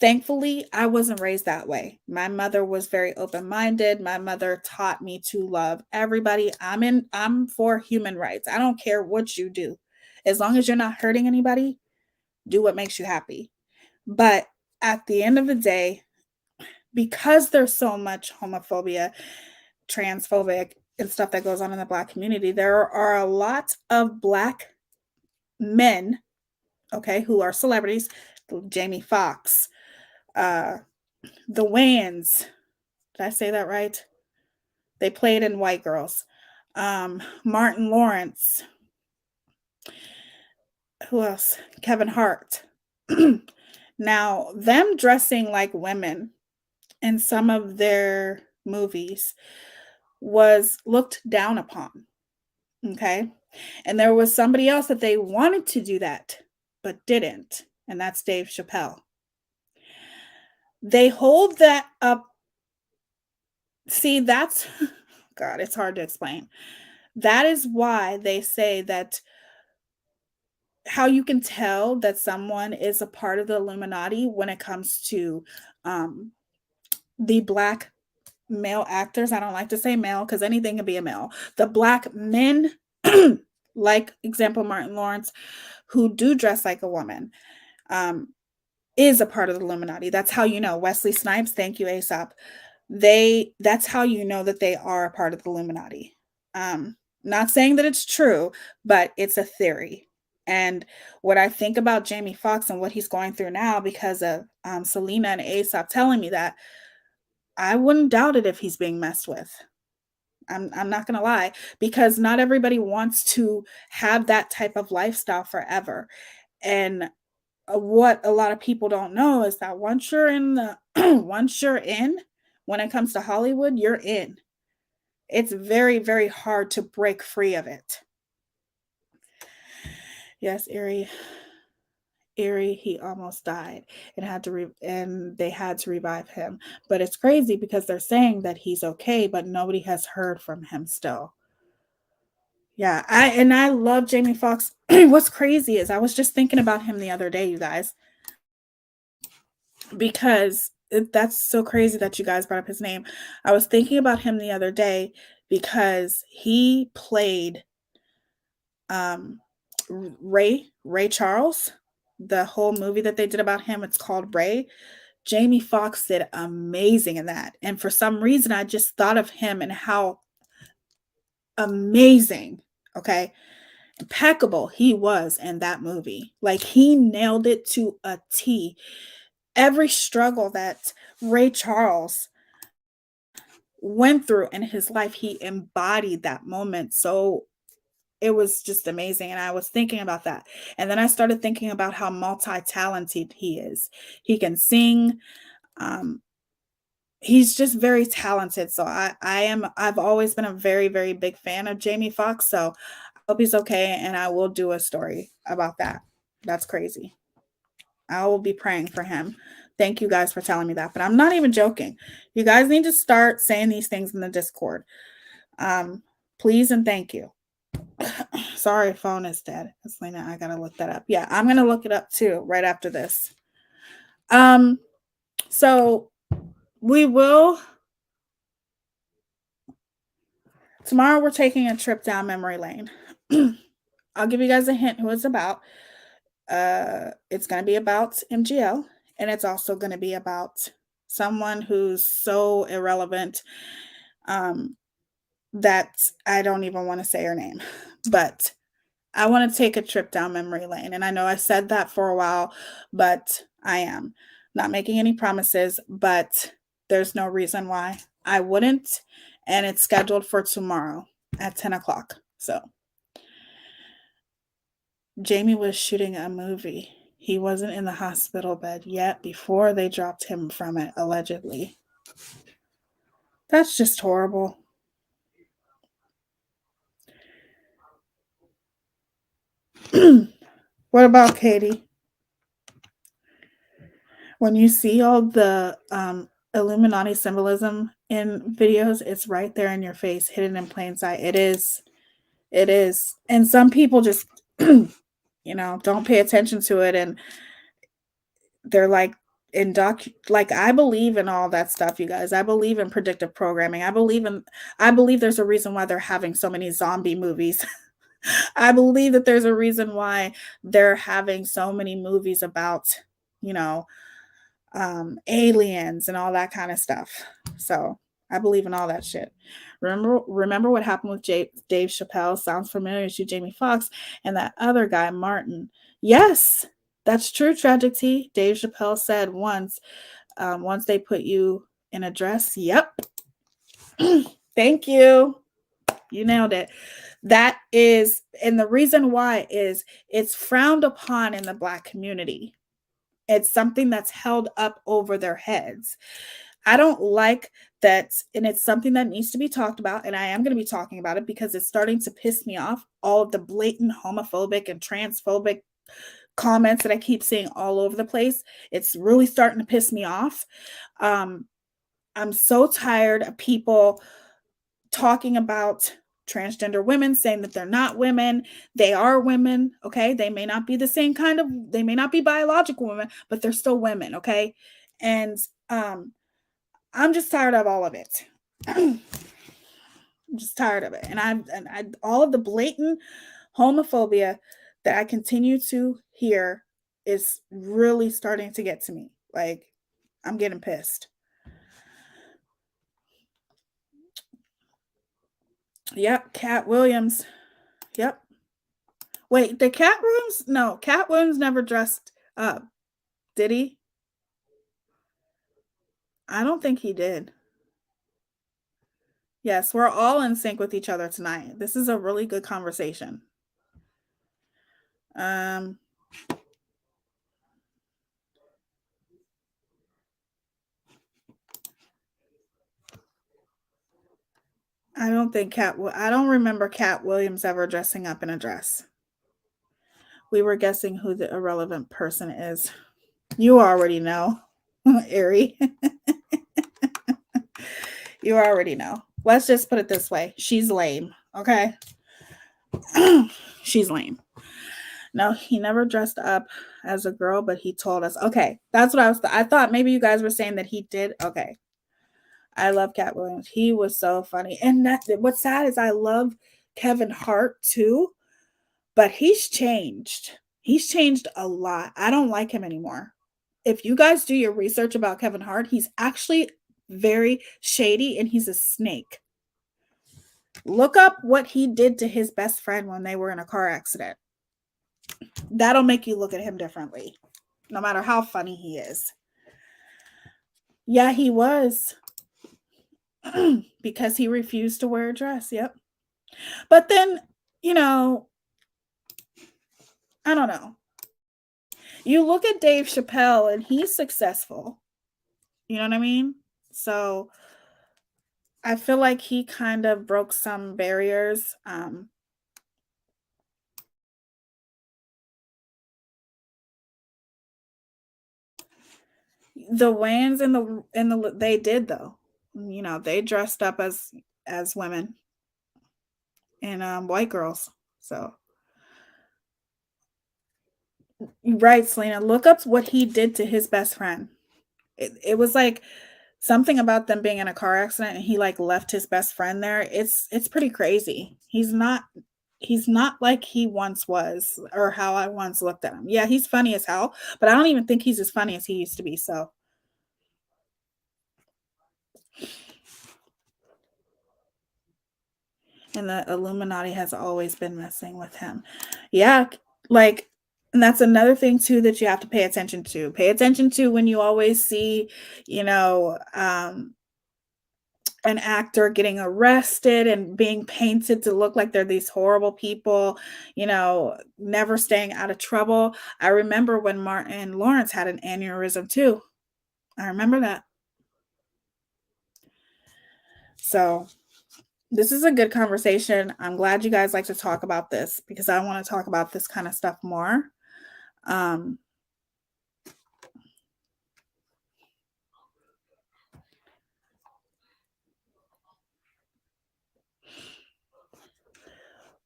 Thankfully, I wasn't raised that way. My mother was very open-minded. My mother taught me to love everybody. I'm for human rights. I don't care what you do. As long as you're not hurting anybody, do what makes you happy. But at the end of the day, because there's so much homophobia, transphobic, and stuff that goes on in the Black community, there are a lot of Black men, okay, who are celebrities. Jamie Foxx, the Wayans. Did I say that right? They played in White Girls. Martin Lawrence. Who else? Kevin Hart. Now, them dressing like women in some of their movies was looked down upon. Okay. And there was somebody else that they wanted to do that, but didn't. And that's Dave Chappelle. They hold that up. See, that's, God, it's hard to explain. That is why they say that how you can tell that someone is a part of the Illuminati when it comes to the Black male actors. I don't like to say male because anything can be a male. The Black men, like example Martin Lawrence, who do dress like a woman, is a part of the Illuminati. That's how you know. Wesley Snipes, thank you, ASAP. That's how you know that they are a part of the Illuminati. Not saying that it's true, but it's a theory. And what I think about Jamie Foxx and what he's going through now because of Selena and ASAP telling me that, I wouldn't doubt it if he's being messed with. I'm not going to lie, because not everybody wants to have that type of lifestyle forever. And what a lot of people don't know is that once you're in, when it comes to Hollywood, you're in. It's very, very hard to break free of it. Yes, Erie, he almost died and they had to revive him. But it's crazy because they're saying that he's okay, but nobody has heard from him still. Yeah, I love Jamie Foxx. What's crazy is I was just thinking about him the other day, you guys, because that's so crazy that you guys brought up his name. I was thinking about him the other day because he played Ray Charles. The whole movie that they did about him, it's called Ray. Jamie Foxx did amazing in that. And for some reason, I just thought of him and how amazing, okay, impeccable he was in that movie. Like, he nailed it to a T. Every struggle that Ray Charles went through in his life, he embodied that moment. So it was just amazing. And I was thinking about that. And then I started thinking about how multi-talented he is. He can sing. He's just very talented. So I've always been a very, very big fan of Jamie Foxx. So I hope he's okay. And I will do a story about that. That's crazy. I will be praying for him. Thank you guys for telling me that. But I'm not even joking. You guys need to start saying these things in the Discord. Please and thank you. Sorry, phone is dead. Selena, I gotta look that up. Yeah, I'm gonna look it up too right after this. So we will tomorrow we're taking a trip down memory lane. I'll give you guys a hint who it's about. It's going to be about MGL, and it's also going to be about someone who's so irrelevant that I don't even want to say her name. But I want to take a trip down memory lane. And I know I said that for a while, but I am not making any promises, but there's no reason why I wouldn't. And it's scheduled for tomorrow at 10 o'clock. So Jamie was shooting a movie. He wasn't in the hospital bed yet before they dropped him from it, allegedly. That's just horrible. What about Katie? When you see all the Illuminati symbolism in videos, it's right there in your face, hidden in plain sight. It is. It is. And some people just, don't pay attention to it. And they're like, like I believe in all that stuff, you guys. I believe in predictive programming. I believe there's a reason why they're having so many zombie movies. I believe that there's a reason why they're having so many movies about, aliens and all that kind of stuff. So I believe in all that shit. Remember what happened with Dave Chappelle? Sounds familiar to Jamie Foxx and that other guy, Martin. Yes, that's true, Tragic T. Dave Chappelle said once they put you in a dress. Yep. Thank you. You nailed it. That is, and the reason why is it's frowned upon in the Black community. It's something that's held up over their heads. I don't like that, and it's something that needs to be talked about, and I am going to be talking about it because it's starting to piss me off, all of the blatant homophobic and transphobic comments that I keep seeing all over the place. It's really starting to piss me off. I'm so tired of people talking about transgender women, saying that they're not women. They are women, okay? They may not be the same kind of, they may not be biological women, but they're still women, okay? And I'm just tired of all of it. I'm just tired of it. And I all of the blatant homophobia that I continue to hear is really starting to get to me. Like, I'm getting pissed. Yep, Cat Williams. Yep. Wait, did Cat Williams? No, Cat Williams never dressed up. Did he? I don't think he did. Yes, we're all in sync with each other tonight. This is a really good conversation. I don't remember Cat Williams ever dressing up in a dress. We were guessing who the irrelevant person is. You already know, Ari. You already know. Let's just put it this way. She's lame, okay? She's lame. No, he never dressed up as a girl, but he told us. Okay, that's what I thought maybe you guys were saying that he did. Okay. I love Cat Williams. He was so funny. And what's sad is I love Kevin Hart too, but he's changed. He's changed a lot. I don't like him anymore. If you guys do your research about Kevin Hart, he's actually very shady and he's a snake. Look up what he did to his best friend when they were in a car accident. That'll make you look at him differently, no matter how funny he is. Yeah, he was. Because he refused to wear a dress. Yep. But then, I don't know. You look at Dave Chappelle and he's successful. You know what I mean? So I feel like he kind of broke some barriers. The Wayans and they did though. They dressed up as women and white girls. So Right, Selena. Look up what he did to his best friend. It was like something about them being in a car accident and he like left his best friend there. It's pretty crazy. He's not like he once was or how I once looked at him. Yeah, he's funny as hell, but I don't even think he's as funny as he used to be. So and the Illuminati has always been messing with him. Yeah, like, and that's another thing too that you have to pay attention to. Pay attention to when you always see, you know, an actor getting arrested and being painted to look like they're these horrible people, you know, never staying out of trouble. I remember when Martin Lawrence had an aneurysm too. I remember that. So this is a good conversation. I'm glad you guys like to talk about this because I want to talk about this kind of stuff more.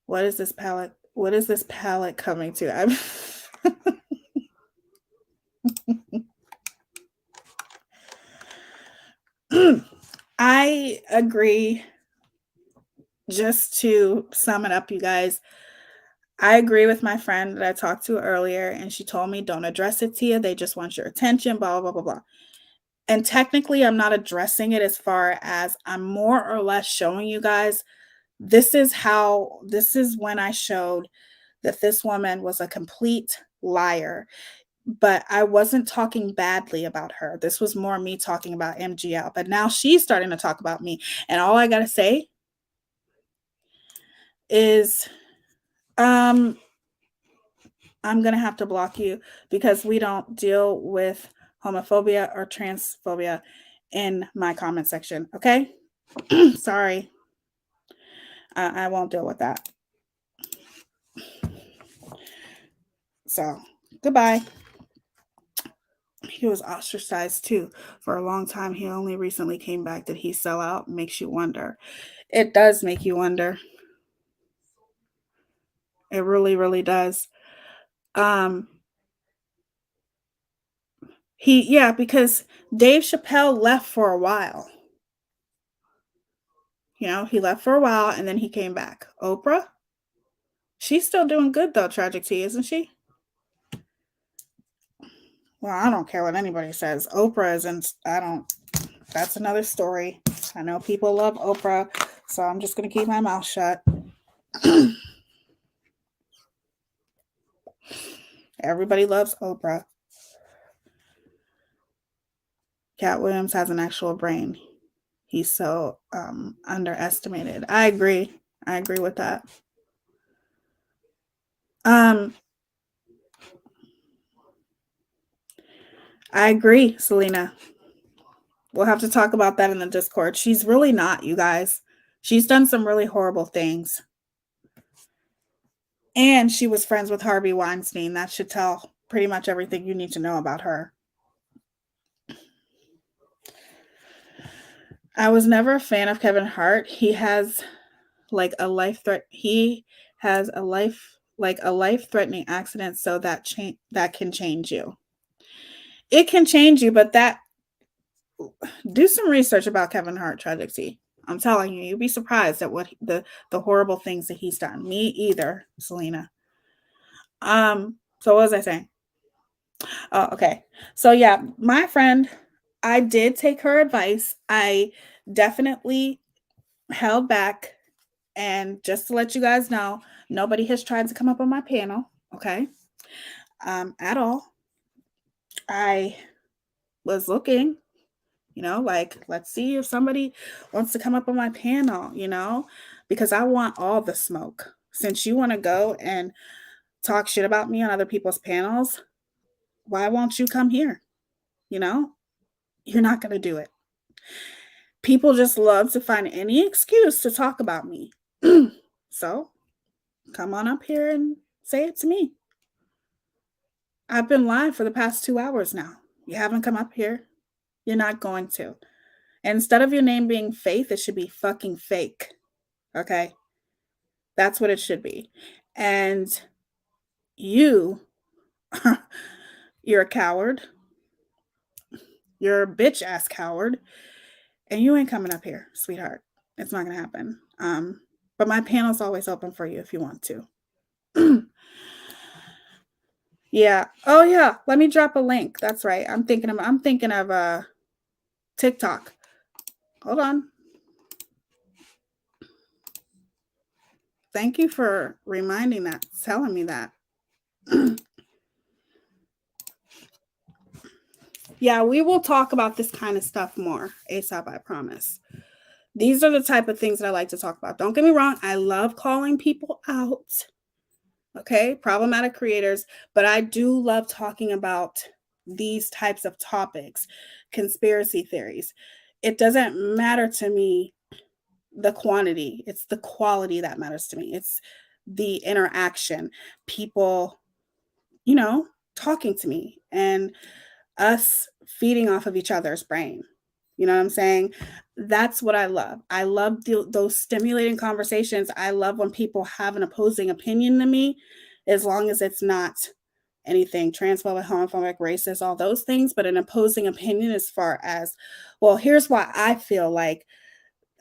What is this palette? What is this palette coming to? I agree. Just to sum it up, you guys, I agree with my friend that I talked to earlier, and she told me, don't address it, Tia. They just want your attention, blah, blah, blah, blah. And technically, I'm not addressing it as far as I'm more or less showing you guys this is when I showed that this woman was a complete liar. But I wasn't talking badly about her. This was more me talking about MGL. But now she's starting to talk about me. And all I got to say is I'm going to have to block you because we don't deal with homophobia or transphobia in my comment section. Okay? Sorry. I won't deal with that. So, goodbye. He was ostracized too for a long time. He only recently came back. Did he sell out? Makes you wonder. It does make you wonder. It really, really does. Because Dave Chappelle left for a while. You know, he left for a while and then he came back. Oprah, she's still doing good though, Tragic T, isn't she? Well, I don't care what anybody says. Oprah isn't, that's another story. I know people love Oprah, so I'm just going to keep my mouth shut. Everybody loves Oprah. Cat Williams has an actual brain. He's so underestimated. I agree with that. I agree, Selena. We'll have to talk about that in the Discord. She's really not, you guys. She's done some really horrible things. And she was friends with Harvey Weinstein. That should tell pretty much everything you need to know about her. I was never a fan of Kevin Hart. He has like a life-threatening accident, so that can change you. It can change you, but do some research about Kevin Hart, Tragic T. I'm telling you, you'll be surprised at what the horrible things that he's done. Me either, Selena. So what was I saying? Oh, okay. So yeah, my friend, I did take her advice. I definitely held back. And just to let you guys know, nobody has tried to come up on my panel, okay? At all. I was looking, you know, like, let's see if somebody wants to come up on my panel, you know, because I want all the smoke. Since you want to go and talk shit about me on other people's panels, why won't you come here? You know, you're not going to do it. People just love to find any excuse to talk about me. So come on up here and say it to me. I've been live for the past 2 hours now. You haven't come up here. You're not going to. And instead of your name being Faith, it should be fucking Fake. Okay? That's what it should be. And you You're a coward. You're a bitch ass coward. And you ain't coming up here, sweetheart. It's not going to happen. But my panel's always open for you if you want to. Yeah. Oh yeah. Let me drop a link. That's right. I'm thinking of TikTok. Hold on. Thank you for reminding that, telling me that. Yeah, we will talk about this kind of stuff more ASAP, I promise. These are the type of things that I like to talk about. Don't get me wrong. I love calling people out. Okay, problematic creators, but I do love talking about these types of topics, conspiracy theories. It doesn't matter to me the quantity, it's the quality that matters to me. It's the interaction, people, talking to me and us feeding off of each other's brain. You know what I'm saying? That's what I love. I love those stimulating conversations. I love when people have an opposing opinion to me, as long as it's not anything transphobic, homophobic, racist, all those things, but an opposing opinion as far as, well, here's why I feel like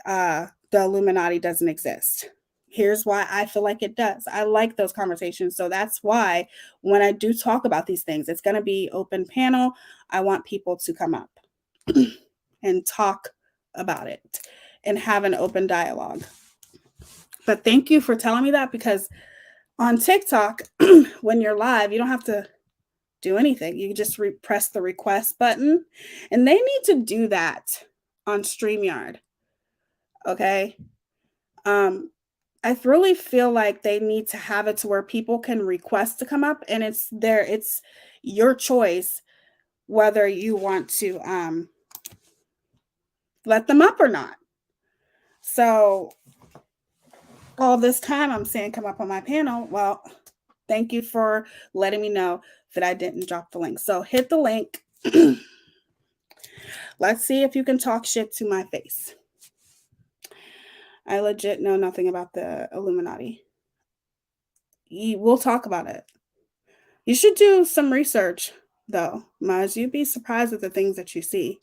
the Illuminati doesn't exist. Here's why I feel like it does. I like those conversations. So that's why when I do talk about these things, it's going to be open panel. I want people to come up and talk about it and have an open dialogue. But thank you for telling me that, because on TikTok, when you're live, you don't have to do anything. You just press the request button, and they need to do that on StreamYard. Okay. I really feel like they need to have it to where people can request to come up, and it's your choice whether you want to let them up or not. So all this time I'm saying come up on my panel. Well, thank you for letting me know that I didn't drop the link. So hit the link. Let's see if you can talk shit to my face. I legit know nothing about the Illuminati. We'll talk about it. You should do some research, though, Maz. You'd be surprised at the things that you see.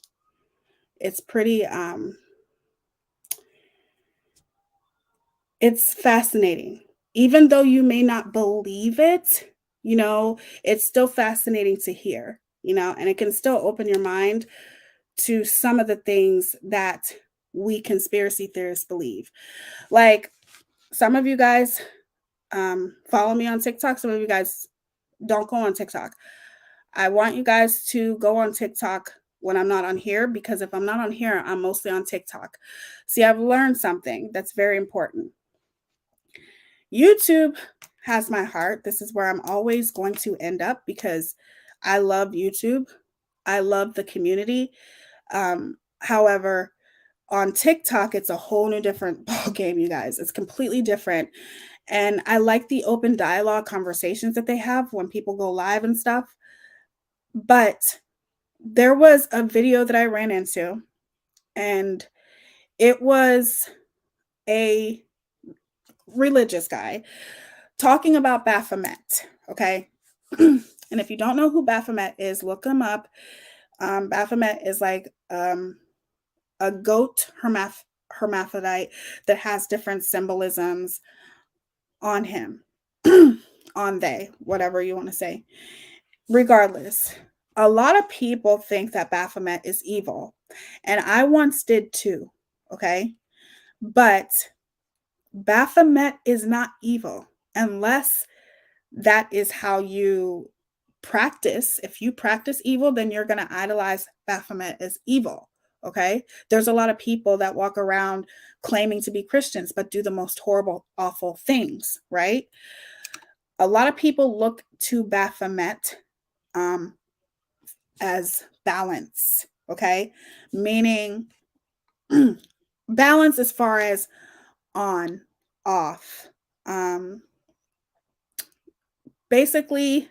It's pretty, it's fascinating. Even though you may not believe it, it's still fascinating to hear, and it can still open your mind to some of the things that we conspiracy theorists believe. Like, some of you guys follow me on TikTok. Some of you guys don't go on TikTok. I want you guys to go on TikTok when I'm not on here, because if I'm not on here, I'm mostly on TikTok. See, I've learned something that's very important. YouTube has my heart. This is where I'm always going to end up, because I love YouTube. I love the community. However, on TikTok, it's a whole new different ball game, you guys. It's completely different. And I like the open dialogue conversations that they have when people go live and stuff. But there was a video that I ran into, and it was a religious guy talking about Baphomet. Okay. And if you don't know who Baphomet is, look him up. Baphomet is like a goat hermaphrodite that has different symbolisms on him, on they, whatever you want to say. Regardless, a lot of people think that Baphomet is evil, and I once did too, okay? But Baphomet is not evil unless that is how you practice. If you practice evil, then you're going to idolize Baphomet as evil, okay? There's a lot of people that walk around claiming to be Christians but do the most horrible, awful things, right? A lot of people look to Baphomet as balance, okay? Meaning balance as far as on, off, basically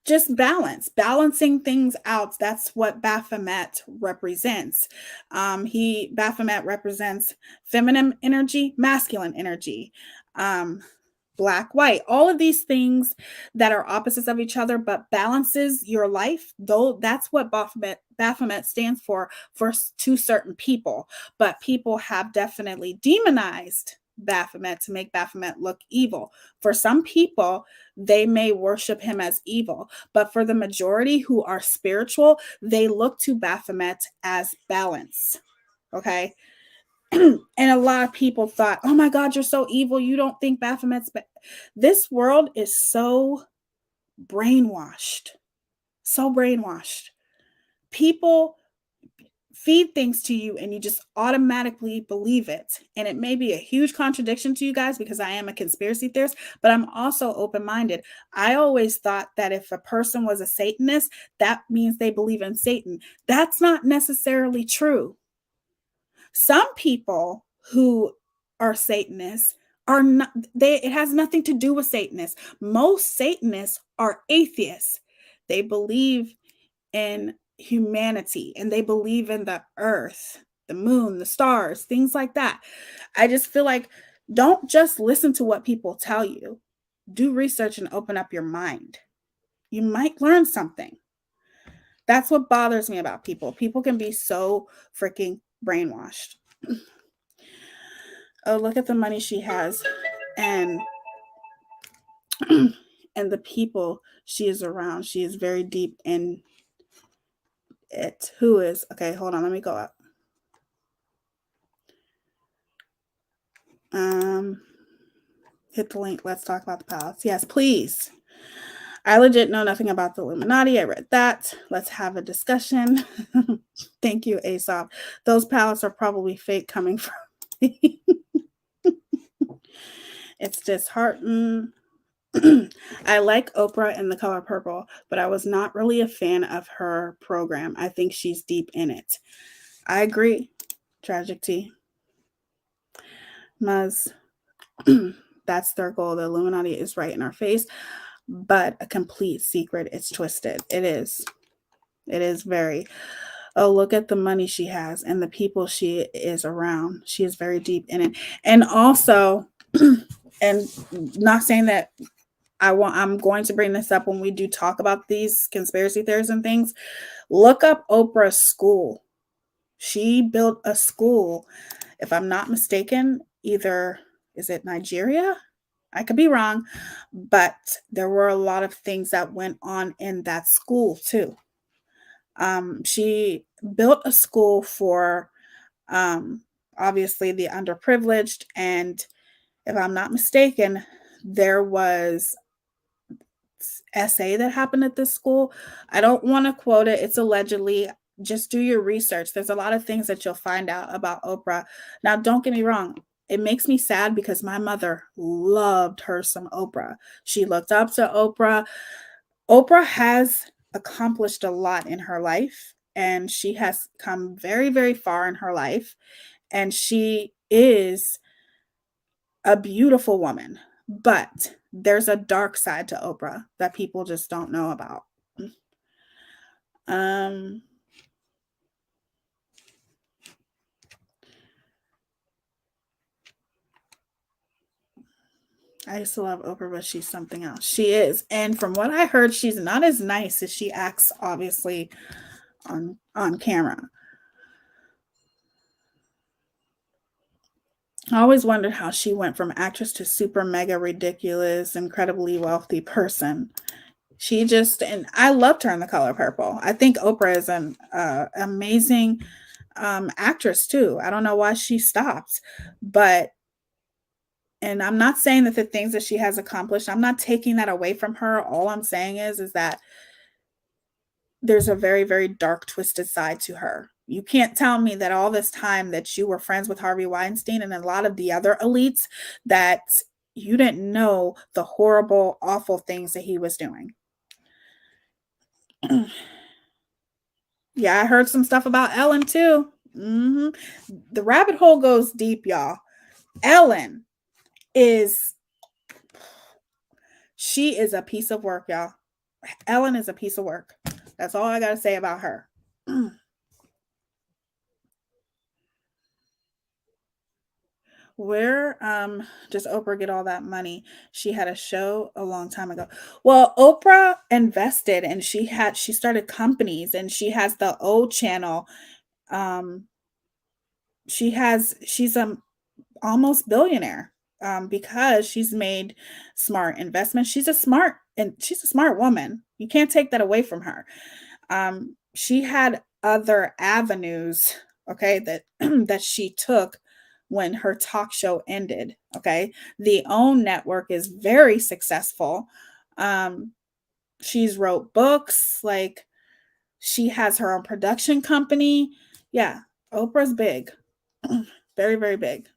just balancing things out. That's what Baphomet represents. Baphomet represents feminine energy, masculine energy, black, white, all of these things that are opposites of each other, but balances your life. Though that's what Baphomet stands for to certain people. But people have definitely demonized Baphomet to make Baphomet look evil. For some people, they may worship him as evil, but for the majority who are spiritual, they look to Baphomet as balance. Okay. And a lot of people thought, oh my God, you're so evil. You don't think Baphomet's this world is so brainwashed. So brainwashed. People feed things to you and you just automatically believe it. And it may be a huge contradiction to you guys because I am a conspiracy theorist, but I'm also open-minded. I always thought that if a person was a Satanist, that means they believe in Satan. That's not necessarily true. Some people who are Satanists are not, it has nothing to do with Satanists. Most Satanists are atheists. They believe in humanity and they believe in the earth, the moon, the stars, things like that. I just feel like don't just listen to what people tell you. Do research and open up your mind. You might learn something. That's what bothers me about people. People can be so freaking brainwashed. Oh, look at the money she has and and the people she is around. She is very deep in it. Who is? Okay, hold on. Let me go up. Hit the link. Let's talk about the palace. Yes, please. I legit know nothing about the Illuminati. I read that. Let's have a discussion. Thank you, Aesop. Those palettes are probably fake coming from me. It's disheartening. I like Oprah in The Color Purple, but I was not really a fan of her program. I think she's deep in it. I agree. Tragic T. Muzz. That's their goal. The Illuminati is right in our face, but a complete secret. It's twisted. It is. It is very. Oh, look at the money she has and the people she is around. She is very deep in it. And also, and not saying that I'm going to bring this up when we do talk about these conspiracy theories and things. Look up Oprah's school. She built a school, if I'm not mistaken, either is it Nigeria? I could be wrong, but there were a lot of things that went on in that school too. She built a school for obviously the underprivileged, and if I'm not mistaken, there was essay that happened at this school. I don't want to quote it. It's allegedly. Just do your research. There's a lot of things that you'll find out about Oprah. Now, don't get me wrong. It makes me sad because my mother loved her some Oprah. She looked up to Oprah. Oprah has accomplished a lot in her life, and she has come very, very far in her life. And she is a beautiful woman. But there's a dark side to Oprah that people just don't know about. I used to love Oprah, but she's something else. She is. And from what I heard, she's not as nice as she acts, obviously, on camera. I always wondered how she went from actress to super mega ridiculous, incredibly wealthy person. She just, and I loved her in The Color Purple. I think Oprah is an amazing actress too. I don't know why she stopped, but, and I'm not saying that the things that she has accomplished, I'm not taking that away from her. All I'm saying is that there's a very, very dark, twisted side to her. You can't tell me that all this time that you were friends with Harvey Weinstein and a lot of the other elites that you didn't know the horrible, awful things that he was doing. Yeah, I heard some stuff about Ellen too. The rabbit hole goes deep, y'all. Ellen she is a piece of work, y'all. Ellen is a piece of work. That's all I got to say about her. Where does Oprah get all that money? She had a show a long time ago. Well, Oprah invested and she started companies and she has the O channel. Um she's a almost billionaire because she's made smart investments. She's a smart woman. You can't take that away from her. She had other avenues, okay, that that she took when her talk show ended. Okay, the OWN network is very successful. She's wrote books, like she has her own production company. Yeah, Oprah's big, very, very big.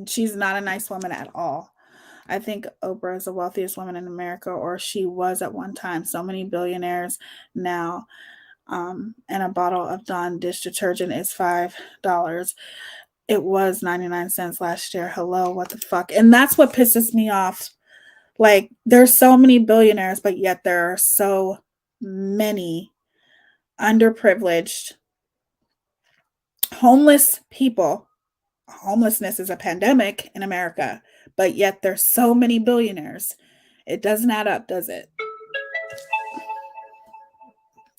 She's not a nice woman at all. I think Oprah is the wealthiest woman in America, or she was at one time. So many billionaires now. And a bottle of Dawn dish detergent is $5. It was 99 cents last year. Hello, what the fuck? And that's what pisses me off. Like, there's so many billionaires, but yet there are so many underprivileged, homeless people. Homelessness is a pandemic in America, but yet there's so many billionaires. It doesn't add up, does it?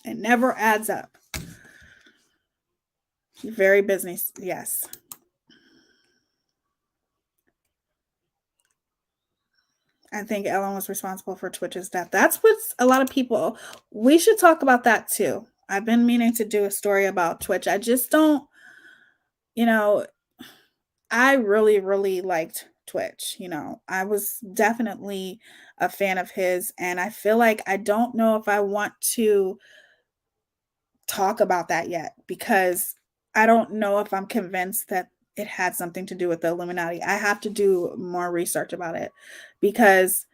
It never adds up. Very business, yes. I think Ellen was responsible for Twitch's death. That's what a lot of people, we should talk about that too. I've been meaning to do a story about Twitch. I just don't, you know, I really, really liked Twitch. You know, I was definitely a fan of his, and I feel like I don't know if I want to talk about that yet because I don't know if I'm convinced that it had something to do with the Illuminati. I have to do more research about it because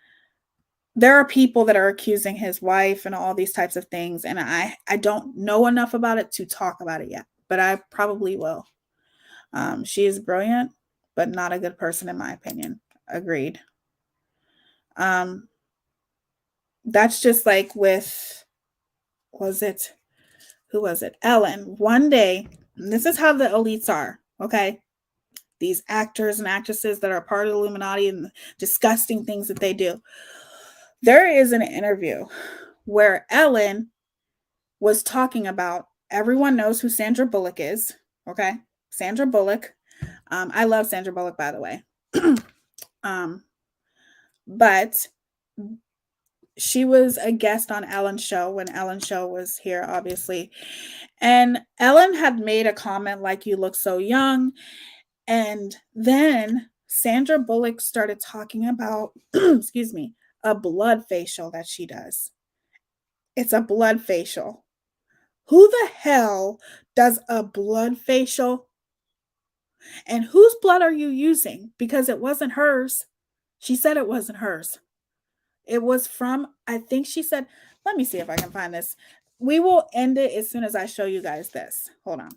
there are people that are accusing his wife and all these types of things, and I don't know enough about it to talk about it yet, but I probably will. She is brilliant, but not a good person in my opinion. Agreed. That's just like with, who was it? Ellen. One day, and this is how the elites are, okay? These actors and actresses that are part of the Illuminati and the disgusting things that they do. There is an interview where Ellen was talking about, everyone knows who Sandra Bullock is, okay? Sandra Bullock. I love Sandra Bullock, by the way. But she was a guest on Ellen's show when Ellen's show was here, obviously. And Ellen had made a comment like, you look so young. And then Sandra Bullock started talking about, excuse me, a blood facial that she does. It's a blood facial. Who the hell does a blood facial? And whose blood are you using? Because it wasn't hers. She said it wasn't hers. It was from, I think she said, let me see if I can find this. We will end it as soon as I show you guys this. Hold on.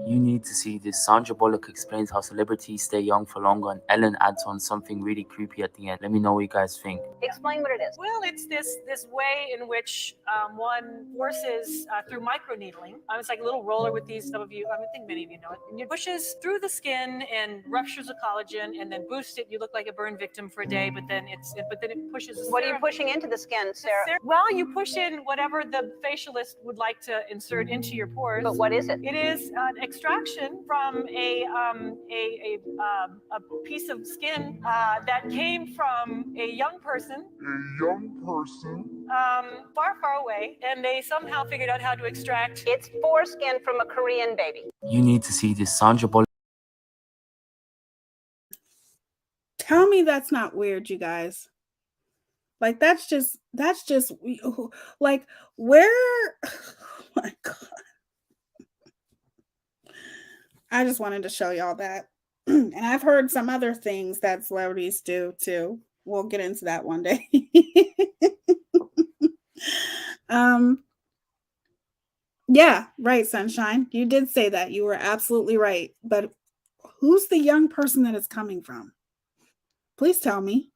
You need to see this. Sandra Bullock explains how celebrities stay young for longer, and Ellen adds on something really creepy at the end. Let me know what you guys think. Explain what it is. Well, it's this way in which one forces through microneedling. It's like a little roller with these. Some of you, I think many of you know it. And it pushes through the skin and ruptures the collagen, and then boosts it. You look like a burn victim for a day, but then it pushes. What are you pushing into the skin, Sarah? Well, you push in whatever the facialist would like to insert into your pores. But what is it? It is an extraction from a piece of skin that came from a young person. Far, far away, and they somehow figured out how to extract its foreskin from a Korean baby. You need to see this. Sandra Bullock. Tell me that's not weird, you guys. Like, that's just like, where, oh my God. I just wanted to show y'all that. And I've heard some other things that celebrities do too. We'll get into that one day. Yeah, right, Sunshine. You did say that. You were absolutely right. But who's the young person that it's coming from? Please tell me.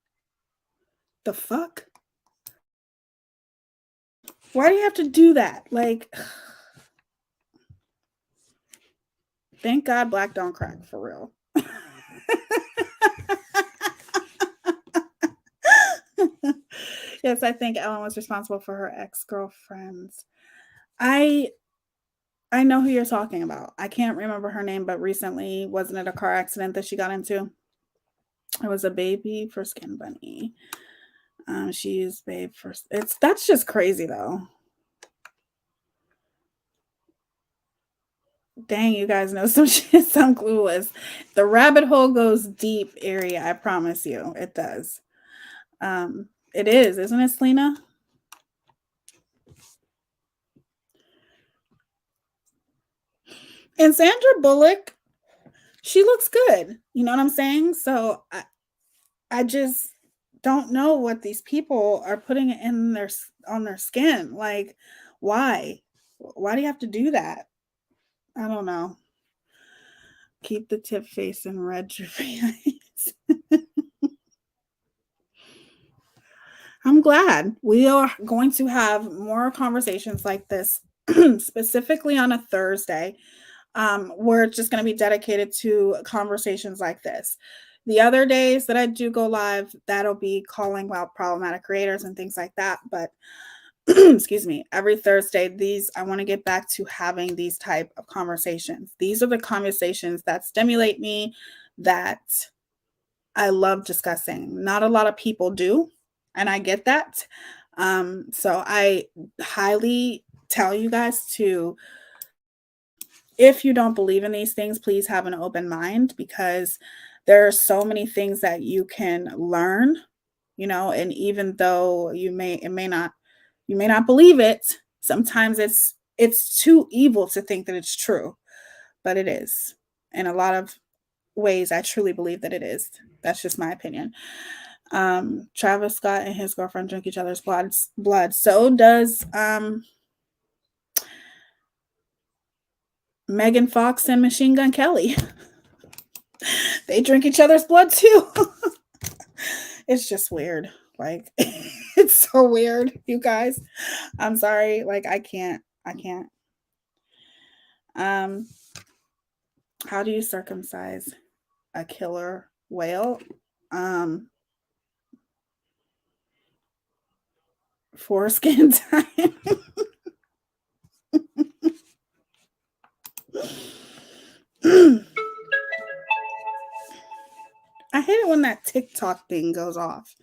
The fuck? Why do you have to do that? Like, thank God black don't crack, for real. Yes, I think Ellen was responsible for her ex-girlfriends. I know who you're talking about. I can't remember her name, but recently, wasn't it a car accident that she got into? It was a baby for Skin Bunny. She used babe first. That's just crazy though. Dang, you guys know some shit. So I'm clueless. The rabbit hole goes deep, area. I promise you, it does. It is, isn't it, Selena? And Sandra Bullock, she looks good. You know what I'm saying? So I just don't know what these people are putting in on their skin. Like, why? Why do you have to do that? I don't know. Keep the tip face and red your face. I'm glad we are going to have more conversations like this, specifically on a Thursday. We're just going to be dedicated to conversations like this. The other days that I do go live, that'll be calling out problematic creators and things like that. But excuse me, every Thursday, I want to get back to having these type of conversations. These are the conversations that stimulate me, that I love discussing. Not a lot of people do, and I get that. So I highly tell you guys to, if you don't believe in these things, please have an open mind, because there are so many things that you can learn, and even though you may not believe it, sometimes it's too evil to think that it's true, but it is. In a lot of ways, I truly believe that it is. That's just my opinion. Travis Scott and his girlfriend drink each other's blood. So does Megan Fox and Machine Gun Kelly. They drink each other's blood too. It's just weird. Like, it's so weird, you guys. I'm sorry. Like, I can't. How do you circumcise a killer whale? Foreskin time. I hate it when that TikTok thing goes off.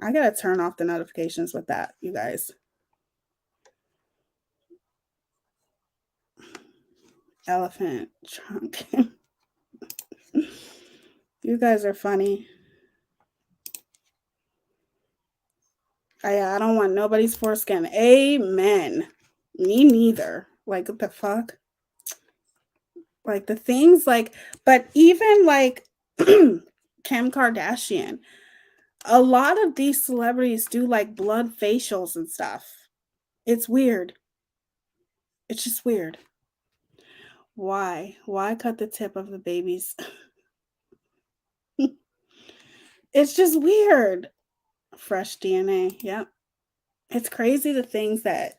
I gotta turn off the notifications with that, you guys. Elephant trunk. You guys are funny. I don't want nobody's foreskin. Amen. Me neither. Like, what the fuck? Like, the things like, but even like Kim Kardashian, a lot of these celebrities do like blood facials and stuff. It's weird. It's just weird. Why? Why cut the tip of the baby's? It's just weird. Fresh DNA. Yep. It's crazy the things that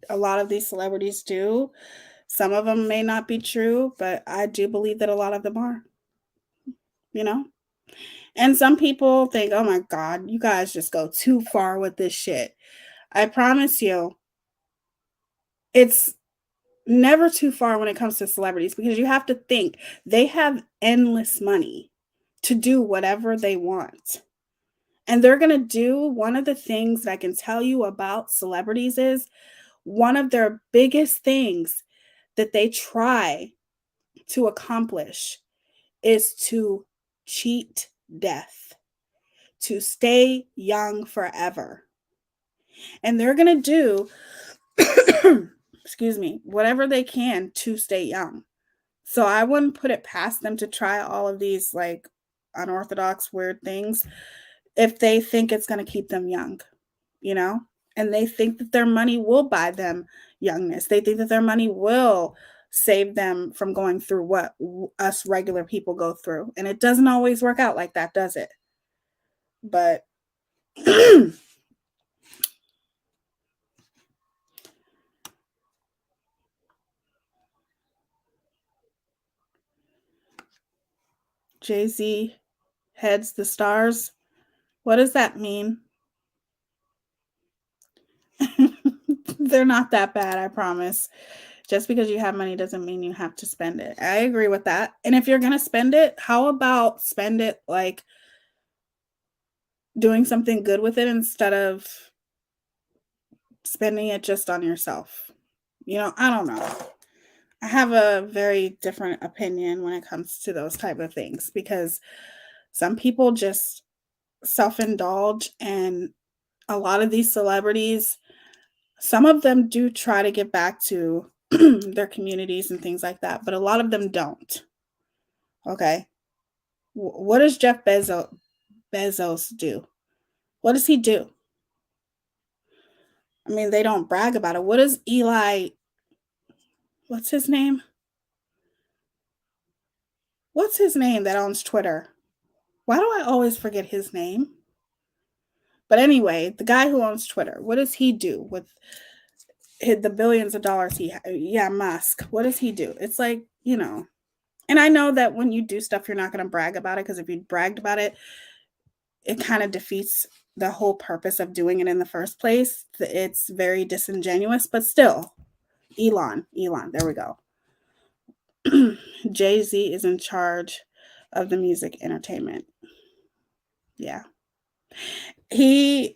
a lot of these celebrities do. Some of them may not be true, but I do believe that a lot of them are, you know? And some people think, oh my God, you guys just go too far with this shit. I promise you, it's never too far when it comes to celebrities because you have to think they have endless money to do whatever they want. And they're going to do one of the things that I can tell you about celebrities is one of their biggest things that they try to accomplish is to cheat death, to stay young forever. And they're going to do, excuse me, whatever they can to stay young. So I wouldn't put it past them to try all of these like unorthodox, weird things if they think it's going to keep them young, you know? And they think that their money will buy them youngness. They think that their money will save them from going through what us regular people go through. And it doesn't always work out like that, does it? But Jay-Z heads the stars. What does that mean? They're not that bad, I promise. Just because you have money doesn't mean you have to spend it. I agree with that. And if you're going to spend it, how about spend it like doing something good with it instead of spending it just on yourself? You know, I don't know. I have a very different opinion when it comes to those type of things because some people just self-indulge, and a lot of these celebrities, some of them do try to give back to their communities and things like that, but a lot of them don't. Okay. What does Jeff Bezos do? What does he do? I mean, they don't brag about it. What does what's his name? What's his name that owns Twitter? Why do I always forget his name? But anyway, the guy who owns Twitter, what does he do with the billions of dollars Musk? What does he do? It's like, you know, and I know that when you do stuff, you're not going to brag about it because if you bragged about it, it kind of defeats the whole purpose of doing it in the first place. It's very disingenuous, but still, Elon, there we go. Jay-Z is in charge of the music entertainment. Yeah. When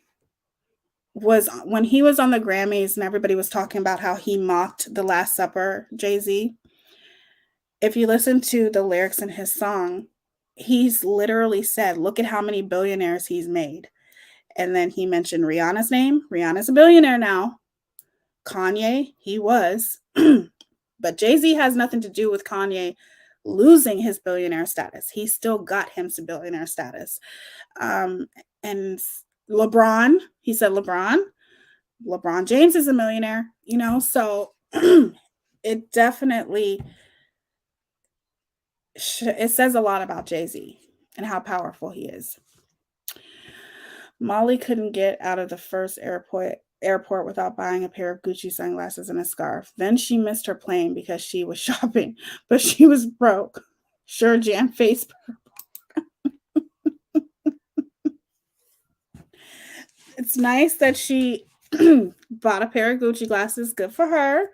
he was on the Grammys and everybody was talking about how he mocked The Last Supper, Jay-Z, if you listen to the lyrics in his song, he's literally said, look at how many billionaires he's made. And then he mentioned Rihanna's name. Rihanna's a billionaire now. Kanye, he was. But Jay-Z has nothing to do with Kanye losing his billionaire status. He still got him to billionaire status. And LeBron, he said LeBron James is a millionaire, you know, so it definitely it says a lot about Jay-Z and how powerful he is. Molly couldn't get out of the first airport without buying a pair of Gucci sunglasses and a scarf. Then she missed her plane because she was shopping, but she was broke. Sure, jam face. It's nice that she bought a pair of Gucci glasses. Good for her.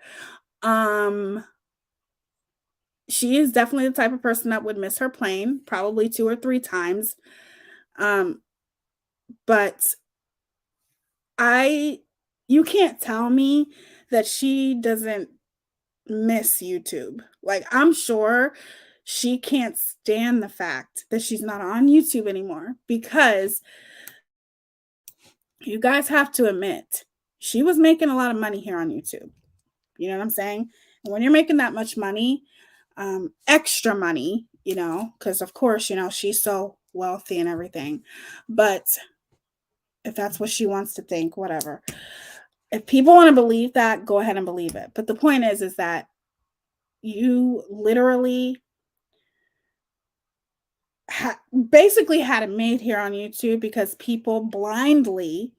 She is definitely the type of person that would miss her plane, probably 2 or 3 times. But you can't tell me that she doesn't miss YouTube. Like, I'm sure she can't stand the fact that she's not on YouTube anymore, because you guys have to admit, she was making a lot of money here on YouTube. You know what I'm saying? And when you're making that much money, extra money, you know, because of course, you know, she's so wealthy and everything. But if that's what she wants to think, whatever. If people want to believe that, go ahead and believe it. But the point is that you literally basically had it made here on YouTube because people blindly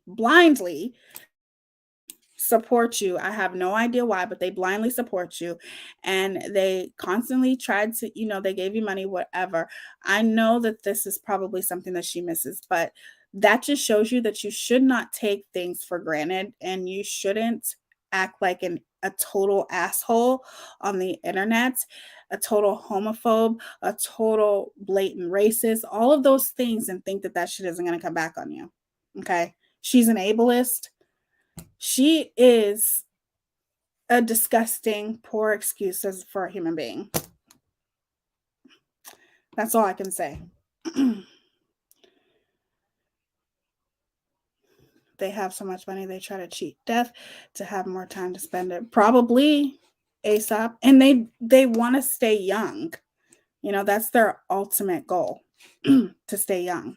support you. I have no idea why, but they blindly support you, and they constantly tried to, they gave you money, whatever. I know that this is probably something that she misses, but that just shows you that you should not take things for granted, and you shouldn't act like a total asshole on the internet, a total homophobe, a total blatant racist, all of those things, and think that shit isn't going to come back on you. Okay? She's an ableist. She is a disgusting, poor excuses for a human being. That's all I can say. They have so much money, they try to cheat death to have more time to spend it. Probably ASAP. And they want to stay young. That's their ultimate goal, to stay young.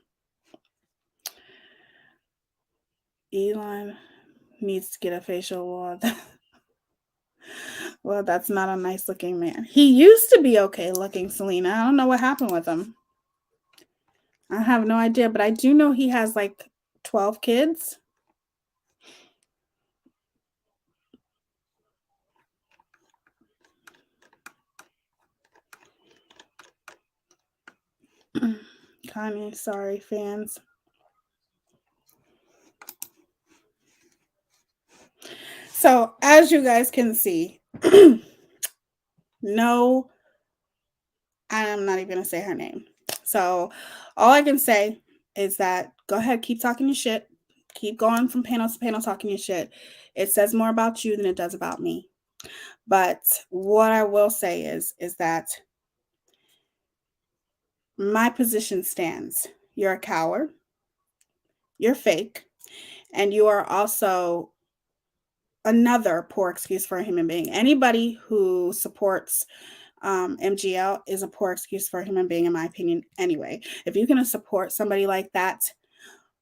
Elon needs to get a facial wall. Well, that's not a nice looking man. He used to be okay looking, Selena. I don't know what happened with him. I have no idea, but I do know he has like 12 kids. Kanye, sorry, fans. So, as you guys can see, no, I'm not even going to say her name. So, all I can say is that go ahead, keep talking your shit. Keep going from panel to panel talking your shit. It says more about you than it does about me. But what I will say is that my position stands. You're a coward. You're fake. And you are also another poor excuse for a human being. Anybody who supports MGL is a poor excuse for a human being, in my opinion, anyway. If you're going to support somebody like that,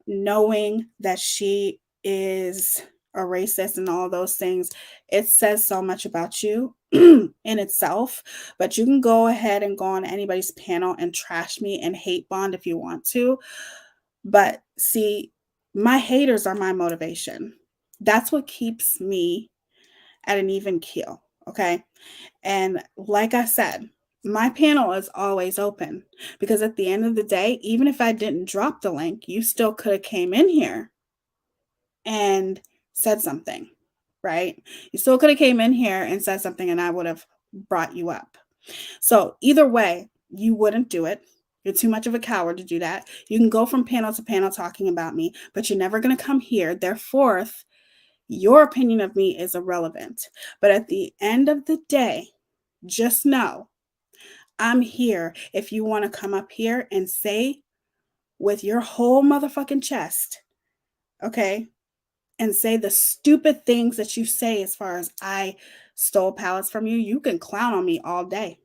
knowing that she is a racist and all those things, it says so much about you in itself. But you can go ahead and go on anybody's panel and trash me and hate bond if you want to. But see, my haters are my motivation. That's what keeps me at an even keel. Okay. And like I said, my panel is always open because at the end of the day, even if I didn't drop the link, you still could have came in here and said something, right? You still could have came in here and said something and I would have brought you up. So either way, you wouldn't do it. You're too much of a coward to do that. You can go from panel to panel talking about me, but you're never going to come here. Therefore, your opinion of me is irrelevant. But at the end of the day, just know I'm here if you want to come up here and say with your whole motherfucking chest, okay, and say the stupid things that you say as far as I stole pallets from you. You can clown on me all day.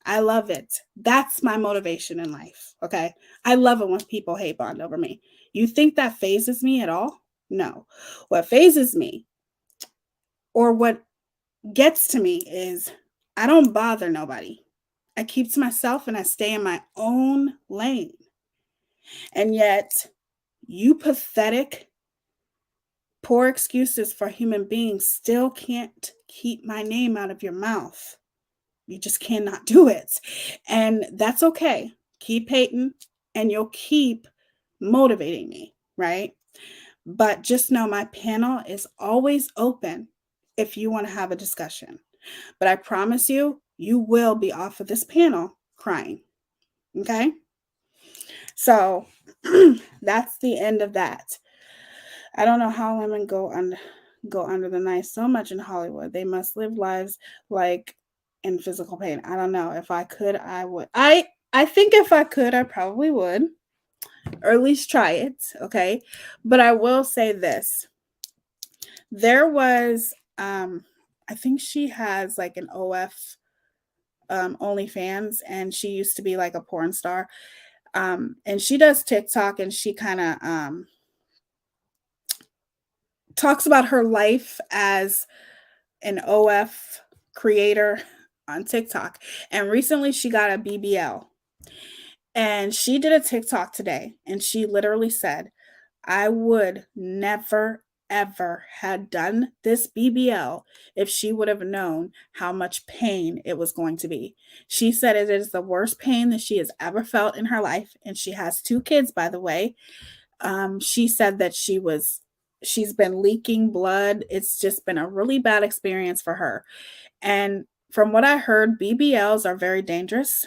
I love it. That's my motivation in life, okay? I love it when people hate bond over me. You think that phases me at all? No. What phases me or what gets to me is I don't bother nobody. I keep to myself and I stay in my own lane. And yet, you pathetic, poor excuses for human beings still can't keep my name out of your mouth. You just cannot do it. And that's okay. Keep hating and you'll keep motivating me, right? But just know my panel is always open if you want to have a discussion. But I promise you, you will be off of this panel crying. Okay? So that's the end of that. I don't know how women go under the knife so much in Hollywood. They must live lives like in physical pain. I don't know. If I could, I would. I think if I could, I probably would. Or at least try it. Okay. But I will say this. There was I think she has like an OF OnlyFans, and she used to be like a porn star. And she does TikTok, and she kind of talks about her life as an OF creator on TikTok. And recently she got a BBL. And she did a TikTok today. And she literally said, I would never, ever had done this BBL if she would have known how much pain it was going to be. She said it is the worst pain that she has ever felt in her life. And she has 2 kids, by the way. She said that she's been leaking blood. It's just been a really bad experience for her. And from what I heard, BBLs are very dangerous.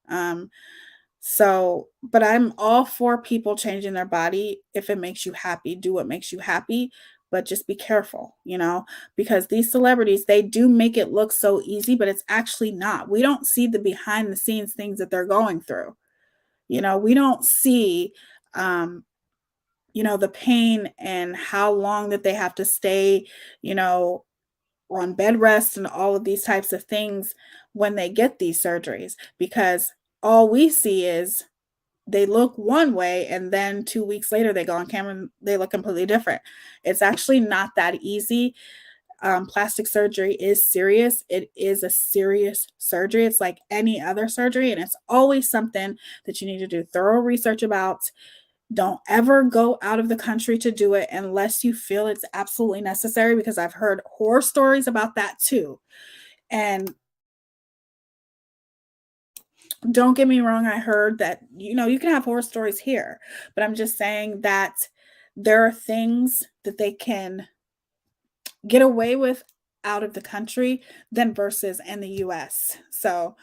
But I'm all for people changing their body. If it makes you happy, do what makes you happy, but just be careful, because these celebrities, they do make it look so easy, but it's actually not. We don't see the behind the scenes things that they're going through. We don't see, the pain and how long that they have to stay, on bed rest and all of these types of things when they get these surgeries, because all we see is they look one way and then 2 weeks later they go on camera and they look completely different. It's actually not that easy. Plastic surgery is serious. It is a serious surgery. It's like any other surgery, and it's always something that you need to do thorough research about. Don't ever go out of the country to do it unless you feel it's absolutely necessary, because I've heard horror stories about that too. And don't get me wrong, I heard that, you can have horror stories here, but I'm just saying that there are things that they can get away with out of the country than versus in the US. So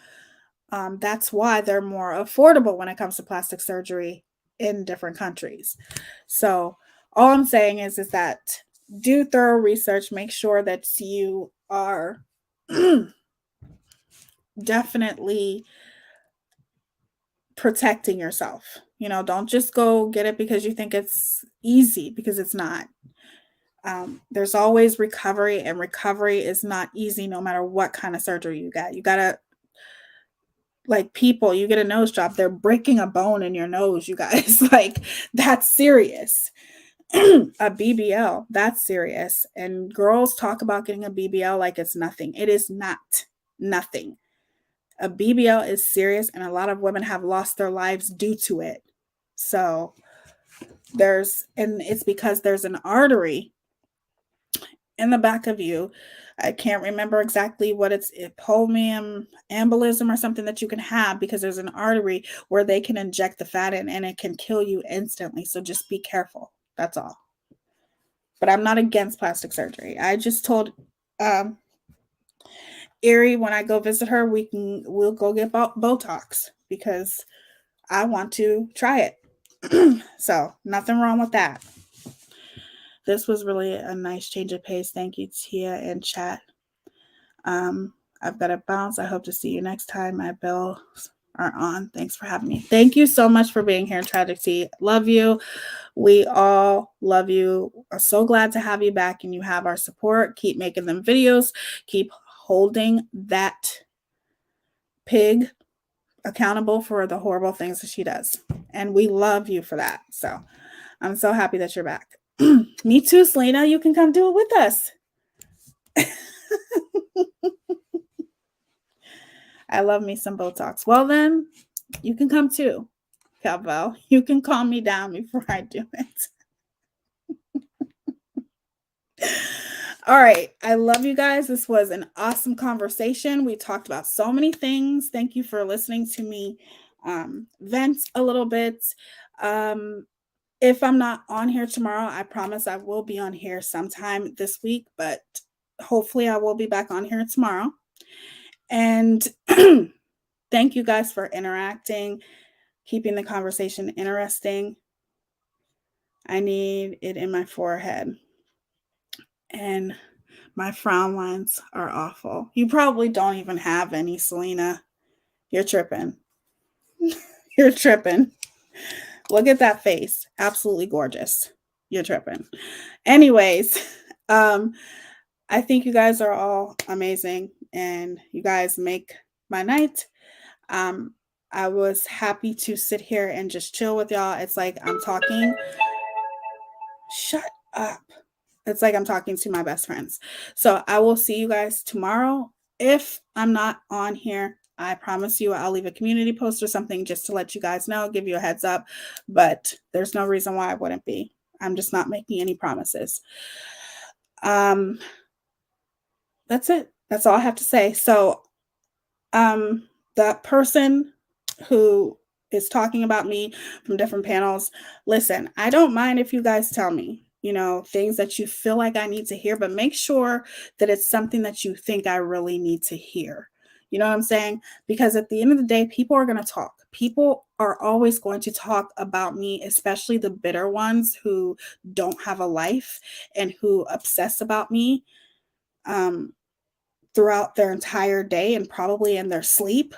that's why they're more affordable when it comes to plastic surgery in different countries. So all I'm saying is that do thorough research, make sure that you are definitely protecting yourself. Don't just go get it because you think it's easy, because it's not. There's always recovery, and recovery is not easy no matter what kind of surgery you got. You gotta, like, people, you get a nose job, they're breaking a bone in your nose, you guys. Like, that's serious. A BBL, that's serious. And girls talk about getting a BBL like it's nothing. It is not nothing. A BBL is serious, and a lot of women have lost their lives due to it. So it's because there's an artery in the back of you. I can't remember exactly what it's pulmonary embolism or something that you can have, because there's an artery where they can inject the fat in and it can kill you instantly. So just be careful. That's all. But I'm not against plastic surgery. I just told Erie, when I go visit her, we'll go get Botox, because I want to try it. So nothing wrong with that. This was really a nice change of pace. Thank you, Tia and chat. I've got to bounce. I hope to see you next time. My bells are on. Thanks for having me. Thank you so much for being here, Tragic Tea. Love you. We all love you. Are so glad to have you back, and you have our support. Keep making them videos. Keep holding that pig accountable for the horrible things that she does. And we love you for that. So I'm so happy that you're back. Me too, Selena. You can come do it with us. I love me some Botox. Well, then you can come too, Calvo. You can calm me down before I do it. All right. I love you guys. This was an awesome conversation. We talked about so many things. Thank you for listening to me vent a little bit. If I'm not on here tomorrow, I promise I will be on here sometime this week, but hopefully I will be back on here tomorrow. And thank you guys for interacting, keeping the conversation interesting. I need it in my forehead. And my frown lines are awful. You probably don't even have any, Selena. You're tripping. You're tripping. Look at that face. Absolutely gorgeous. You're tripping. Anyways, I think you guys are all amazing, and you guys make my night. I was happy to sit here and just chill with y'all. It's like I'm talking. Shut up. It's like I'm talking to my best friends. So I will see you guys tomorrow. if I'm not on here, I promise you I'll leave a community post or something just to let you guys know, give you a heads up, but there's no reason why I wouldn't be. I'm just not making any promises. That's it. That's all I have to say. So that person who is talking about me from different panels, listen, I don't mind if you guys tell me, things that you feel like I need to hear, but make sure that it's something that you think I really need to hear. You know what I'm saying? Because at the end of the day, people are going to talk. People are always going to talk about me, especially the bitter ones who don't have a life and who obsess about me throughout their entire day and probably in their sleep.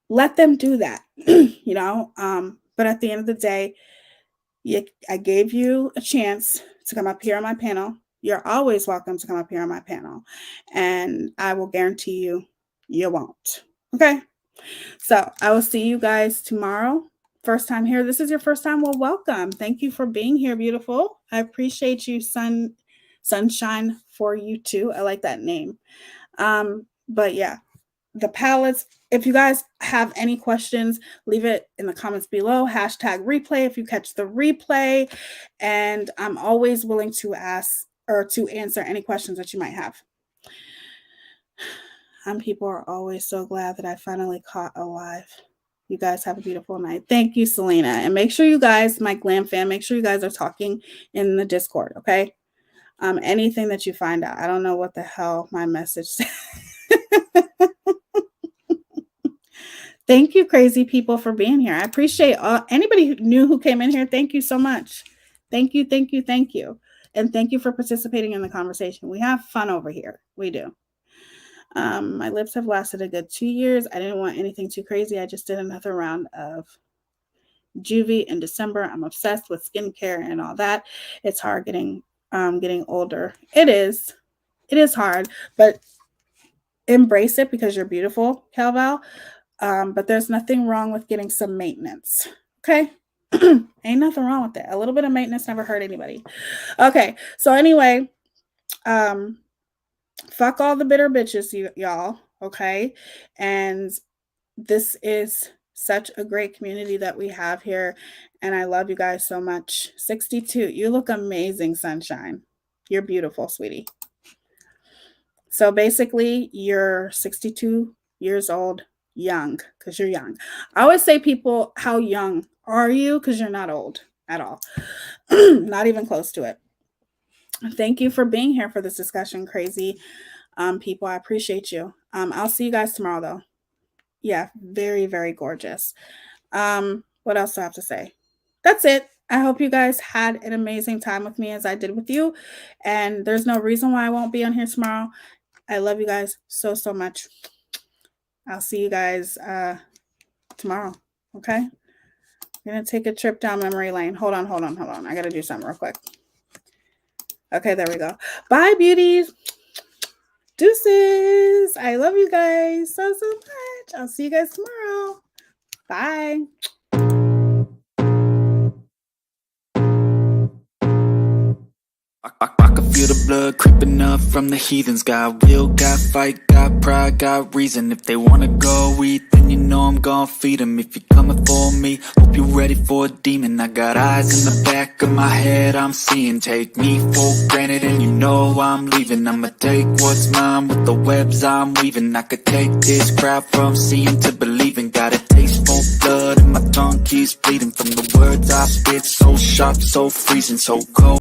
Let them do that, but at the end of the day, I gave you a chance to come up here on my panel. You're always welcome to come up here on my panel, and I will guarantee you won't. Okay. So I will see you guys tomorrow. First time here. This is your first time. Well, welcome. Thank you for being here. Beautiful. I appreciate you. Sunshine for you too. I like that name. But yeah, the palettes, if you guys have any questions, leave it in the comments below. #replay if you catch the replay. And I'm always willing to ask or to answer any questions that you might have. People are always so glad that I finally caught a live. You guys have a beautiful night. Thank you, Selena. And make sure you guys, my glam fam, make sure you guys are talking in the Discord, okay? Anything that you find out. I don't know what the hell my message said. Thank you, crazy people, for being here. I appreciate anybody new who came in here. Thank you so much. Thank you, thank you, thank you. And thank you for participating in the conversation. We have fun over here. We do. My lips have lasted a good 2 years. I didn't want anything too crazy. I just did another round of Juvie in December. I'm obsessed with skincare and all that. It's hard getting older. It is hard, but embrace it because you're beautiful, Calval. But there's nothing wrong with getting some maintenance. Okay. Ain't nothing wrong with that. A little bit of maintenance never hurt anybody. Okay. So anyway, fuck all the bitter bitches, y'all. Okay. And this is such a great community that we have here. And I love you guys so much. 62. You look amazing, Sunshine. You're beautiful, sweetie. So basically, you're 62 years old, young, because you're young. I always say people, how young are you? Because you're not old at all. Not even close to it. Thank you for being here for this discussion, crazy people. I appreciate you. I'll see you guys tomorrow, though. Yeah, very, very gorgeous. What else do I have to say? That's it. I hope you guys had an amazing time with me as I did with you. And there's no reason why I won't be on here tomorrow. I love you guys so, so much. I'll see you guys tomorrow. Okay? I'm going to take a trip down memory lane. Hold on. I got to do something real quick. Okay, there we go. Bye, beauties. Deuces. I love you guys so, so much. I'll see you guys tomorrow. Bye. I can feel the blood creeping up from the heathens. Got will, got fight, got pride, got reason. If they wanna go eat, then you know I'm gon' feed them. If you're coming for me, hope you're ready for a demon. I got eyes in the back of my head, I'm seeing. Take me for granted and you know I'm leaving. I'ma take what's mine with the webs I'm weaving. I could take this crowd from seeing to believing. Got a taste for blood and my tongue keeps bleeding. From the words I spit, so sharp, so freezing, so cold.